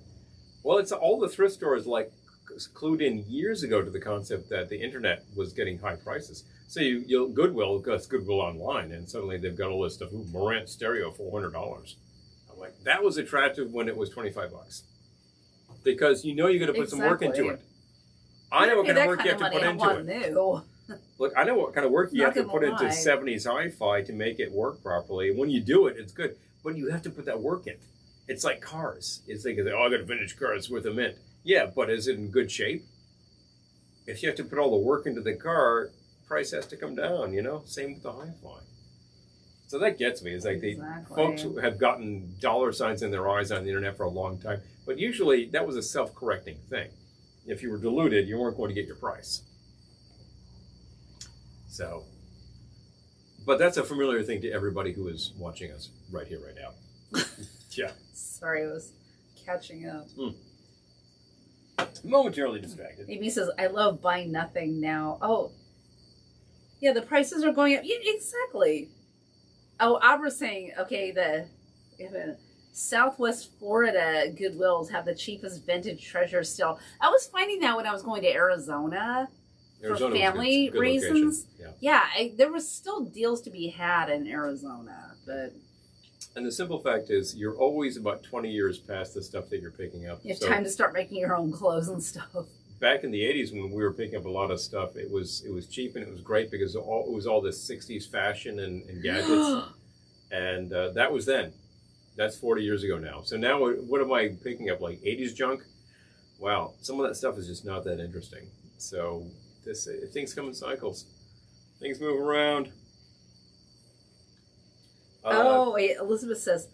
Well, it's all the thrift stores like clued in years ago to the concept that the internet was getting high prices. So you'll Goodwill, because Goodwill online, and suddenly they've got a list of Marantz stereo for $400. I'm like, that was attractive when it was $25, because you know you're going to put some work into it. I know what kind of work you have to put into it. Look, I know what kind of work you have to put into 70s hi-fi to make it work properly. When you do it, it's good, but you have to put that work in. It's like cars. It's like, oh, I got a vintage car, it's worth a mint. Yeah, but is it in good shape? If you have to put all the work into the car, price has to come down, you know? Same with the hi-fi. So that gets me. It's like folks have gotten dollar signs in their eyes on the internet for a long time, but usually that was a self-correcting thing. If you were deluded, you weren't going to get your price. So, but that's a familiar thing to everybody who is watching us right here, right now. Yeah. Sorry, I was catching up. Momentarily distracted. Amy says, I love buying nothing now. Oh, yeah, the prices are going up. Yeah, exactly. Oh, Abra's saying, okay, the Southwest Florida Goodwills have the cheapest vintage treasures still. I was finding that when I was going to Arizona for family good reasons. Yeah, there was still deals to be had in Arizona, but... And the simple fact is, you're always about 20 years past the stuff that you're picking up. You have time to start making your own clothes and stuff. Back in the 80s, when we were picking up a lot of stuff, it was cheap and it was great because it was all this 60s fashion and gadgets. And that was then. That's 40 years ago now. So now what am I picking up, like 80s junk? Wow, some of that stuff is just not that interesting. So things come in cycles. Things move around. Oh, wait, Elizabeth says,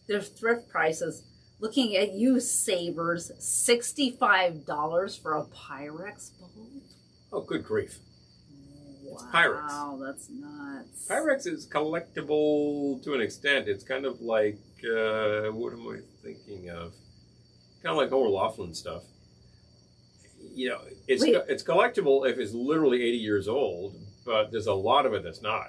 there's thrift prices. Looking at you, savers, $65 for a Pyrex bowl? Oh, good grief. Wow, it's Pyrex. Wow, that's nuts. Pyrex is collectible to an extent. It's kind of like, what am I thinking of? Kind of like Homer Laughlin stuff. You know, it's collectible if it's literally 80 years old, but there's a lot of it that's not.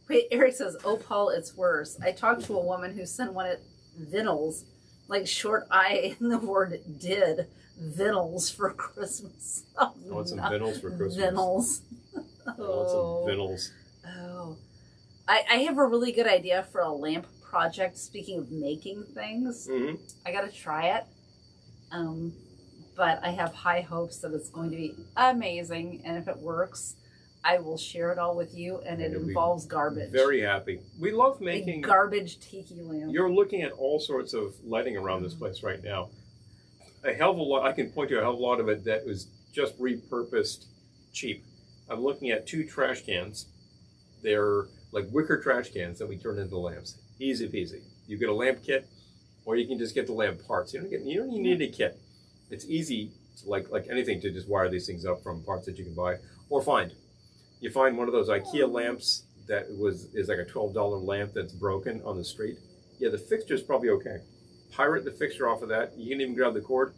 Wait, Eric says, oh, Paul, it's worse. I talked to a woman who sent one at Vinyls, like short I in the word did, Vinyls for Christmas. Oh, I want some Vinyls for Christmas. Vinyls. I want some Vinyls. Oh. I have a really good idea for a lamp project, speaking of making things. Mm-hmm. I got to try it. But I have high hopes that it's going to be amazing. And if it works, I will share it all with you, and it involves garbage. Very happy. We love making a garbage tiki lamp. You're looking at all sorts of lighting around this place right now. A hell of a lot. I can point to a hell of a lot of it that was just repurposed cheap. I'm looking at 2 trash cans. They're like wicker trash cans that we turn into lamps. Easy peasy. You get a lamp kit, or you can just get the lamp parts. You don't even need a kit. It's easy, like anything, to just wire these things up from parts that you can buy or find. You find one of those IKEA lamps that is like a $12 lamp that's broken on the street. Yeah, the fixture's probably okay. Pirate the fixture off of that. You can even grab the cord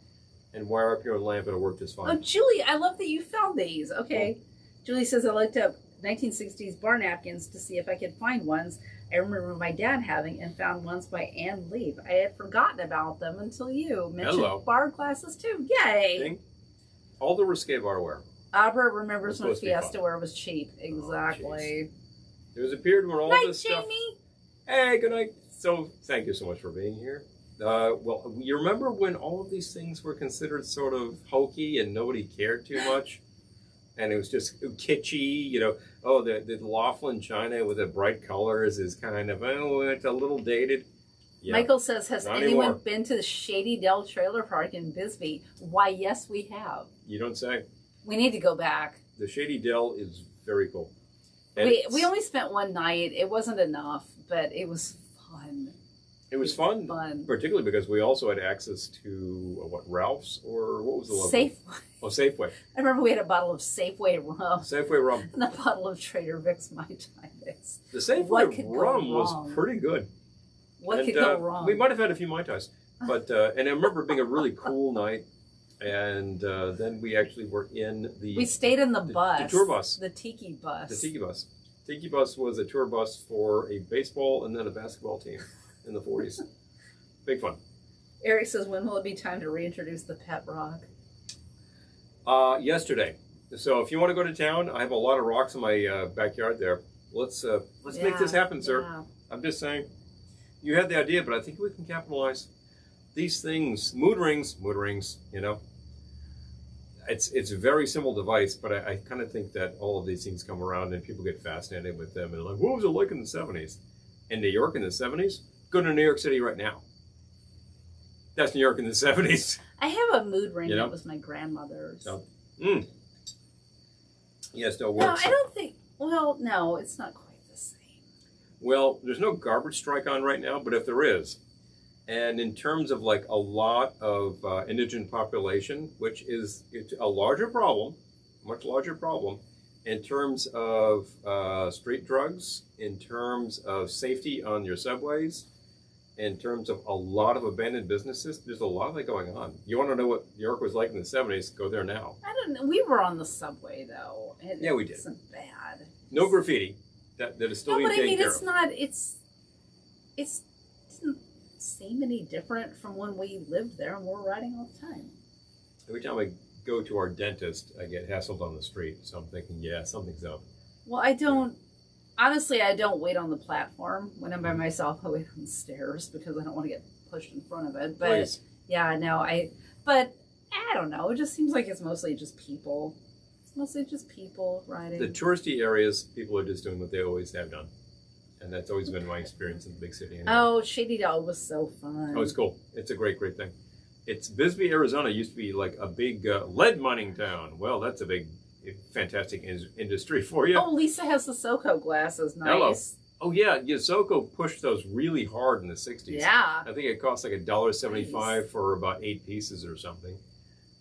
and wire up your own lamp. It'll work just fine. Oh, Julie, I love that you found these. Okay. Cool. Julie says, I looked up 1960s bar napkins to see if I could find ones I remember my dad having, and found ones by Anne Leib. I had forgotten about them until you mentioned bar glasses too. Yay! All the risque barware. Abra remembers when Supposed to be Fiesta fun. wear was cheap. Exactly. There was a period when all Night, this stuff. Jamie. Hey, good night. So, thank you so much for being here. Well, you remember when all of these things were considered sort of hokey and nobody cared too much? And it was just kitschy, you know. Oh, the Laughlin china with the bright colors is kind of, oh, it's a little dated. Yeah. Michael says, has Not anyone anymore. been to the Shady Dell Trailer Park in Bisbee? Why, yes, we have. You don't say. We need to go back. The Shady Dell is very cool. And We only spent one night. It wasn't enough, but it was fun. It was fun, Fun. particularly because we also had access to, Ralph's or what was the local? Safeway. Oh, Safeway. I remember we had a bottle of Safeway rum Safeway rum. and a bottle of Trader Vic's Mai Tai mix. The Safeway What could go rum was wrong? pretty good. What And, could go wrong? We might have had a few Mai Tais. But, and I remember it being a really cool night. And then we actually were in We stayed in the bus. The tour bus. The Tiki bus. The Tiki bus. Tiki bus was a tour bus for a baseball and then a basketball team in the 40s. Big fun. Eric says, when will it be time to reintroduce the pet rock? Yesterday. So if you want to go to town, I have a lot of rocks in my backyard there. Let's make this happen, sir. Yeah. I'm just saying. You had the idea, but I think we can capitalize. These things, mood rings, you know. It's a very simple device, but I kind of think that all of these things come around and people get fascinated with them. And like, what was it like in the 70s? In New York in the 70s? Go to New York City right now. That's New York in the 70s. I have a mood ring You know? that was my grandmother's. So, yeah, it still No, works. I don't think, well, no, it's not quite the same. Well, there's no garbage strike on right now, but if there is, and in terms of like a lot of indigent population, which is it's a larger problem, much larger problem, in terms of street drugs, in terms of safety on your subways, in terms of a lot of abandoned businesses, there's a lot of that going on. You want to know what New York was like in the 70s, go there now. I don't know. We were on the subway, though. Yeah, we did. It wasn't bad. No graffiti. That is still No, being but I taken mean, care it's of. not, it doesn't seem any different from when we lived there and we're riding all the time. Every time I go to our dentist, I get hassled on the street. So I'm thinking, yeah, something's up. Well, I don't wait on the platform when I'm by myself. I wait on the stairs because I don't want to get pushed in front of it. But Please. yeah, no, but I don't know. It just seems like it's mostly just people. It's mostly just people riding. The touristy areas, people are just doing what they always have done. And that's always been my experience in the big city. Anyway. Oh, Shady Dell was so fun. Oh, it's cool. It's a great, great thing. It's Bisbee, Arizona used to be like a big lead mining town. Well, that's a big, fantastic industry for you. Oh, Lisa has the Soko glasses. Nice. Hello. Oh, yeah. Yosoko pushed those really hard in the 60s. Yeah. I think it cost like $1.75 for about 8 pieces or something.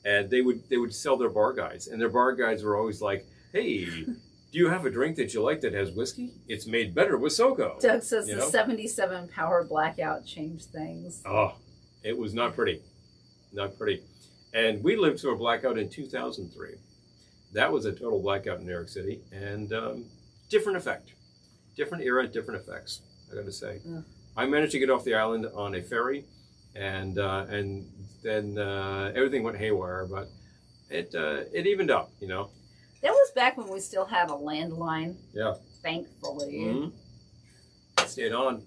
And they would sell their bar guides. And their bar guides were always like, hey, do you have a drink that you like that has whiskey? It's made better with Soko. Doug says You the know? 77 power blackout changed things. Oh, it was not pretty. Not pretty. And we lived through a blackout in 2003. That was a total blackout in New York City. And different effect. Different era, different effects, I got to say. Yeah. I managed to get off the island on a ferry. And then everything went haywire. But it evened up, you know. That was back when we still had a landline. Yeah. Thankfully. Mm-hmm. Stayed on.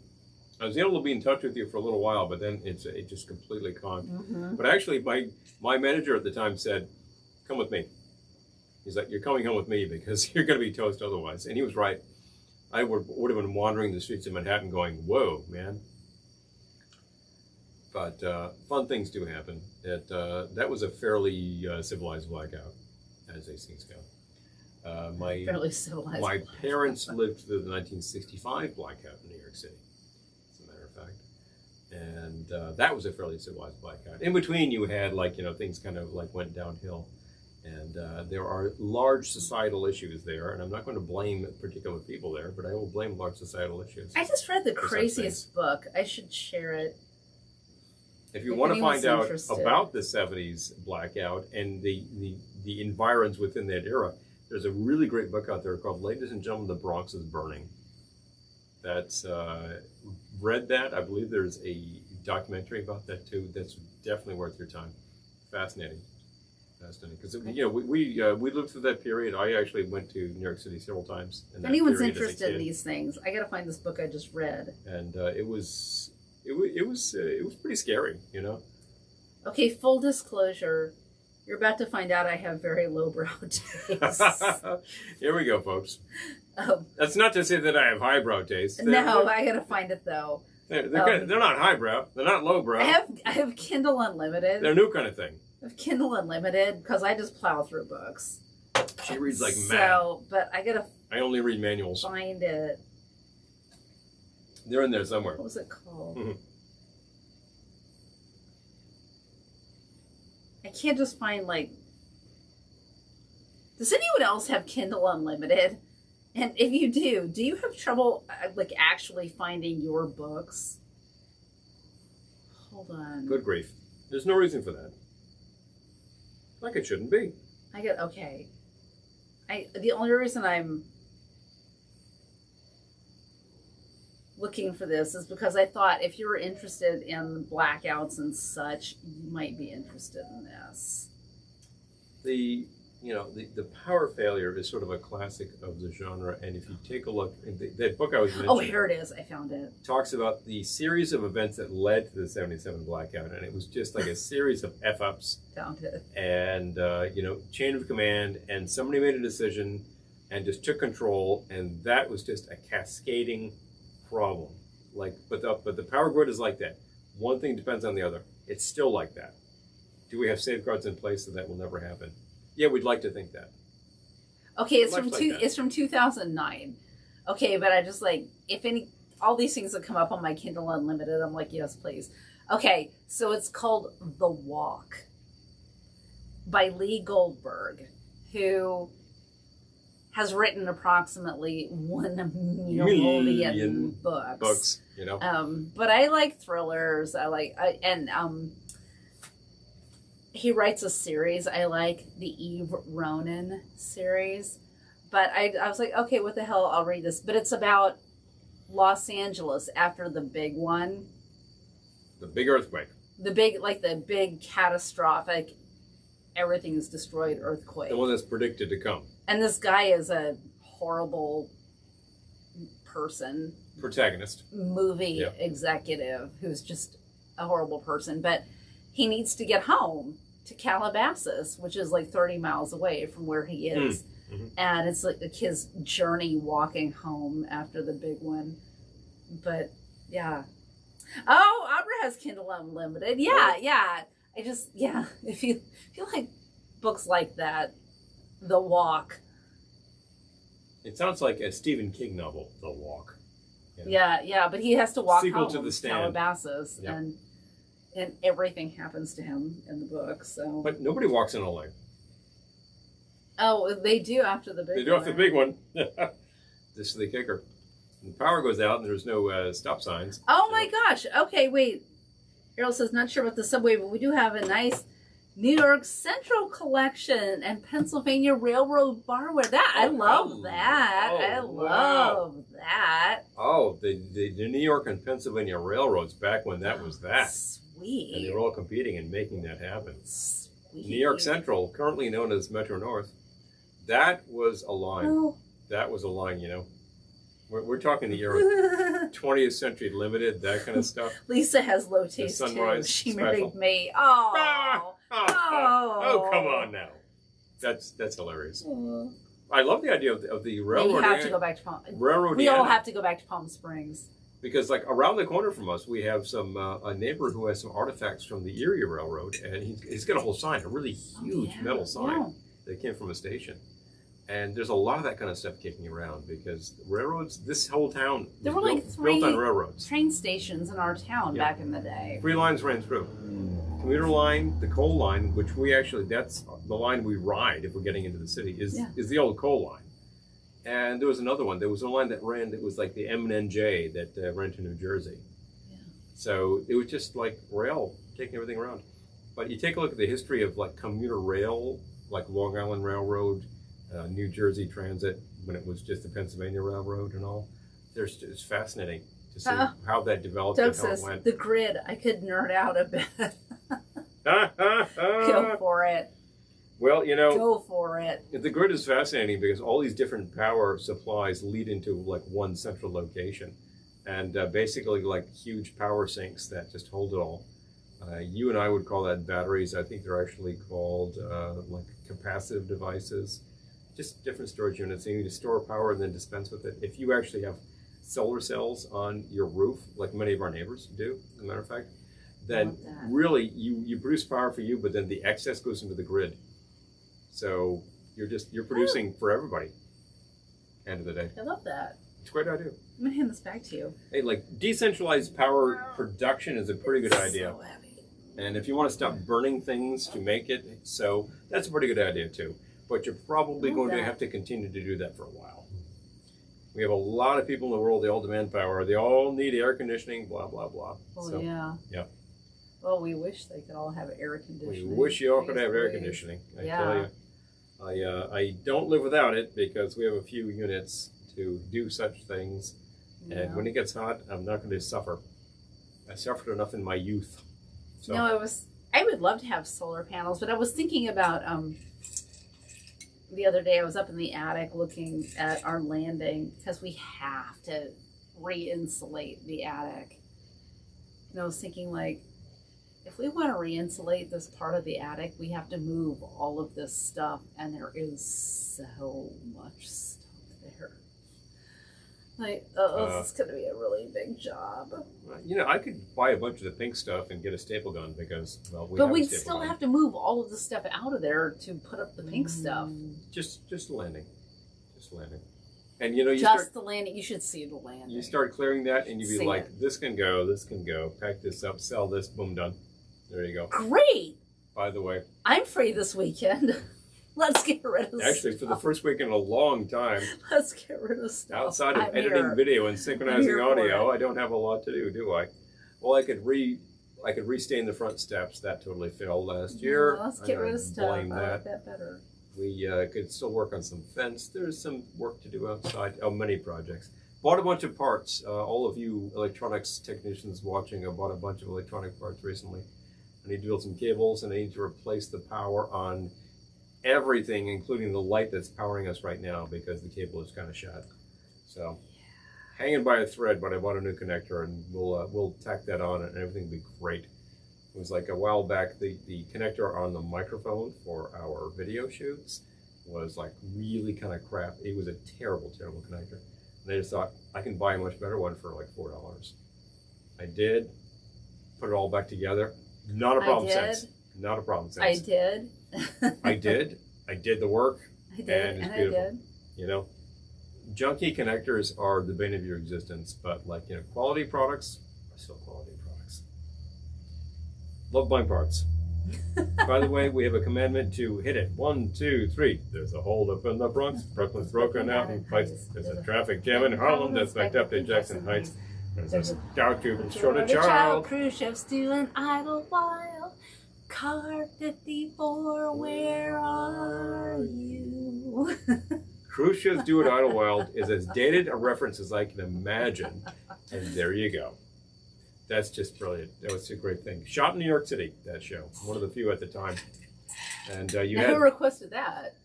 I was able to be in touch with you for a little while, but then it just completely conked. Mm-hmm. But actually, my manager at the time said, come with me. He's like, you're coming home with me because you're going to be toast otherwise. And he was right. I would have been wandering the streets of Manhattan going, whoa, man. But fun things do happen. That was a fairly civilized blackout, as these things go. Fairly civilized. My parents lived through the 1965 blackout in New York City, as a matter of fact. And that was a fairly civilized blackout. In between, you had, like, things kind of, like, went downhill. And there are large societal issues there. And I'm not going to blame particular people there, but I will blame large societal issues. I just read the for such craziest book. I should share it. If you If want to anyone's find out interested. about the 70s blackout and the environs within that era, there's a really great book out there called Ladies and Gentlemen, the Bronx is Burning. That's, read that. I believe there's a documentary about that too. That's definitely worth your time. Fascinating. Fascinating, because we lived through that period. I actually went to New York City several times. If anyone's interested in these things, I got to find this book I just read. And it was pretty scary, you know. Okay, full disclosure, you're about to find out I have very lowbrow taste. Here we go, folks. That's not to say that I have highbrow taste. No, I got to find it though. They're not highbrow. They're not lowbrow. I have Kindle Unlimited. They're a new kind of thing. I have Kindle Unlimited because I just plow through books. She reads like mad. But I gotta. I only read manuals. Find it. They're in there somewhere. What was it called? Mm-hmm. I can't just find like. Does anyone else have Kindle Unlimited? And if you do you have trouble like actually finding your books? Hold on. Good grief. There's no reason for that. Like it shouldn't be. Okay. The only reason I'm looking for this is because I thought if you were interested in blackouts and such, you might be interested in this. The power failure is sort of a classic of the genre, and if you take a look, that book I was mentioning. Oh, here it is. I found it. Talks about the series of events that led to the '77 blackout, and it was just like a series of f-ups. Found it. And chain of command, and somebody made a decision, and just took control, and that was just a cascading problem. But the power grid is like that. One thing depends on the other. It's still like that. Do we have safeguards in place so that will never happen? Yeah, we'd like to think that. Okay, it's from 2009. Okay, but I just all these things that come up on my Kindle Unlimited, I'm like, yes, please. Okay, so it's called The Walk by Lee Goldberg, who has written approximately 1 million books. You know. But I like thrillers. He writes a series. I like the Eve Ronin series. But I was like, okay, what the hell? I'll read this. But it's about Los Angeles after the big one. The big earthquake. The big catastrophic, everything is destroyed earthquake. The one that's predicted to come. And this guy is a horrible person. Protagonist. Movie executive who's just a horrible person. But he needs to get home to Calabasas, which is like 30 miles away from where he is. Mm-hmm. And it's like his journey walking home after the big one. But yeah. Oh, Abra has Kindle Unlimited. Yeah. If you like books like that, The Walk. It sounds like a Stephen King novel, The Walk. You know? Yeah, but he has to walk Sequel home to The Stand. Calabasas, and everything happens to him in the book. So, but nobody walks in LA. Oh, they do after the big one. They do after the big one. This is the kicker. And the power goes out and there's no stop signs. Oh my gosh. Okay, wait. Errol says, not sure about the subway, but we do have a nice New York Central collection and Pennsylvania Railroad barware. I love that. I love that. Oh, the New York and Pennsylvania Railroads back when that was that. Sweet. And they were all competing and making that happen. Sweet. New York Central, currently known as Metro North, that was a line. Oh. That was a line, you know. We're talking the era 20th Century Limited, that kind of stuff. Lisa has low taste too. She married me. Oh. Oh, come on now. That's hilarious. I love the idea of the railroad. We have to go back to Palm. Railroad. We all have to go back to Palm Springs. Because like around the corner from us, we have a neighbor who has some artifacts from the Erie Railroad, and he's got a whole sign, a really huge metal sign that came from a station. And there's a lot of that kind of stuff kicking around because railroads, this whole town there was were built, like 3 built on railroads. Train stations in our town back in the day. 3 lines ran through. Commuter line, the coal line, which that's the line we ride if we're getting into the city, is the old coal line. And there was another one. There was a line that ran that was like the M&NJ that ran to New Jersey. Yeah. So it was just like rail, taking everything around. But you take a look at the history of like commuter rail, like Long Island Railroad, New Jersey Transit, when it was just the Pennsylvania Railroad and all. It's fascinating to see how that developed Doug and how says, it went. The grid, I could nerd out a bit. Go for it. Well, you know, go for it. the grid is fascinating because all these different power supplies lead into like one central location, and basically like huge power sinks that just hold it all. You and I would call that batteries. I think they're actually called like capacitive devices, just different storage units. You need to store power and then dispense with it. If you actually have solar cells on your roof, like many of our neighbors do, as a matter of fact, then really you produce power for you, but then the excess goes into the grid. So you're producing for everybody. End of the day. I love that. It's a great idea. I'm gonna hand this back to you. Hey, like decentralized power production is a pretty good idea. So heavy. And if you want to stop burning things to make it, so that's a pretty good idea too. But you're probably going to have to continue to do that for a while. We have a lot of people in the world, they all demand power. They all need air conditioning, blah, blah, blah. Well, so, yeah. Yeah. Well, we wish they could all have air conditioning. We wish you all could have air conditioning. I tell you. I don't live without it because we have a few units to do such things. Yeah. And when it gets hot, I'm not going to suffer. I suffered enough in my youth. So. No, I would love to have solar panels, but I was thinking about the other day I was up in the attic looking at our landing because we have to re-insulate the attic. And I was thinking, like, if we want to re-insulate this part of the attic, we have to move all of this stuff, and there is so much stuff there. Like, this is going to be a really big job. You know, I could buy a bunch of the pink stuff and get a staple gun because, well, but we'd still have to move all of the stuff out of there to put up the pink stuff. Just landing. Just landing. And, you know, the landing. You should see the landing. You start clearing that and you'd be like, this can go, pack this up, sell this, boom, done. There you go. Great. By the way. I'm free this weekend. Let's get rid of Actually, stuff. for the first week in a long time. Let's get rid of stuff. Outside of editing video and synchronizing audio, I don't have a lot to do I? Well, I could restain the front steps. That totally failed last year. Let's get rid of stuff. Blame that. I like that better. We could still work on some fence. There's some work to do outside. Oh, many projects. Bought a bunch of parts. All of you electronics technicians watching, I bought a bunch of electronic parts recently. I need to build some cables, and I need to replace the power on everything, including the light that's powering us right now, because the cable is kind of shot. So, hanging by a thread, but I bought a new connector, and we'll tack that on, and everything will be great. It was like a while back, the connector on the microphone for our video shoots was like really kind of crap. It was a terrible, terrible connector. And I just thought, I can buy a much better one for like $4. I did, put it all back together. Not a problem since. Not a problem since. I did. I did the work. I did, and it's beautiful. I did. You know, junky connectors are the bane of your existence, but like, you know, quality products are still quality products. Love buying parts. By the way, we have a commandment to hit it. 1, 2, 3. There's a hold up in the Bronx. Brooklyn's broken out in fights. There's a traffic jam in Harlem that's backed up to Jackson Heights. There's a dog tube short a child. Cruise ships do an idle while. Car 54, where are you? Cruise ships do it idle wild is as dated a reference as I can imagine. And there you go. That's just brilliant. That was a great thing. Shot in New York City, that show. One of the few at the time. And you had... Who requested that?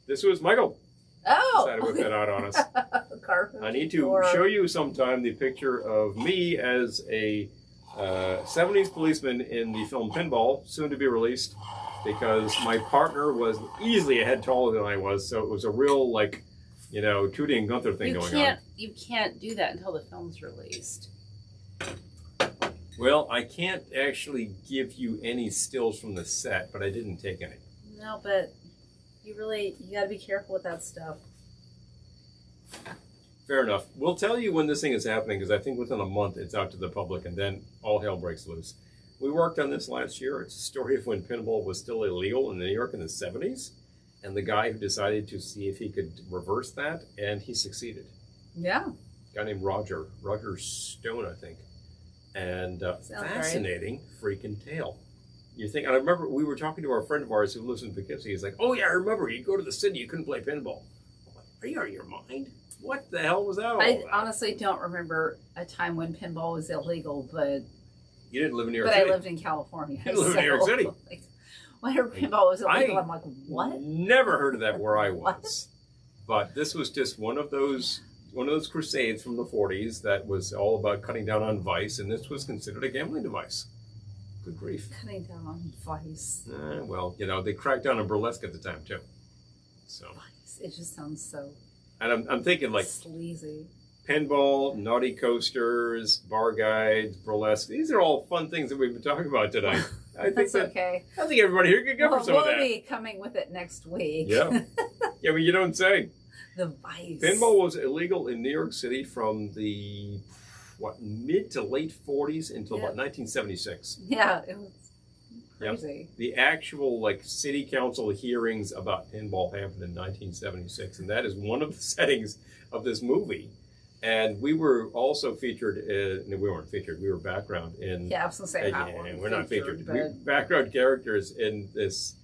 This was Michael. Oh! Decided to whip that out on us. I need to show you sometime the picture of me as a 70s policeman in the film Pinball, soon to be released, because my partner was easily a head taller than I was, so it was a real, like, you know, Tootie and Gunther thing going on. You can't do that until the film's released. Well, I can't actually give you any stills from the set, but I didn't take any. No, but you gotta be careful with that stuff. Fair enough. We'll tell you when this thing is happening, because I think within a month it's out to the public, and then all hell breaks loose. We worked on this last year. It's a story of when pinball was still illegal in New York in the 70s, and the guy who decided to see if he could reverse that, and he succeeded. Yeah. A guy named Roger Stone, I think. And fascinating freaking tale. You think, and I remember we were talking to our friend of ours who lives in Poughkeepsie. He's like, oh yeah, I remember, you'd go to the city, you couldn't play pinball. I'm like, are you out of your mind? What the hell was that all I about? honestly don't remember a time when pinball was illegal, but... You didn't live in New York City. But I lived in California. You lived in New York City. Like, When her pinball was illegal, I'm like, what? Never heard of that where I was. But this was just one of those crusades from the 40s that was all about cutting down on vice, and this was considered a gambling device. Good grief. Cutting down on vice. Well, they cracked down on burlesque at the time, too. So. Vice. It just sounds so... And I'm thinking, like... sleazy. Pinball, naughty coasters, bar guides, burlesque. These are all fun things that we've been talking about tonight. That's okay. I think everybody here could go for some of that. We'll be coming with it next week. Yeah. Yeah, but you don't say. The vice. Pinball was illegal in New York City from the, mid to late 40s until about 1976. Yeah, it was crazy. Yep. The actual, city council hearings about pinball happened in 1976, and that is one of the settings of this movie. And we were also featured we weren't featured, we were background in... Yeah, I was going to say we're not featured. But... We background characters in this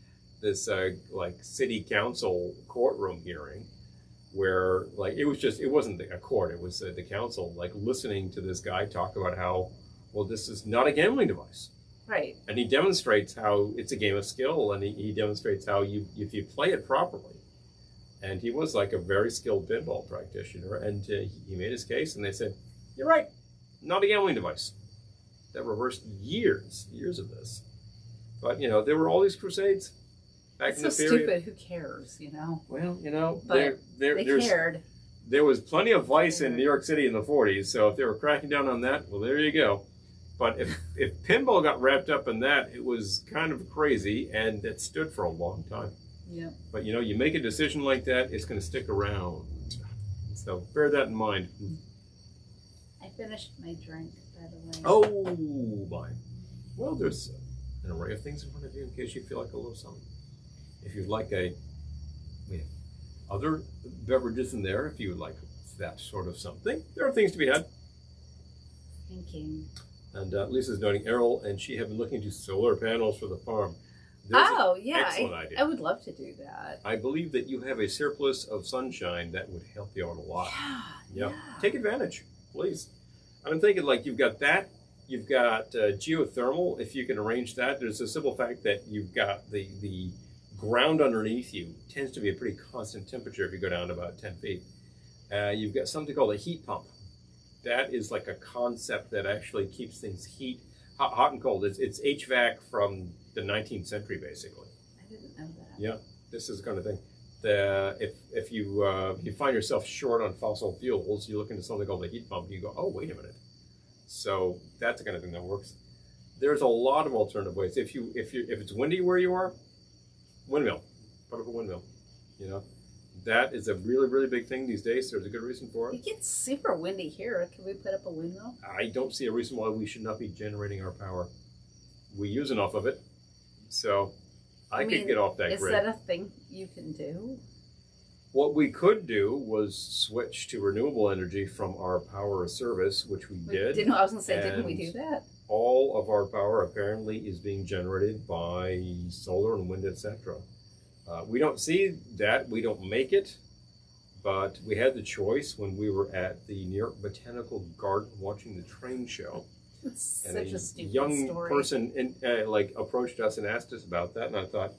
city council courtroom hearing where, it wasn't a court, it was the council, listening to this guy talk about how, well, this is not a gambling device. Right. And he demonstrates how it's a game of skill, and he demonstrates how if you play it properly. And he was a very skilled pinball practitioner, and he made his case, and they said, you're right, not a gambling device. That reversed years of this. But, there were all these crusades back in the period. Stupid, who cares, Well, but they cared. There was plenty of vice in New York City in the 40s, so if they were cracking down on that, well, there you go. But if pinball got wrapped up in that, it was kind of crazy, and it stood for a long time. Yeah. But you make a decision like that, it's going to stick around. So bear that in mind. I finished my drink, by the way. Oh my! Well, there's an array of things in front of you in case you feel like a little something. If you'd like other beverages in there, if you would like that sort of something, there are things to be had. Thinking. And Lisa's noting Errol and she have been looking to solar panels for the farm. Excellent idea. I would love to do that. I believe that you have a surplus of sunshine that would help you out a lot. Yeah. Take advantage, please. I'm thinking you've got that. You've got geothermal, if you can arrange that. There's a simple fact that you've got the ground underneath you tends to be a pretty constant temperature if you go down about 10 feet. You've got something called a heat pump. That is a concept that actually keeps things hot and cold. It's HVAC from the 19th century, basically. I didn't know that. Yeah, this is the kind of thing. If you find yourself short on fossil fuels, you look into something called a heat pump. You go, oh, wait a minute. So that's the kind of thing that works. There's a lot of alternative ways. If it's windy where you are, windmill. Put up a windmill. That is a really, really big thing these days. There's a good reason for it. It gets super windy here. Can we put up a windmill? I don't see a reason why we should not be generating our power. We use enough of it. So I could get off that grid. Is that a thing you can do? What we could do was switch to renewable energy from our power of service, which we did. I was going to say, didn't we do that? All of our power apparently is being generated by solar and wind, etc. We don't see that. We don't make it. But we had the choice when we were at the New York Botanical Garden watching the train show. It's and such a stupid young story. person approached us and asked us about that, and I thought,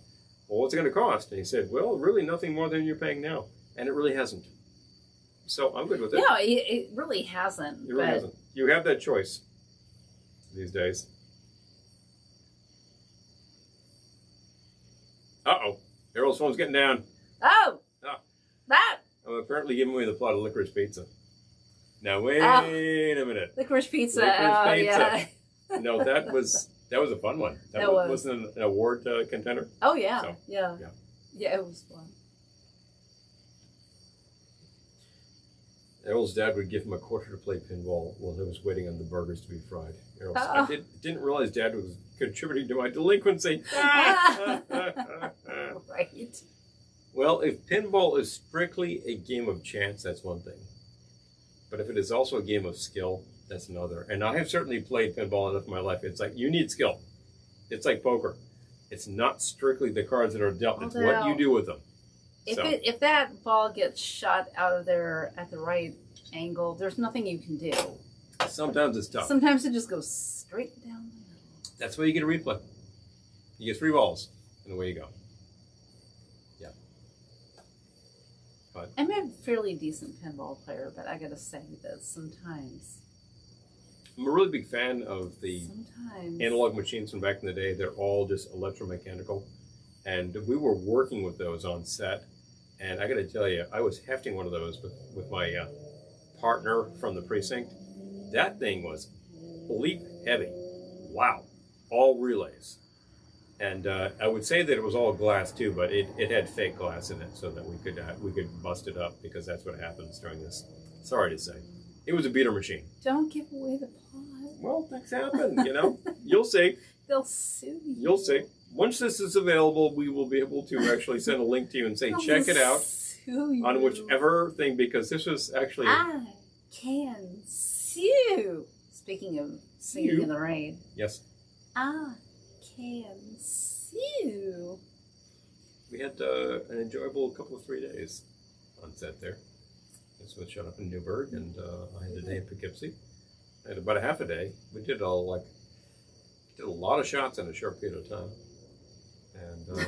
well, what's it going to cost? And he said, well, really nothing more than you're paying now. And it really hasn't. So I'm good with it. No, it really hasn't. It really hasn't. You have that choice these days. Uh-oh. Errol's phone's getting down. Oh! That! I'm apparently giving away the plot of Licorice Pizza. Now, wait a minute. Licorice Pizza. Yeah. No, that was a fun one. That wasn't an award contender. Oh, yeah. So, yeah. Yeah, it was fun. Errol's dad would give him a quarter to play pinball while he was waiting on the burgers to be fried. Errol said, I didn't realize Dad was contributing to my delinquency. Right. Well, if pinball is strictly a game of chance, that's one thing. But if it is also a game of skill, that's another. And I have certainly played pinball enough in my life. It's you need skill. It's like poker. It's not strictly the cards that are dealt. It's what you do with them. If that ball gets shot out of there at the right angle, there's nothing you can do. Sometimes it's tough. Sometimes it just goes straight down the middle. That's why you get a replay. You get 3 balls. and away you go. Yeah. But I'm a fairly decent pinball player, but I gotta say that sometimes. I'm a really big fan of the Sometimes. analog machines from back in the day. They're all just electromechanical. And we were working with those on set. And I got to tell you, I was hefting one of those with my partner from the precinct. That thing was bleep heavy. Wow. All relays. And I would say that it was all glass too, but it had fake glass in it so that we could bust it up, because that's what happens during this. Sorry to say. It was a beater machine. Don't give away the plot. Well, things happen, you know. You'll see. They'll sue you. You'll see. Once this is available, we will be able to actually send a link to you and say, They'll check it out sue you. on whichever thing, because this was actually... I can sue. Speaking of singing in the rain. Yes. I can sue. We had an enjoyable couple of 3 days on set there. This was shot up in Newburgh, and I had a day in Poughkeepsie. I had about a half a day. We did a lot of shots in a short period of time. And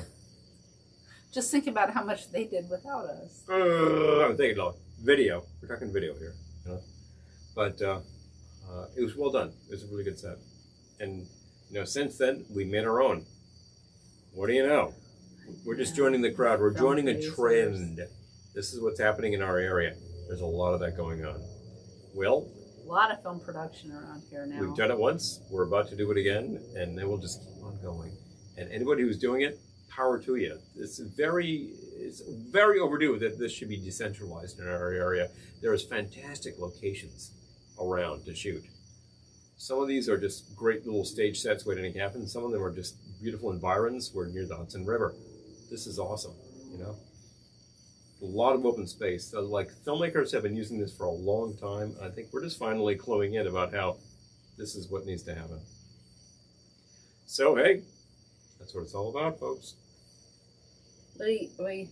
just think about how much they did without us. I'm thinking about video. We're talking video here, you know. But it was well done. It was a really good set. And you know, since then we made our own. What do you know? We're just joining the crowd. We're joining a trend. This is what's happening in our area. There's a lot of that going on. Well, a lot of film production around here now. we've done it once. We're about to do it again, and then we'll just keep on going. And anybody who's doing it, power to you. It's very overdue that this should be decentralized in our area. There's fantastic locations around to shoot. Some of these are just great little stage sets waiting to happen. Some of them are just beautiful environs. We're near the Hudson River. This is awesome, you know. A lot of open space. So, like, filmmakers have been using this for a long time. I think we're just finally cluing in about how this is what needs to happen. So, hey, that's what it's all about, folks. Wait.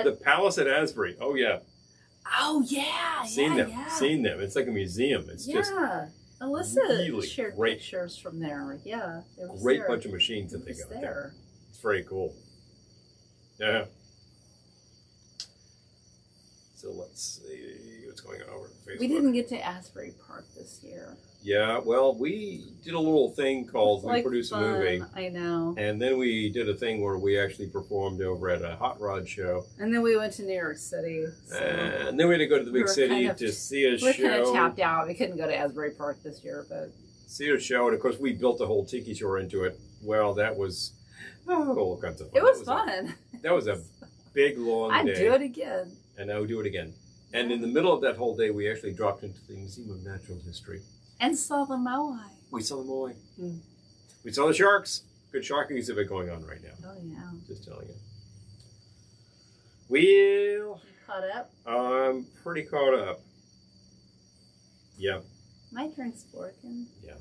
The Palace at Asbury. Oh, yeah. Oh, yeah. Seen them. Yeah. Seen them. It's like a museum. It's just Alyssa really shared great. Pictures from there. Yeah. It was great there. bunch of machines that they It was got there. It's very cool. Yeah. So let's see what's going on over on Facebook. We didn't get to Asbury Park this year. Yeah, well, we did a little thing called We Produce a Movie. I know. And then we did a thing where we actually performed over at a hot rod show. And then we went to New York City. So And then we had to go to the big city to see a show. We're kind of tapped out. We couldn't go to Asbury Park this year, but... See a show, and of course we built a whole tiki shore into it. Well, that was all kinds of fun. It was fun. That was a big, long day. I'd do it again. And I would do it again. And in the middle of that whole day, we actually dropped into the Museum of Natural History. And saw the moai. We saw the moai. We saw the sharks. Good shark exhibit going on right now. Oh, yeah. Just telling you. Well, Caught up? I'm pretty caught up. Yeah. My drink's working. Yeah.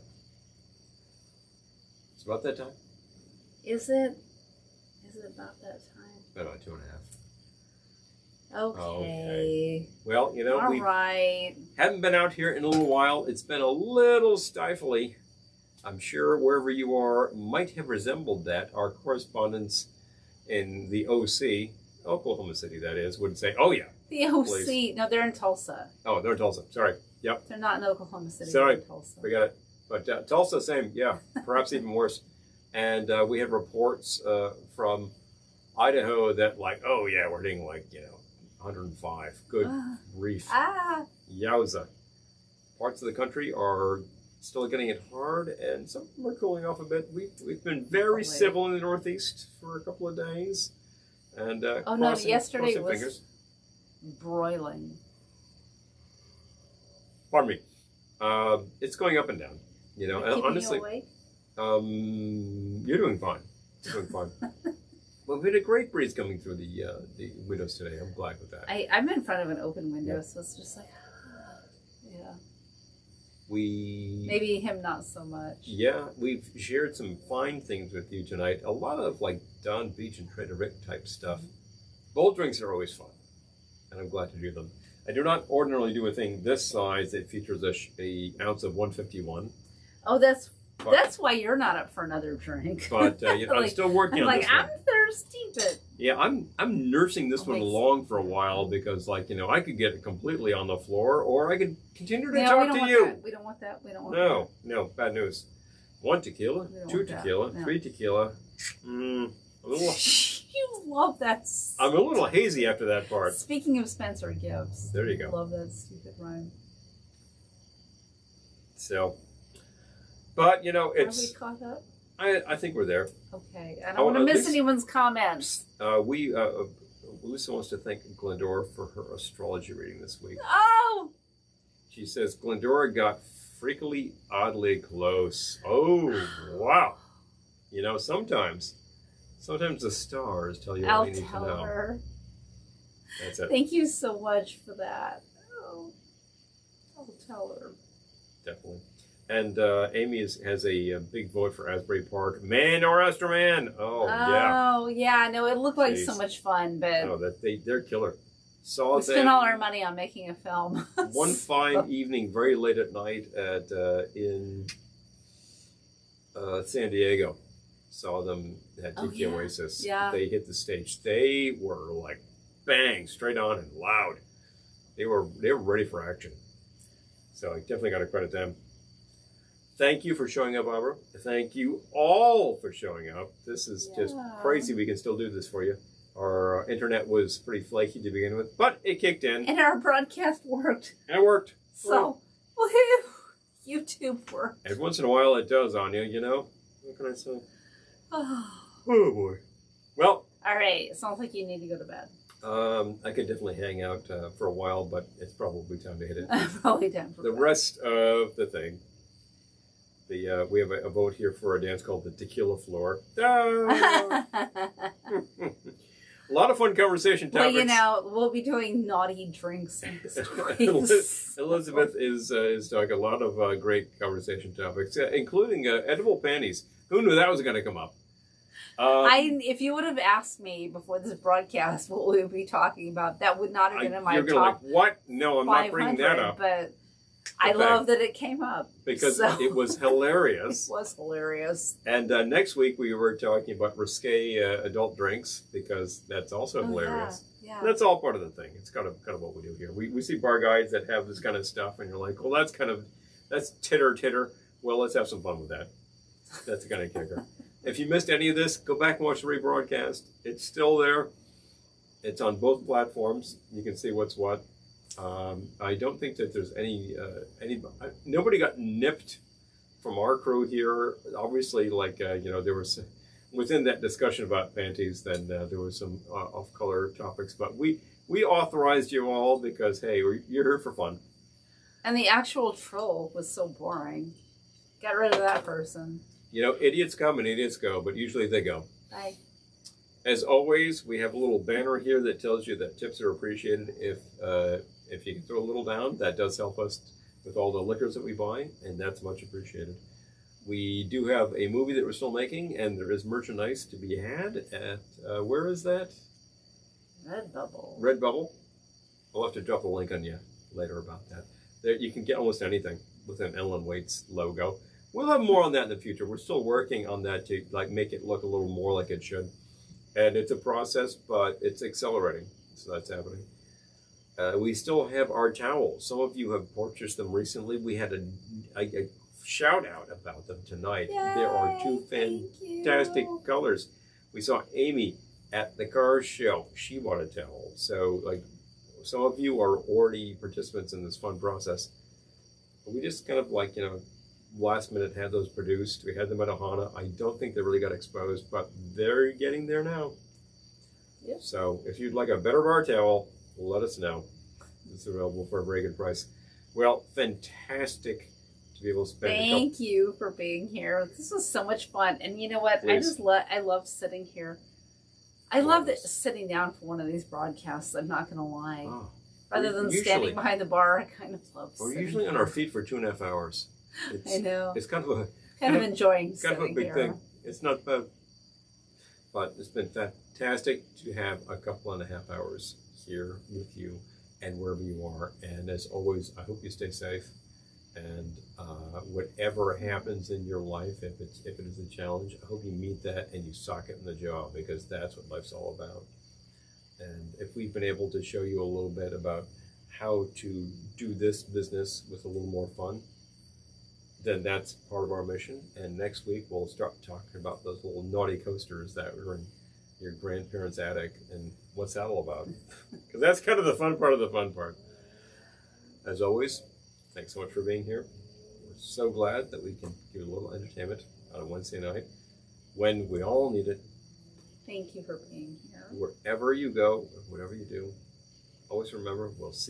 It's about that time. Is it? Is it about that time? About 2.5. Okay. Well, you know, we haven't been out here in a little while. It's been a little stifly. I'm sure wherever you are might have resembled that. Our correspondents in the OC, Oklahoma City that is, would say, oh yeah. The OC. Please. No, they're in Tulsa. Oh, they're in Tulsa. Sorry. Yep. They're not in Oklahoma City. Sorry. They're in Tulsa. We got it. But Tulsa, same. Yeah. Perhaps even worse. And we had reports from Idaho that like, oh yeah, we're hitting like, 105. Good grief. Yowza. Parts of the country are still getting it hard, and some are cooling off a bit. We've been very civil in the Northeast for a couple of days. And yesterday was fingers. broiling. Pardon me. It's going up and down. And honestly, you awake? You're doing fine. You're doing fine. Well, we had a great breeze coming through the windows today. I'm glad with that. I'm in front of an open window, so it's just like, yeah. Maybe him not so much. Yeah, we've shared some fine things with you tonight. A lot of like Don Beach and Trader Rick type stuff. Bold drinks are always fun, and I'm glad to do them. I do not ordinarily do a thing this size that features a ounce of 151. Oh, that's But, That's why you're not up for another drink. But you know, I'm still working on this one. I'm thirsty, but yeah, I'm nursing this one along for a while because, like, you know, I could get it completely on the floor, or I could continue to talk to you. We don't want that. We don't want that. No, bad news. 1 tequila, 2 tequila, 3 tequila. A little. You love that. I'm a little hazy after that part. Speaking of Spencer Gibbs, there you go. Love that stupid rhyme. So, but you know, it's. Are we caught up? I think we're there. Okay, I don't want to miss anyone's comments. Lisa wants to thank Glendora for her astrology reading this week. Oh! She says Glendora got freakily oddly close. Oh, wow. You know, sometimes the stars tell you what you need to know. Her. That's it. Thank you so much for that. Oh, I'll tell her. Definitely. And Amy has a big vote for Asbury Park. Man or Esther Man? Oh, yeah. Oh, yeah. No, it looked like so much fun, but... No, they're killer. We spent all our money on making a film. One fine evening, very late at night in San Diego. Saw them at Tiki Oasis. Yeah. They hit the stage. They were like, bang, straight on and loud. They were ready for action. So I definitely got to credit them. Thank you for showing up, Barbara. Thank you all for showing up. This is just crazy we can still do this for you. Our internet was pretty flaky to begin with, but it kicked in. And our broadcast worked. It worked. So, woohoo! YouTube worked. Every once in a while it does on you, you know? What can I say? Oh, boy. Well. All right. It sounds like you need to go to bed. I could definitely hang out for a while, but it's probably time to hit it. Probably time for the bed. Rest of the thing. We have a vote here for a dance called the Tequila Floor. Ah! A lot of fun conversation topics. Well, you know, we'll be doing naughty drinks next Elizabeth is talking a lot of great conversation topics, including edible panties. Who knew that was going to come up? If you would have asked me before this broadcast what we would be talking about, that would not have been in my top. Like, what? No, I'm not bringing that up. But I love that it came up. Because it was hilarious. It was hilarious. And next week we were talking about risque adult drinks, because that's also hilarious. Yeah. That's all part of the thing. It's kind of what we do here. We see bar guides that have this kind of stuff, and you're like, well, that's titter. Well, let's have some fun with that. That's the kind of kicker. If you missed any of this, go back and watch the rebroadcast. It's still there. It's on both platforms. You can see what's what. I don't think that there's nobody got nipped from our crew here. Obviously, like, there was, within that discussion about panties, then there was some off-color topics, but we authorized you all because, hey, you're here for fun. And the actual troll was so boring. Get rid of that person. You know, idiots come and idiots go, but usually they go. Bye. As always, we have a little banner here that tells you that tips are appreciated. If you can throw a little down, that does help us with all the liquors that we buy, and that's much appreciated. We do have a movie that we're still making, and there is merchandise to be had at, where is that? Redbubble. Redbubble. I'll have to drop a link on you later about that. There, you can get almost anything with an Ellen Waits logo. We'll have more on that in the future. We're still working on that to make it look a little more like it should. And it's a process, but it's accelerating. So that's happening. We still have our towels. Some of you have purchased them recently. We had a shout out about them tonight. Yay, there are two fantastic colors. We saw Amy at the car show. She bought a towel. So, some of you are already participants in this fun process. We just kind of last minute had those produced. We had them at Ohana. I don't think they really got exposed, but they're getting there now. Yep. So if you'd like a better bar towel, let us know. It's available for a very good price. Well, fantastic to be able to spend. Thank you for being here. This was so much fun. And you know what? Please. I love sitting here. I love sitting down for one of these broadcasts. I'm not going to lie. Oh. Rather than standing behind the bar, I kind of love We're sitting usually on our feet for 2.5 hours. I know. It's kind of enjoying kind of a big here. thing. It's not bad, but it's been fantastic to have a couple and a half hours here with you and wherever you are. And as always, I hope you stay safe. And whatever happens in your life, if it is a challenge, I hope you meet that and you sock it in the jaw, because that's what life's all about. And if we've been able to show you a little bit about how to do this business with a little more fun, then that's part of our mission. And next week we'll start talking about those little naughty coasters that were in your grandparents' attic and what's that all about. Because that's kind of the fun part of the fun part. As always, thanks so much for being here. We're so glad that we can give you a little entertainment on a Wednesday night when we all need it. Thank you for being here. Wherever you go, whatever you do, always remember, we'll see